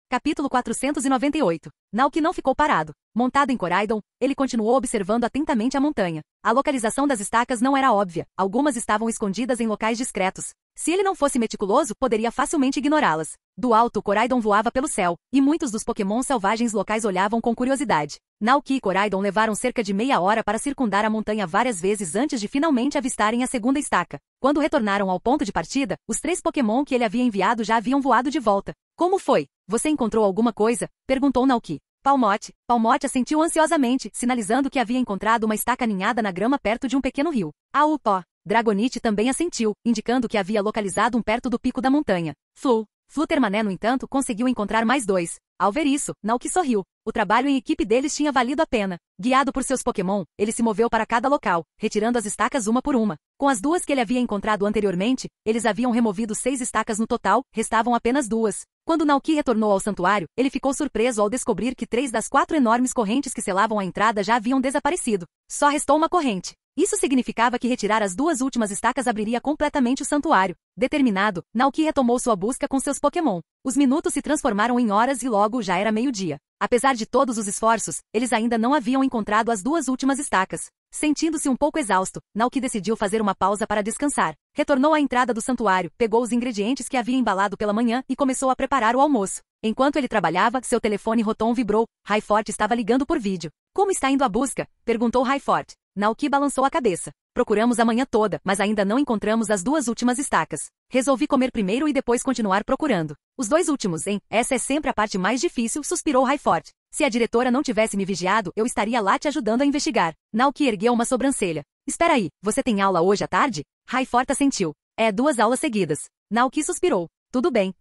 Capítulo 498. Naoki não ficou parado. Montado em Koraidon, ele continuou observando atentamente a montanha. A localização das estacas não era óbvia, algumas estavam escondidas em locais discretos. Se ele não fosse meticuloso, poderia facilmente ignorá-las. Do alto, Koraidon voava pelo céu, e muitos dos Pokémon selvagens locais olhavam com curiosidade. Naoki e Koraidon levaram cerca de meia hora para circundar a montanha várias vezes antes de finalmente avistarem a segunda estaca. Quando retornaram ao ponto de partida, os 3 Pokémon que ele havia enviado já haviam voado de volta. Como foi? Você encontrou alguma coisa? Perguntou Naoki. Palmot assentiu ansiosamente, sinalizando que havia encontrado uma estaca aninhada na grama perto de um pequeno rio. Dragonite também assentiu, indicando que havia localizado um perto do pico da montanha. Fluttermané, no entanto, conseguiu encontrar mais 2. Ao ver isso, Naoki sorriu. O trabalho em equipe deles tinha valido a pena. Guiado por seus Pokémon, ele se moveu para cada local, retirando as estacas uma por uma. Com as 2 que ele havia encontrado anteriormente, eles haviam removido 6 estacas no total, restavam apenas 2. Quando Naoki retornou ao santuário, ele ficou surpreso ao descobrir que 3 das 4 enormes correntes que selavam a entrada já haviam desaparecido. Só restou uma corrente. Isso significava que retirar as 2 últimas estacas abriria completamente o santuário. Determinado, Naoki retomou sua busca com seus Pokémon. Os minutos se transformaram em horas e logo já era meio-dia. Apesar de todos os esforços, eles ainda não haviam encontrado as 2 últimas estacas. Sentindo-se um pouco exausto, Naoki decidiu fazer uma pausa para descansar. Retornou à entrada do santuário, pegou os ingredientes que havia embalado pela manhã e começou a preparar o almoço. Enquanto ele trabalhava, seu telefone Rotom vibrou. Highforte estava ligando por vídeo. Como está indo a busca? Perguntou Highforte. Naoki balançou a cabeça. Procuramos a manhã toda, mas ainda não encontramos as 2 últimas estacas. Resolvi comer primeiro e depois continuar procurando. Os 2 últimos, hein? Essa é sempre a parte mais difícil, suspirou Highforte. Se a diretora não tivesse me vigiado, eu estaria lá te ajudando a investigar. Naoki ergueu uma sobrancelha. Espera aí, você tem aula hoje à tarde? Highforte assentiu. 2 aulas seguidas. Naoki suspirou. Tudo bem.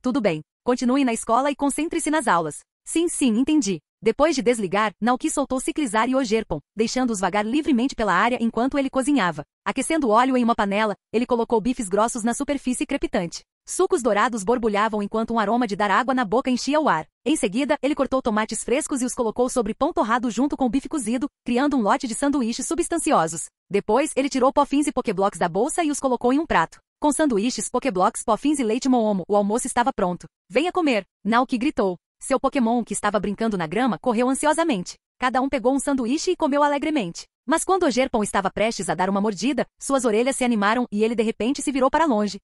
Continue na escola e concentre-se nas aulas. Sim, entendi. Depois de desligar, Naoki soltou Ciclizar e Ogerpon, deixando-os vagar livremente pela área enquanto ele cozinhava. Aquecendo o óleo em uma panela, ele colocou bifes grossos na superfície crepitante. Sucos dourados borbulhavam enquanto um aroma de dar água na boca enchia o ar. Em seguida, ele cortou tomates frescos e os colocou sobre pão torrado junto com o bife cozido, criando um lote de sanduíches substanciosos. Depois, ele tirou Poffins e Pokéblocks da bolsa e os colocou em um prato. Com sanduíches, Pokéblocks, Poffins e leite Moomo, o almoço estava pronto. Venha comer! Naoki gritou. Seu Pokémon, que estava brincando na grama, correu ansiosamente. Cada um pegou um sanduíche e comeu alegremente. Mas quando Ogerpon estava prestes a dar uma mordida, suas orelhas se animaram e ele de repente se virou para longe.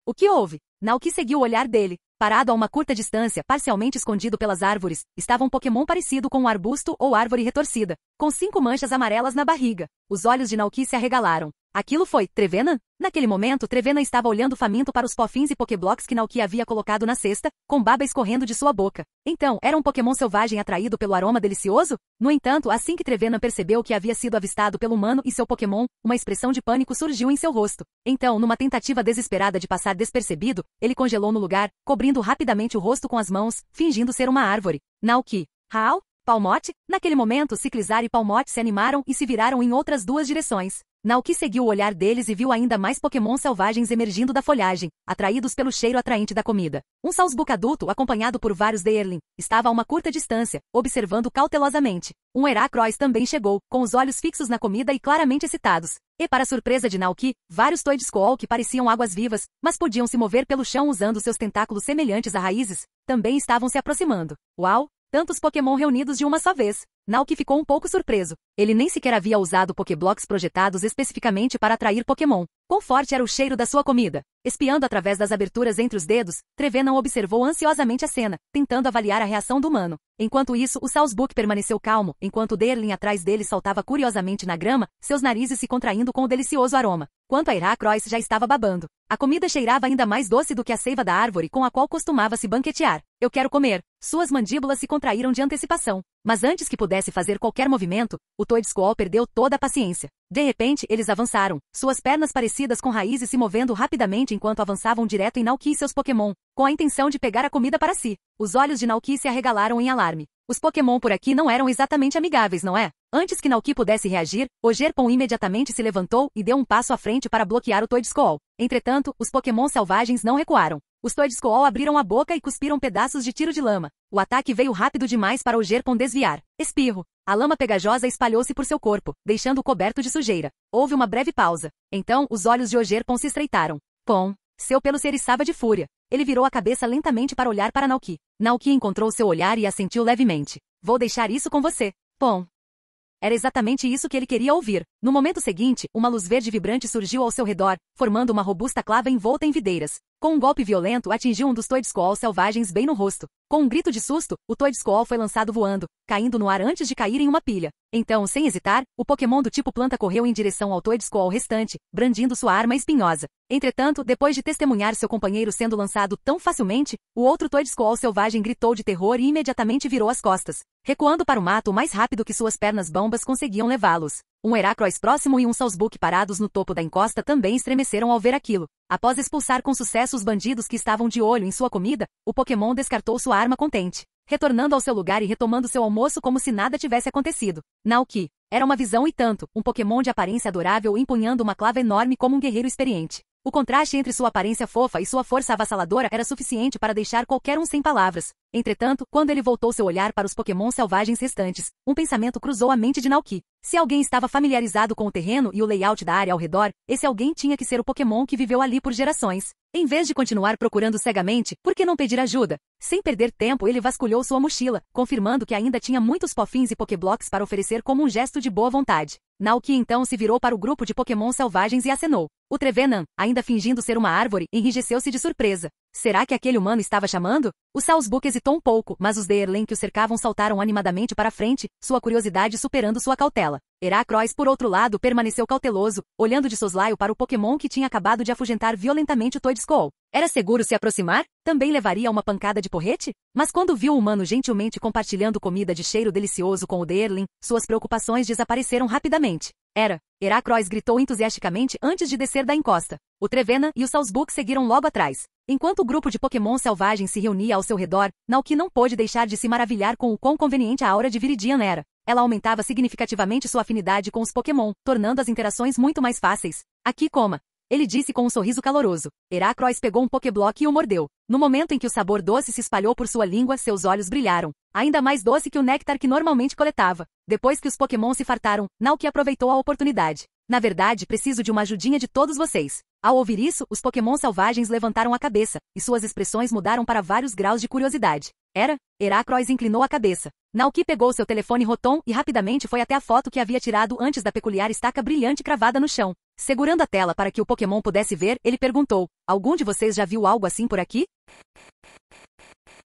O que houve? Naoki seguiu o olhar dele. Parado a uma curta distância, parcialmente escondido pelas árvores, estava um Pokémon parecido com um arbusto ou árvore retorcida, com 5 manchas amarelas na barriga. Os olhos de Naoki se arregalaram. Aquilo foi Trevenant? Naquele momento, Trevenant estava olhando faminto para os Poffins e Pokéblocks que Naoki havia colocado na cesta, com baba escorrendo de sua boca. Então, era um Pokémon selvagem atraído pelo aroma delicioso? No entanto, assim que Trevenant percebeu que havia sido avistado pelo humano e seu Pokémon, uma expressão de pânico surgiu em seu rosto. Então, numa tentativa desesperada de passar despercebido, ele congelou no lugar, cobrindo rapidamente o rosto com as mãos, fingindo ser uma árvore. Naoki. Hal? Palmote? Naquele momento, Ciclizar e Palmote se animaram e se viraram em outras duas direções. Naoki seguiu o olhar deles e viu ainda mais Pokémon selvagens emergindo da folhagem, atraídos pelo cheiro atraente da comida. Um Sawsbuck adulto, acompanhado por vários Deerling, estava a uma curta distância, observando cautelosamente. Um Heracross também chegou, com os olhos fixos na comida e claramente excitados. E para surpresa de Naoki, vários Toedscool que pareciam águas-vivas, mas podiam se mover pelo chão usando seus tentáculos semelhantes a raízes, também estavam se aproximando. Uau! Tantos Pokémon reunidos de uma só vez. Naoki ficou um pouco surpreso. Ele nem sequer havia usado Pokéblocks projetados especificamente para atrair Pokémon. Quão forte era o cheiro da sua comida? Espiando através das aberturas entre os dedos, Trevenant observou ansiosamente a cena, tentando avaliar a reação do humano. Enquanto isso, o Sawsbuck permaneceu calmo, enquanto o Deerling atrás dele saltava curiosamente na grama, seus narizes se contraindo com o delicioso aroma. Quanto a Heracross já estava babando. A comida cheirava ainda mais doce do que a seiva da árvore com a qual costumava se banquetear. Eu quero comer. Suas mandíbulas se contraíram de antecipação. Mas antes que pudesse fazer qualquer movimento, o Toedscool perdeu toda a paciência. De repente, eles avançaram, suas pernas parecidas com raízes se movendo rapidamente enquanto avançavam direto em Naoki e seus Pokémon, com a intenção de pegar a comida para si. Os olhos de Naoki se arregalaram em alarme. Os Pokémon por aqui não eram exatamente amigáveis, não é? Antes que Naoki pudesse reagir, Ogerpon imediatamente se levantou e deu um passo à frente para bloquear o Toedscool. Entretanto, os Pokémon selvagens não recuaram. Os Toedscool abriram a boca e cuspiram pedaços de tiro de lama. O ataque veio rápido demais para Ogerpon desviar. Espirro. A lama pegajosa espalhou-se por seu corpo, deixando-o coberto de sujeira. Houve uma breve pausa. Então, os olhos de Ogerpon se estreitaram. Pom. Seu pelo se eriçava de fúria. Ele virou a cabeça lentamente para olhar para Naoki. Naoki encontrou seu olhar e assentiu levemente. Vou deixar isso com você. Pom. Era exatamente isso que ele queria ouvir. No momento seguinte, uma luz verde vibrante surgiu ao seu redor, formando uma robusta clava envolta em videiras. Com um golpe violento, atingiu um dos Toedscool selvagens bem no rosto. Com um grito de susto, o Toedscool foi lançado voando, caindo no ar antes de cair em uma pilha. Então, sem hesitar, o Pokémon do tipo planta correu em direção ao Toedscool restante, brandindo sua arma espinhosa. Entretanto, depois de testemunhar seu companheiro sendo lançado tão facilmente, o outro Toedscool selvagem gritou de terror e imediatamente virou as costas, recuando para o mato o mais rápido que suas pernas bambas conseguiam levá-los. Um Heracross próximo e um Sawsbuck parados no topo da encosta também estremeceram ao ver aquilo. Após expulsar com sucesso os bandidos que estavam de olho em sua comida, o Pokémon descartou sua arma contente, retornando ao seu lugar e retomando seu almoço como se nada tivesse acontecido. Naoki. Era uma visão e tanto, um Pokémon de aparência adorável empunhando uma clava enorme como um guerreiro experiente. O contraste entre sua aparência fofa e sua força avassaladora era suficiente para deixar qualquer um sem palavras. Entretanto, quando ele voltou seu olhar para os Pokémon selvagens restantes, um pensamento cruzou a mente de Naoki. Se alguém estava familiarizado com o terreno e o layout da área ao redor, esse alguém tinha que ser o Pokémon que viveu ali por gerações. Em vez de continuar procurando cegamente, por que não pedir ajuda? Sem perder tempo, ele vasculhou sua mochila, confirmando que ainda tinha muitos Pofins e Pokéblocks para oferecer como um gesto de boa vontade. Naoki então se virou para o grupo de Pokémon selvagens e acenou. O Trevenant, ainda fingindo ser uma árvore, enrijeceu-se de surpresa. Será que aquele humano estava chamando? O Sawsbuck hesitou um pouco, mas os Deerling que o cercavam saltaram animadamente para frente, sua curiosidade superando sua cautela. Heracross, por outro lado, permaneceu cauteloso, olhando de soslaio para o Pokémon que tinha acabado de afugentar violentamente o Toedscool. Era seguro se aproximar? Também levaria uma pancada de porrete? Mas quando viu o humano gentilmente compartilhando comida de cheiro delicioso com o Deerling, suas preocupações desapareceram rapidamente. Heracross gritou entusiasticamente antes de descer da encosta. O Trevenant e o Sawsbuck seguiram logo atrás. Enquanto o grupo de Pokémon selvagens se reunia ao seu redor, Naoki não pôde deixar de se maravilhar com o quão conveniente a aura de Viridian era. Ela aumentava significativamente sua afinidade com os Pokémon, tornando as interações muito mais fáceis. Aqui coma. Ele disse com um sorriso caloroso. Heracross pegou um Pokéblock e o mordeu. No momento em que o sabor doce se espalhou por sua língua, seus olhos brilharam. Ainda mais doce que o néctar que normalmente coletava. Depois que os Pokémon se fartaram, Naoki aproveitou a oportunidade. Na verdade, preciso de uma ajudinha de todos vocês. Ao ouvir isso, os Pokémon selvagens levantaram a cabeça, e suas expressões mudaram para vários graus de curiosidade. Heracross inclinou a cabeça. Naoki pegou seu telefone Rotom e rapidamente foi até a foto que havia tirado antes da peculiar estaca brilhante cravada no chão. Segurando a tela para que o Pokémon pudesse ver, ele perguntou: algum de vocês já viu algo assim por aqui?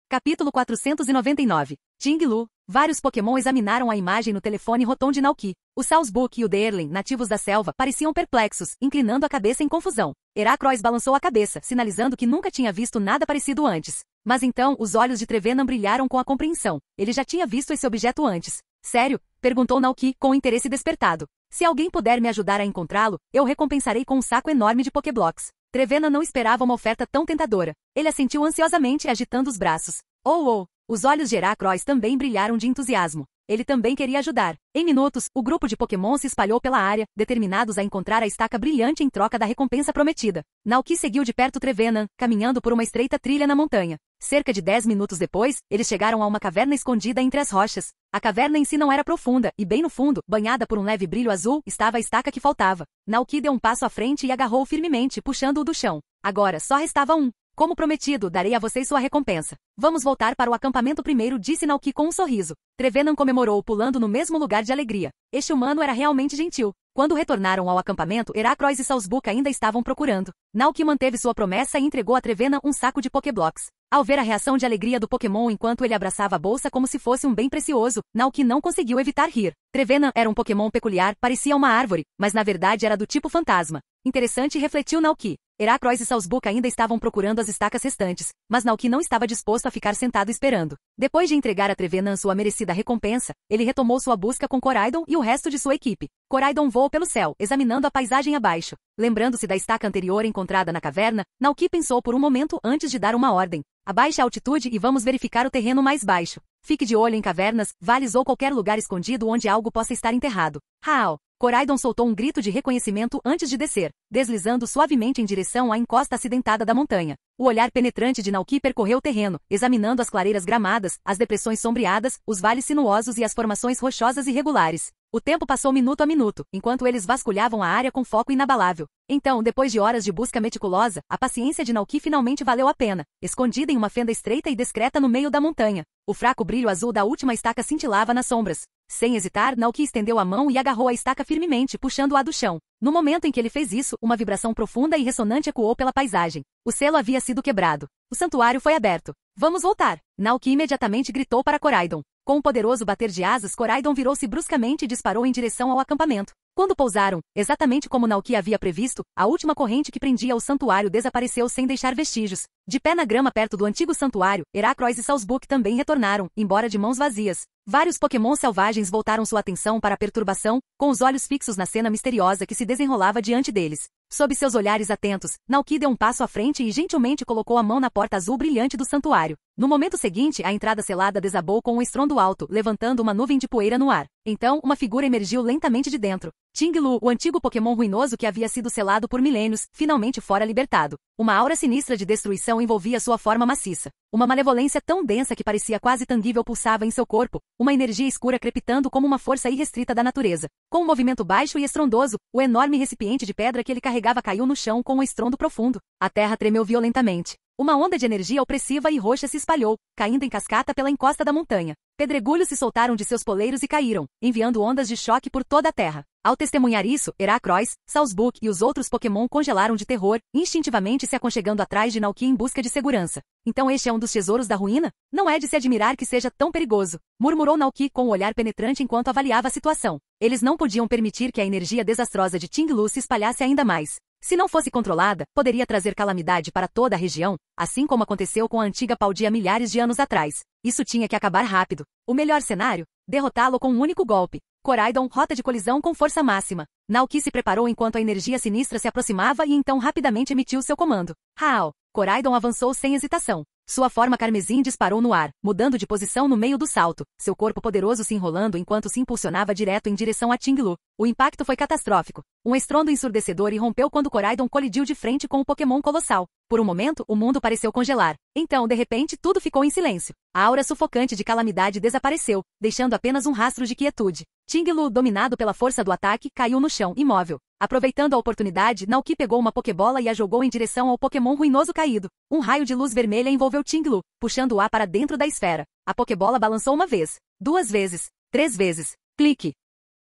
Capítulo 499. Ting-Lu. Vários Pokémon examinaram a imagem no telefone Rotom de Naoki. O Sawsbuck e o Deerling, nativos da selva, pareciam perplexos, inclinando a cabeça em confusão. Heracross balançou a cabeça, sinalizando que nunca tinha visto nada parecido antes. Mas então, os olhos de Trevenant brilharam com a compreensão. Ele já tinha visto esse objeto antes. Sério? Perguntou Naoki, com interesse despertado. Se alguém puder me ajudar a encontrá-lo, eu recompensarei com um saco enorme de Pokéblocks. Trevenant não esperava uma oferta tão tentadora. Ele assentiu ansiosamente, agitando os braços. Oh! Os olhos de Heracrois também brilharam de entusiasmo. Ele também queria ajudar. Em minutos, o grupo de Pokémon se espalhou pela área, determinados a encontrar a estaca brilhante em troca da recompensa prometida. Naoki seguiu de perto Trevenant, caminhando por uma estreita trilha na montanha. Cerca de 10 minutos depois, eles chegaram a uma caverna escondida entre as rochas. A caverna em si não era profunda, e bem no fundo, banhada por um leve brilho azul, estava a estaca que faltava. Naoki deu um passo à frente e agarrou firmemente, puxando-o do chão. Agora, só restava um. Como prometido, darei a vocês sua recompensa. Vamos voltar para o acampamento primeiro, disse Naoki com um sorriso. Trevenant comemorou, pulando no mesmo lugar de alegria. Este humano era realmente gentil. Quando retornaram ao acampamento, Heracrois e Salzbuck ainda estavam procurando. Naoki manteve sua promessa e entregou a Trevenant um saco de Pokéblocks. Ao ver a reação de alegria do Pokémon enquanto ele abraçava a bolsa como se fosse um bem precioso, Naoki não conseguiu evitar rir. Trevenant era um Pokémon peculiar, parecia uma árvore, mas na verdade era do tipo fantasma. Interessante, refletiu Naoki. Heracrois e Salzbuck ainda estavam procurando as estacas restantes, mas Naoki não estava disposto a ficar sentado esperando. Depois de entregar a Trevenant sua merecida recompensa, ele retomou sua busca com Koraidon e o resto de sua equipe. Koraidon voou pelo céu, examinando a paisagem abaixo. Lembrando-se da estaca anterior encontrada na caverna, Naoki pensou por um momento antes de dar uma ordem. Abaixe a altitude e vamos verificar o terreno mais baixo. Fique de olho em cavernas, vales ou qualquer lugar escondido onde algo possa estar enterrado. Hao! Koraidon soltou um grito de reconhecimento antes de descer, deslizando suavemente em direção à encosta acidentada da montanha. O olhar penetrante de Naoki percorreu o terreno, examinando as clareiras gramadas, as depressões sombreadas, os vales sinuosos e as formações rochosas irregulares. O tempo passou minuto a minuto, enquanto eles vasculhavam a área com foco inabalável. Então, depois de horas de busca meticulosa, a paciência de Naoki finalmente valeu a pena, escondida em uma fenda estreita e discreta no meio da montanha. O fraco brilho azul da última estaca cintilava nas sombras. Sem hesitar, Naoki estendeu a mão e agarrou a estaca firmemente, puxando-a do chão. No momento em que ele fez isso, uma vibração profunda e ressonante ecoou pela paisagem. O selo havia sido quebrado. O santuário foi aberto. Vamos voltar! Naoki imediatamente gritou para Koraidon. Com um poderoso bater de asas, Koraidon virou-se bruscamente e disparou em direção ao acampamento. Quando pousaram, exatamente como Naoki havia previsto, a última corrente que prendia o santuário desapareceu sem deixar vestígios. De pé na grama perto do antigo santuário, Heracrois e Salzbuck também retornaram, embora de mãos vazias. Vários Pokémon selvagens voltaram sua atenção para a perturbação, com os olhos fixos na cena misteriosa que se desenrolava diante deles. Sob seus olhares atentos, Naoki deu um passo à frente e gentilmente colocou a mão na porta azul brilhante do santuário. No momento seguinte, a entrada selada desabou com um estrondo alto, levantando uma nuvem de poeira no ar. Então, uma figura emergiu lentamente de dentro. Ting-Lu, o antigo Pokémon ruinoso que havia sido selado por milênios, finalmente fora libertado. Uma aura sinistra de destruição envolvia sua forma maciça. Uma malevolência tão densa que parecia quase tangível pulsava em seu corpo, uma energia escura crepitando como uma força irrestrita da natureza. Com um movimento baixo e estrondoso, o enorme recipiente de pedra que ele carregava caiu no chão com um estrondo profundo. A terra tremeu violentamente. Uma onda de energia opressiva e roxa se espalhou, caindo em cascata pela encosta da montanha. Pedregulhos se soltaram de seus poleiros e caíram, enviando ondas de choque por toda a terra. Ao testemunhar isso, Heracrois, Salzbuck e os outros Pokémon congelaram de terror, instintivamente se aconchegando atrás de Naoki em busca de segurança. Então este é um dos tesouros da ruína? Não é de se admirar que seja tão perigoso, murmurou Naoki com o olhar penetrante enquanto avaliava a situação. Eles não podiam permitir que a energia desastrosa de Ting-Lu se espalhasse ainda mais. Se não fosse controlada, poderia trazer calamidade para toda a região, assim como aconteceu com a antiga Paldea milhares de anos atrás. Isso tinha que acabar rápido. O melhor cenário? Derrotá-lo com um único golpe. Koraidon, rota de colisão com força máxima. Naoki se preparou enquanto a energia sinistra se aproximava e então rapidamente emitiu seu comando. Hao! Koraidon avançou sem hesitação. Sua forma carmesim disparou no ar, mudando de posição no meio do salto, seu corpo poderoso se enrolando enquanto se impulsionava direto em direção a Ting-Lu. O impacto foi catastrófico. Um estrondo ensurdecedor irrompeu quando Koraidon colidiu de frente com o Pokémon colossal. Por um momento, o mundo pareceu congelar. Então, de repente, tudo ficou em silêncio. A aura sufocante de calamidade desapareceu, deixando apenas um rastro de quietude. Ting-Lu, dominado pela força do ataque, caiu no chão, imóvel. Aproveitando a oportunidade, Naoki pegou uma Pokébola e a jogou em direção ao Pokémon ruinoso caído. Um raio de luz vermelha envolveu Ting-Lu, puxando-a para dentro da esfera. A Pokébola balançou uma vez, 2 vezes, 3 vezes. Clique!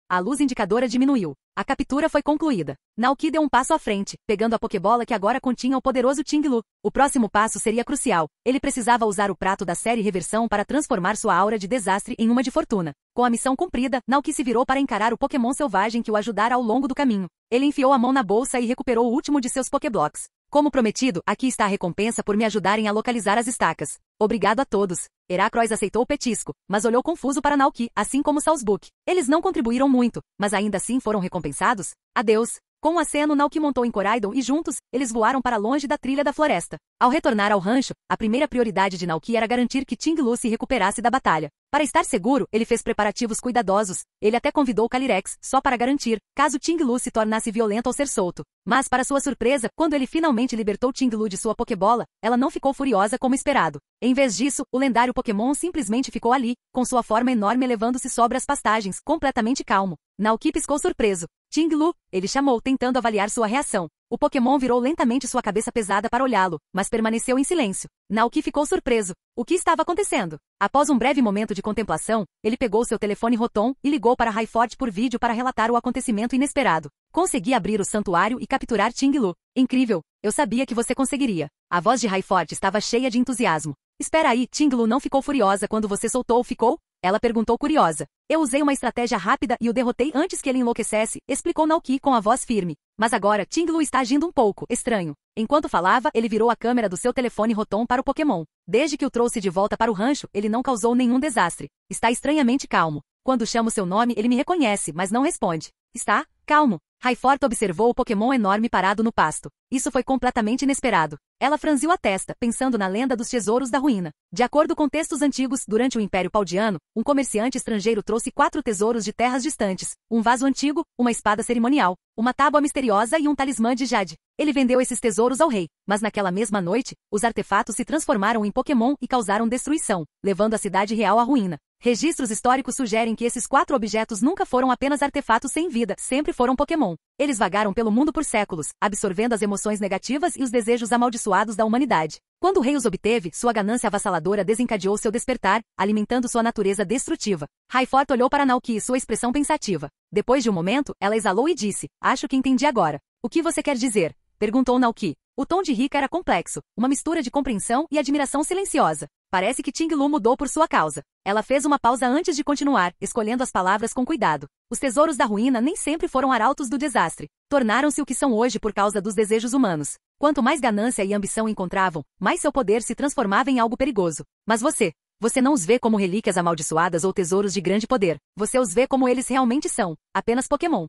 A luz indicadora diminuiu. A captura foi concluída. Naoki deu um passo à frente, pegando a Pokébola que agora continha o poderoso Ting-Lu. O próximo passo seria crucial. Ele precisava usar o prato da série Reversão para transformar sua aura de desastre em uma de fortuna. Com a missão cumprida, Naoki se virou para encarar o Pokémon selvagem que o ajudara ao longo do caminho. Ele enfiou a mão na bolsa e recuperou o último de seus Pokéblocks. Como prometido, aqui está a recompensa por me ajudarem a localizar as estacas. Obrigado a todos. Heracrois aceitou o petisco, mas olhou confuso para Naoki, assim como Salzbuck. Eles não contribuíram muito, mas ainda assim foram recompensados? Adeus. Com um aceno, Naoki montou em Koraidon e juntos, eles voaram para longe da trilha da floresta. Ao retornar ao rancho, a primeira prioridade de Naoki era garantir que Ting Lu se recuperasse da batalha. Para estar seguro, ele fez preparativos cuidadosos. Ele até convidou Calyrex, só para garantir, caso Ting Lu se tornasse violento ao ser solto. Mas, para sua surpresa, quando ele finalmente libertou Ting Lu de sua Pokébola, ela não ficou furiosa como esperado. Em vez disso, o lendário Pokémon simplesmente ficou ali, com sua forma enorme elevando-se sobre as pastagens, completamente calmo. Naoki piscou surpreso. Ting Lu, ele chamou, tentando avaliar sua reação. O Pokémon virou lentamente sua cabeça pesada para olhá-lo, mas permaneceu em silêncio. Naoki ficou surpreso. O que estava acontecendo? Após um breve momento de contemplação, ele pegou seu telefone Rotom e ligou para Highforte por vídeo para relatar o acontecimento inesperado. Consegui abrir o santuário e capturar Ting Lu. Incrível! Eu sabia que você conseguiria. A voz de Highforte estava cheia de entusiasmo. Espera aí, Ting Lu não ficou furiosa quando você soltou ou ficou? Ela perguntou curiosa. Eu usei uma estratégia rápida e o derrotei antes que ele enlouquecesse, explicou Naoki com a voz firme. Mas agora, Ting Lu está agindo um pouco estranho. Enquanto falava, ele virou a câmera do seu telefone Rotom para o Pokémon. Desde que o trouxe de volta para o rancho, ele não causou nenhum desastre. Está estranhamente calmo. Quando chamo seu nome, ele me reconhece, mas não responde. Está calmo. Highforte observou o Pokémon enorme parado no pasto. Isso foi completamente inesperado. Ela franziu a testa, pensando na lenda dos tesouros da ruína. De acordo com textos antigos, durante o Império Paldiano, um comerciante estrangeiro trouxe 4 tesouros de terras distantes, um vaso antigo, uma espada cerimonial, uma tábua misteriosa e um talismã de jade. Ele vendeu esses tesouros ao rei, mas naquela mesma noite, os artefatos se transformaram em Pokémon e causaram destruição, levando a cidade real à ruína. Registros históricos sugerem que esses 4 objetos nunca foram apenas artefatos sem vida, sempre foram Pokémon. Eles vagaram pelo mundo por séculos, absorvendo as emoções negativas e os desejos amaldiçoados da humanidade. Quando o rei os obteve, sua ganância avassaladora desencadeou seu despertar, alimentando sua natureza destrutiva. Highforte olhou para Naoki e sua expressão pensativa. Depois de um momento, ela exalou e disse, acho que entendi agora. O que você quer dizer? Perguntou Naoki. O tom de Rika era complexo, uma mistura de compreensão e admiração silenciosa. Parece que Ting Lu mudou por sua causa. Ela fez uma pausa antes de continuar, escolhendo as palavras com cuidado. Os tesouros da ruína nem sempre foram arautos do desastre. Tornaram-se o que são hoje por causa dos desejos humanos. Quanto mais ganância e ambição encontravam, mais seu poder se transformava em algo perigoso. Mas você não os vê como relíquias amaldiçoadas ou tesouros de grande poder. Você os vê como eles realmente são, apenas Pokémon.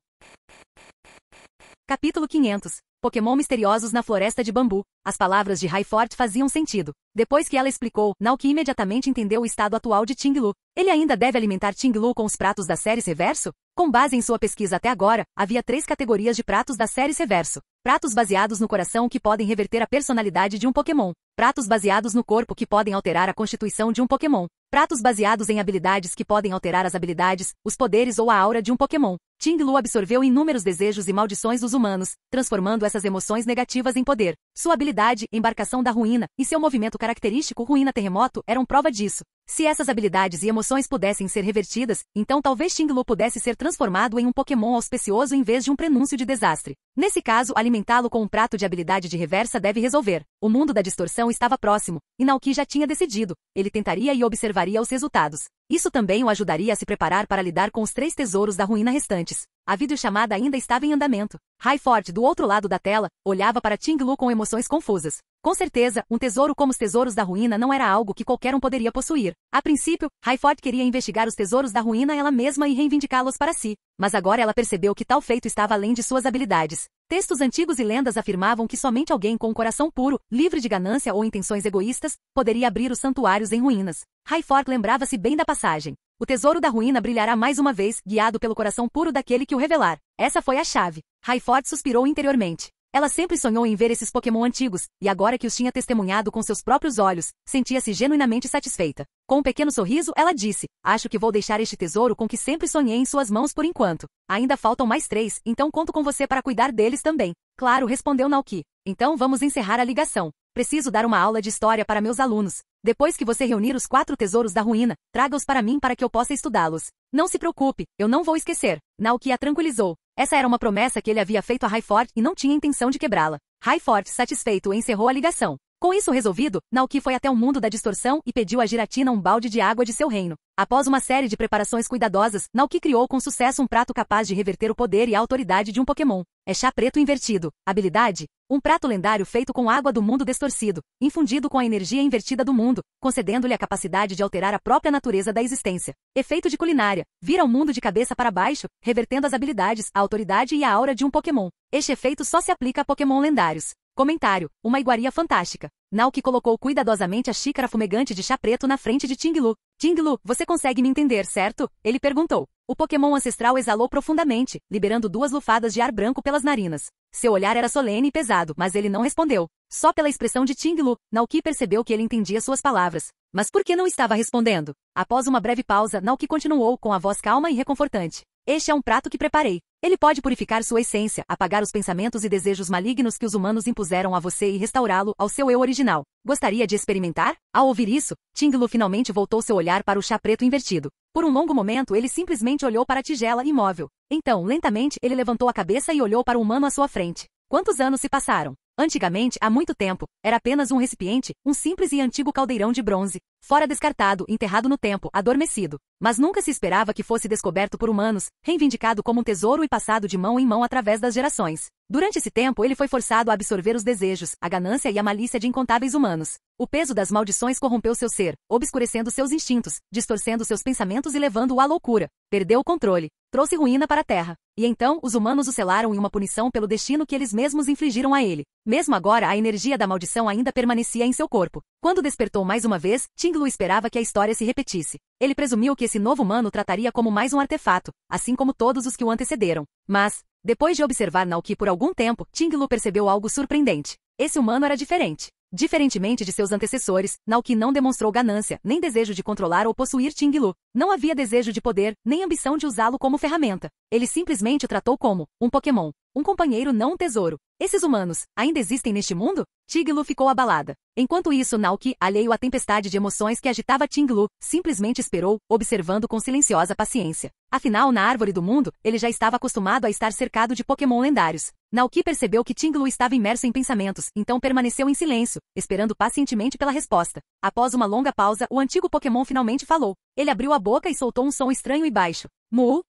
Capítulo 500. Pokémon misteriosos na floresta de bambu. As palavras de Highforte faziam sentido. Depois que ela explicou, Naoki imediatamente entendeu o estado atual de Ting Lu. Ele ainda deve alimentar Ting Lu com os pratos da série Reverso? Com base em sua pesquisa até agora, havia 3 categorias de pratos da série Reverso. Pratos baseados no coração que podem reverter a personalidade de um Pokémon. Pratos baseados no corpo que podem alterar a constituição de um Pokémon. Pratos baseados em habilidades que podem alterar as habilidades, os poderes ou a aura de um Pokémon. Ting Lu absorveu inúmeros desejos e maldições dos humanos, transformando essas emoções negativas em poder. Sua habilidade, Embarcação da Ruína, e seu movimento característico Ruína Terremoto eram prova disso. Se essas habilidades e emoções pudessem ser revertidas, então talvez Ting Lu pudesse ser transformado em um Pokémon auspicioso em vez de um prenúncio de desastre. Nesse caso, alimentá-lo com um prato de habilidade de reversa deve resolver. O mundo da distorção estava próximo, e Naoki já tinha decidido. Ele tentaria e observaria os resultados. Isso também o ajudaria a se preparar para lidar com os 3 tesouros da ruína restantes. A videochamada ainda estava em andamento. Highforte, do outro lado da tela, olhava para Ting Lu com emoções confusas. Com certeza, um tesouro como os tesouros da ruína não era algo que qualquer um poderia possuir. A princípio, Highforte queria investigar os tesouros da ruína ela mesma e reivindicá-los para si. Mas agora ela percebeu que tal feito estava além de suas habilidades. Textos antigos e lendas afirmavam que somente alguém com um coração puro, livre de ganância ou intenções egoístas, poderia abrir os santuários em ruínas. Highforte lembrava-se bem da passagem. O tesouro da ruína brilhará mais uma vez, guiado pelo coração puro daquele que o revelar. Essa foi a chave. Highforte suspirou interiormente. Ela sempre sonhou em ver esses Pokémon antigos, e agora que os tinha testemunhado com seus próprios olhos, sentia-se genuinamente satisfeita. Com um pequeno sorriso, ela disse, acho que vou deixar este tesouro com que sempre sonhei em suas mãos por enquanto. Ainda faltam mais 3, então conto com você para cuidar deles também. Claro, respondeu Naoki. Então vamos encerrar a ligação. Preciso dar uma aula de história para meus alunos. Depois que você reunir os 4 tesouros da ruína, traga-os para mim para que eu possa estudá-los. Não se preocupe, eu não vou esquecer. Naoki a tranquilizou. Essa era uma promessa que ele havia feito a Highforte e não tinha intenção de quebrá-la. Highforte, satisfeito, encerrou a ligação. Com isso resolvido, Naoki foi até o mundo da distorção e pediu a Giratina um balde de água de seu reino. Após uma série de preparações cuidadosas, Naoki criou com sucesso um prato capaz de reverter o poder e a autoridade de um Pokémon. É chá preto invertido. Habilidade: um prato lendário feito com água do mundo distorcido, infundido com a energia invertida do mundo, concedendo-lhe a capacidade de alterar a própria natureza da existência. Efeito de culinária: vira o mundo de cabeça para baixo, revertendo as habilidades, a autoridade e a aura de um Pokémon. Este efeito só se aplica a Pokémon lendários. Comentário: uma iguaria fantástica. Naoki colocou cuidadosamente a xícara fumegante de chá preto na frente de Ting-Lu. Ting-Lu, você consegue me entender, certo? Ele perguntou. O Pokémon ancestral exalou profundamente, liberando 2 lufadas de ar branco pelas narinas. Seu olhar era solene e pesado, mas ele não respondeu. Só pela expressão de Ting-Lu, Naoki percebeu que ele entendia suas palavras. Mas por que não estava respondendo? Após uma breve pausa, Naoki continuou com a voz calma e reconfortante. Este é um prato que preparei. Ele pode purificar sua essência, apagar os pensamentos e desejos malignos que os humanos impuseram a você e restaurá-lo ao seu eu original. Gostaria de experimentar? Ao ouvir isso, Ting-Lu finalmente voltou seu olhar para o chá preto invertido. Por um longo momento ele simplesmente olhou para a tigela imóvel. Então, lentamente, ele levantou a cabeça e olhou para o humano à sua frente. Quantos anos se passaram? Antigamente, há muito tempo, era apenas um recipiente, um simples e antigo caldeirão de bronze, fora descartado, enterrado no tempo, adormecido. Mas nunca se esperava que fosse descoberto por humanos, reivindicado como um tesouro e passado de mão em mão através das gerações. Durante esse tempo ele foi forçado a absorver os desejos, a ganância e a malícia de incontáveis humanos. O peso das maldições corrompeu seu ser, obscurecendo seus instintos, distorcendo seus pensamentos e levando-o à loucura. Perdeu o controle. Trouxe ruína para a Terra. E então, os humanos o selaram em uma punição pelo destino que eles mesmos infligiram a ele. Mesmo agora, a energia da maldição ainda permanecia em seu corpo. Quando despertou mais uma vez, Ting-Lu esperava que a história se repetisse. Ele presumiu que esse novo humano trataria como mais um artefato, assim como todos os que o antecederam. Mas, depois de observar Naoki por algum tempo, Ting-Lu percebeu algo surpreendente. Esse humano era diferente. Diferentemente de seus antecessores, Naoki não demonstrou ganância, nem desejo de controlar ou possuir Ting-Lu. Não havia desejo de poder, nem ambição de usá-lo como ferramenta. Ele simplesmente o tratou como um Pokémon, um companheiro não um tesouro. Esses humanos, ainda existem neste mundo? Ting-Lu ficou abalada. Enquanto isso, Naoki, alheio à tempestade de emoções que agitava Ting-Lu, simplesmente esperou, observando com silenciosa paciência. Afinal, na árvore do mundo, ele já estava acostumado a estar cercado de Pokémon lendários. Naoki percebeu que Ting-Lu estava imerso em pensamentos, então permaneceu em silêncio, esperando pacientemente pela resposta. Após uma longa pausa, o antigo Pokémon finalmente falou. Ele abriu a boca e soltou um som estranho e baixo. Mu?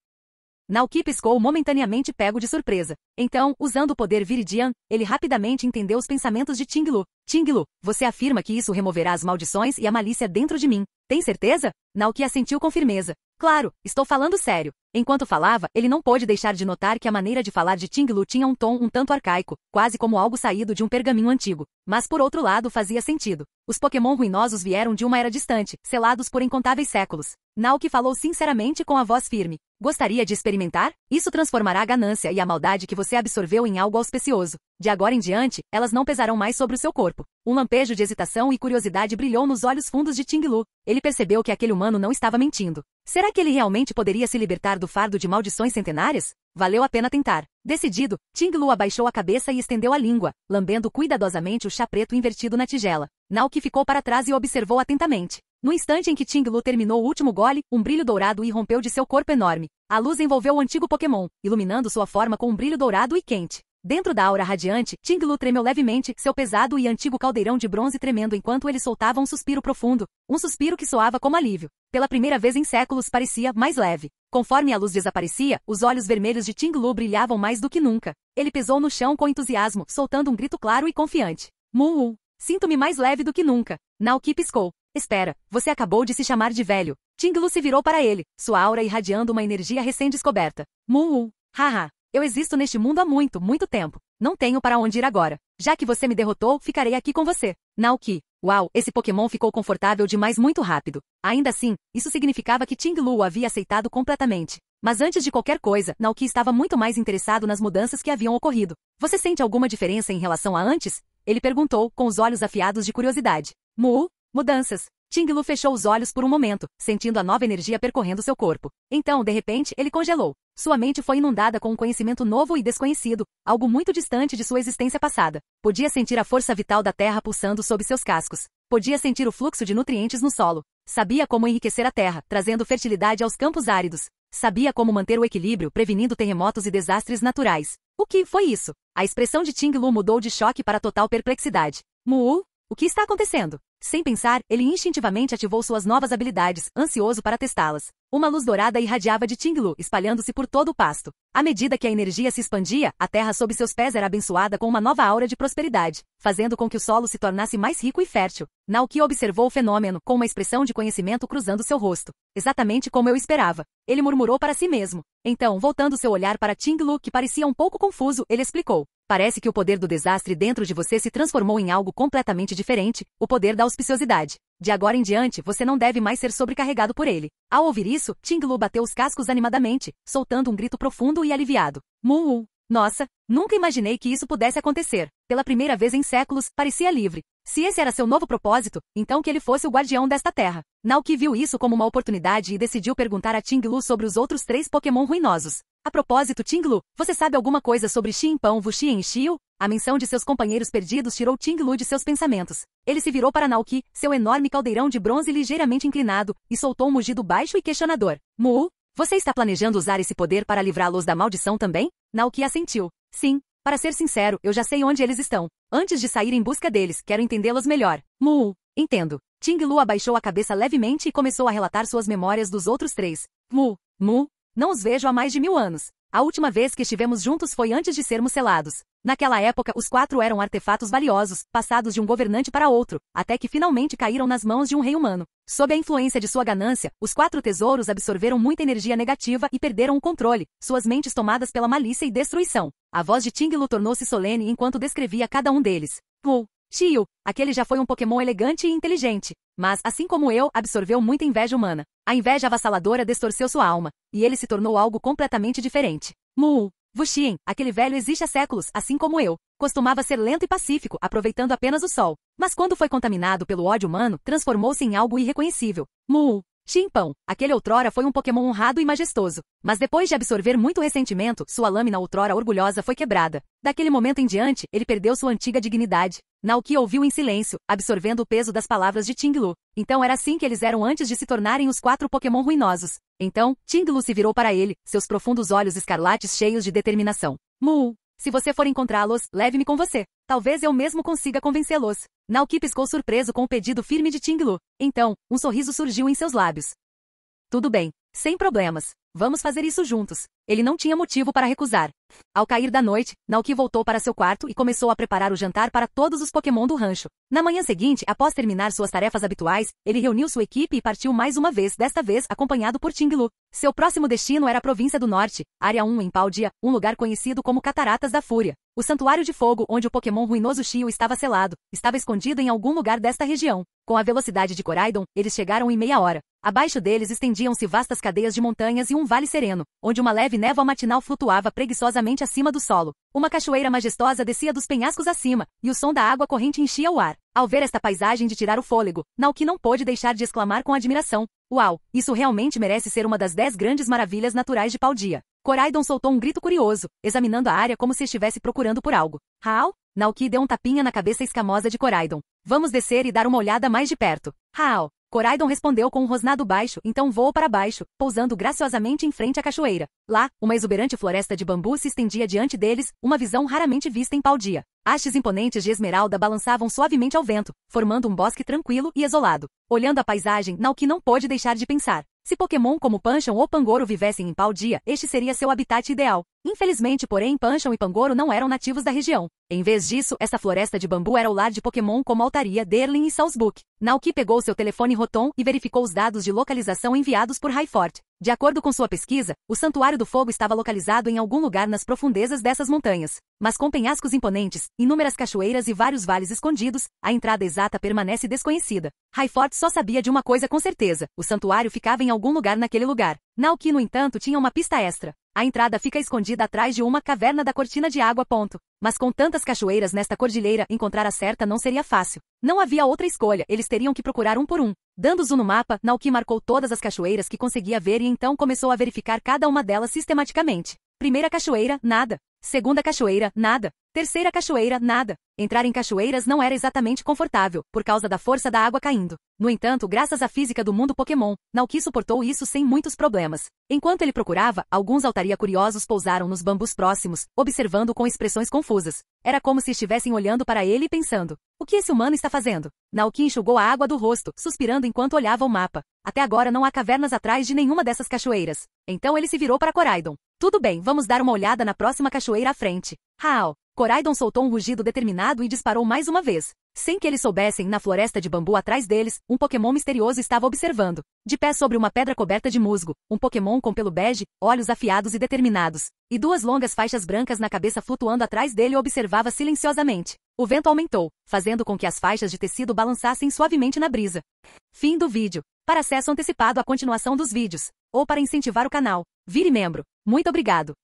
Naoki piscou momentaneamente pego de surpresa. Então, usando o poder Viridian, ele rapidamente entendeu os pensamentos de Ting-Lu. Ting-Lu, você afirma que isso removerá as maldições e a malícia dentro de mim. Tem certeza? Naoki assentiu com firmeza. Claro, estou falando sério. Enquanto falava, ele não pôde deixar de notar que a maneira de falar de Ting-Lu tinha um tom um tanto arcaico, quase como algo saído de um pergaminho antigo. Mas por outro lado fazia sentido. Os Pokémon ruinosos vieram de uma era distante, selados por incontáveis séculos. Naoki falou sinceramente com a voz firme. Gostaria de experimentar? Isso transformará a ganância e a maldade que você absorveu em algo auspicioso. De agora em diante, elas não pesarão mais sobre o seu corpo. Um lampejo de hesitação e curiosidade brilhou nos olhos fundos de Ting-Lu. Ele percebeu que aquele humano não estava mentindo. Será que ele realmente poderia se libertar do fardo de maldições centenárias? Valeu a pena tentar. Decidido, Ting-Lu abaixou a cabeça e estendeu a língua, lambendo cuidadosamente o chá preto invertido na tigela. Naoki ficou para trás e observou atentamente. No instante em que Ting-Lu terminou o último gole, um brilho dourado irrompeu de seu corpo enorme. A luz envolveu o antigo Pokémon, iluminando sua forma com um brilho dourado e quente. Dentro da aura radiante, Ting-Lu tremeu levemente, seu pesado e antigo caldeirão de bronze tremendo enquanto ele soltava um suspiro profundo. Um suspiro que soava como alívio. Pela primeira vez em séculos parecia mais leve. Conforme a luz desaparecia, os olhos vermelhos de Ting-Lu brilhavam mais do que nunca. Ele pisou no chão com entusiasmo, soltando um grito claro e confiante. Mu-u! Sinto-me mais leve do que nunca. Naoki piscou. Espera, você acabou de se chamar de velho. Ting-Lu se virou para ele, sua aura irradiando uma energia recém-descoberta. Mu-u! Haha! Eu existo neste mundo há muito, muito tempo. Não tenho para onde ir agora. Já que você me derrotou, ficarei aqui com você. Naoki. Uau, esse Pokémon ficou confortável demais muito rápido. Ainda assim, isso significava que Ting-Lu o havia aceitado completamente. Mas antes de qualquer coisa, Naoki estava muito mais interessado nas mudanças que haviam ocorrido. Você sente alguma diferença em relação a antes? Ele perguntou, com os olhos afiados de curiosidade. Mudanças. Ting-Lu fechou os olhos por um momento, sentindo a nova energia percorrendo seu corpo. Então, de repente, ele congelou. Sua mente foi inundada com um conhecimento novo e desconhecido, algo muito distante de sua existência passada. Podia sentir a força vital da terra pulsando sob seus cascos. Podia sentir o fluxo de nutrientes no solo. Sabia como enriquecer a terra, trazendo fertilidade aos campos áridos. Sabia como manter o equilíbrio, prevenindo terremotos e desastres naturais. O que foi isso? A expressão de Ting-Lu mudou de choque para total perplexidade. O O que está acontecendo? Sem pensar, ele instintivamente ativou suas novas habilidades, ansioso para testá-las. Uma luz dourada irradiava de Ting Lu, espalhando-se por todo o pasto. À medida que a energia se expandia, a terra sob seus pés era abençoada com uma nova aura de prosperidade, fazendo com que o solo se tornasse mais rico e fértil. Naoki observou o fenômeno, com uma expressão de conhecimento cruzando seu rosto. Exatamente como eu esperava. Ele murmurou para si mesmo. Então, voltando seu olhar para Ting Lu, que parecia um pouco confuso, ele explicou. Parece que o poder do desastre dentro de você se transformou em algo completamente diferente, o poder da auspiciosidade. De agora em diante, você não deve mais ser sobrecarregado por ele. Ao ouvir isso, Ting Lu bateu os cascos animadamente, soltando um grito profundo e aliviado. Mu! Nossa, nunca imaginei que isso pudesse acontecer. Pela primeira vez em séculos, parecia livre. Se esse era seu novo propósito, então que ele fosse o guardião desta terra. Naoki viu isso como uma oportunidade e decidiu perguntar a Ting Lu sobre os outros 3 Pokémon ruinosos. A propósito, Ting Lu, você sabe alguma coisa sobre Xiinpão, Wuxian e Xiu? A menção de seus companheiros perdidos tirou Ting Lu de seus pensamentos. Ele se virou para Naoki, seu enorme caldeirão de bronze ligeiramente inclinado, e soltou um mugido baixo e questionador. Mu? Você está planejando usar esse poder para livrá-los da maldição também? Naoki assentiu. Sim. Para ser sincero, eu já sei onde eles estão. Antes de sair em busca deles, quero entendê-los melhor. Mu. Entendo. Ting Lu abaixou a cabeça levemente e começou a relatar suas memórias dos outros 3. Mu. Não os vejo há mais de 1000 anos. A última vez que estivemos juntos foi antes de sermos selados. Naquela época, os 4 eram artefatos valiosos, passados de um governante para outro, até que finalmente caíram nas mãos de um rei humano. Sob a influência de sua ganância, os 4 tesouros absorveram muita energia negativa e perderam o controle, suas mentes tomadas pela malícia e destruição. A voz de Ting Lu tornou-se solene enquanto descrevia cada um deles. Xiu, aquele já foi um Pokémon elegante e inteligente, mas, assim como eu, absorveu muita inveja humana. A inveja avassaladora distorceu sua alma, e ele se tornou algo completamente diferente. Wuxian, aquele velho existe há séculos, assim como eu. Costumava ser lento e pacífico, aproveitando apenas o sol. Mas quando foi contaminado pelo ódio humano, transformou-se em algo irreconhecível. Xiinpão, aquele outrora foi um Pokémon honrado e majestoso. Mas depois de absorver muito ressentimento, sua lâmina outrora orgulhosa foi quebrada. Daquele momento em diante, ele perdeu sua antiga dignidade. Naoki ouviu em silêncio, absorvendo o peso das palavras de Ting Lu. Então era assim que eles eram antes de se tornarem os 4 Pokémon ruinosos. Então, Ting Lu se virou para ele, seus profundos olhos escarlates cheios de determinação. Se você for encontrá-los, leve-me com você. Talvez eu mesmo consiga convencê-los. Naoki piscou surpreso com o pedido firme de Ting Lu. Então, um sorriso surgiu em seus lábios. Tudo bem. Sem problemas. Vamos fazer isso juntos. Ele não tinha motivo para recusar. Ao cair da noite, Naoki voltou para seu quarto e começou a preparar o jantar para todos os Pokémon do rancho. Na manhã seguinte, após terminar suas tarefas habituais, ele reuniu sua equipe e partiu mais uma vez, desta vez acompanhado por Ting Lu. Seu próximo destino era a Província do Norte, Área 1 em Paldia, um lugar conhecido como Cataratas da Fúria. O Santuário de Fogo, onde o Pokémon ruinoso Xiu estava selado, estava escondido em algum lugar desta região. Com a velocidade de Koraidon, eles chegaram em meia hora. Abaixo deles estendiam-se vastas cadeias de montanhas e um vale sereno, onde uma leve névoa matinal flutuava preguiçosamente acima do solo. Uma cachoeira majestosa descia dos penhascos acima, e o som da água corrente enchia o ar. Ao ver esta paisagem de tirar o fôlego, Naoki não pôde deixar de exclamar com admiração. Uau, isso realmente merece ser uma das 10 grandes maravilhas naturais de Paldia. Koraidon soltou um grito curioso, examinando a área como se estivesse procurando por algo. Hao? Naoki deu um tapinha na cabeça escamosa de Koraidon. Vamos descer e dar uma olhada mais de perto. Hao. Koraidon respondeu com um rosnado baixo, então voou para baixo, pousando graciosamente em frente à cachoeira. Lá, uma exuberante floresta de bambu se estendia diante deles, uma visão raramente vista em Paldia. Hastes imponentes de esmeralda balançavam suavemente ao vento, formando um bosque tranquilo e isolado. Olhando a paisagem, Naoki não pôde deixar de pensar. Se Pokémon como Pancham ou Pangoro vivessem em Paldia, este seria seu habitat ideal. Infelizmente, porém, Pancham e Pangoro não eram nativos da região. Em vez disso, essa floresta de bambu era o lar de Pokémon como Altaria, Derlin e Salzbuck. Naoki pegou seu telefone Rotom e verificou os dados de localização enviados por Highfort. De acordo com sua pesquisa, o Santuário do Fogo estava localizado em algum lugar nas profundezas dessas montanhas. Mas com penhascos imponentes, inúmeras cachoeiras e vários vales escondidos, a entrada exata permanece desconhecida. Highfort só sabia de uma coisa com certeza: o santuário ficava em algum lugar naquele lugar. Naoki, no entanto, tinha uma pista extra. A entrada fica escondida atrás de uma caverna da cortina de água. Mas com tantas cachoeiras nesta cordilheira, encontrar a certa não seria fácil. Não havia outra escolha, eles teriam que procurar um por um. Dando zoom no mapa, Naoki marcou todas as cachoeiras que conseguia ver e então começou a verificar cada uma delas sistematicamente. Primeira cachoeira, nada. Segunda cachoeira, nada. Terceira cachoeira, nada. Entrar em cachoeiras não era exatamente confortável, por causa da força da água caindo. No entanto, graças à física do mundo Pokémon, Naoki suportou isso sem muitos problemas. Enquanto ele procurava, alguns Altaria curiosos pousaram nos bambus próximos, observando com expressões confusas. Era como se estivessem olhando para ele e pensando: o que esse humano está fazendo? Naoki enxugou a água do rosto, suspirando enquanto olhava o mapa. Até agora não há cavernas atrás de nenhuma dessas cachoeiras. Então ele se virou para Koraidon. Tudo bem, vamos dar uma olhada na próxima cachoeira à frente. Hao! Koraidon soltou um rugido determinado e disparou mais uma vez. Sem que eles soubessem, na floresta de bambu atrás deles, um Pokémon misterioso estava observando. De pé sobre uma pedra coberta de musgo, um Pokémon com pelo bege, olhos afiados e determinados, e duas longas faixas brancas na cabeça flutuando atrás dele observava silenciosamente. O vento aumentou, fazendo com que as faixas de tecido balançassem suavemente na brisa. Fim do vídeo. Para acesso antecipado à continuação dos vídeos, ou para incentivar o canal, vire membro. Muito obrigado.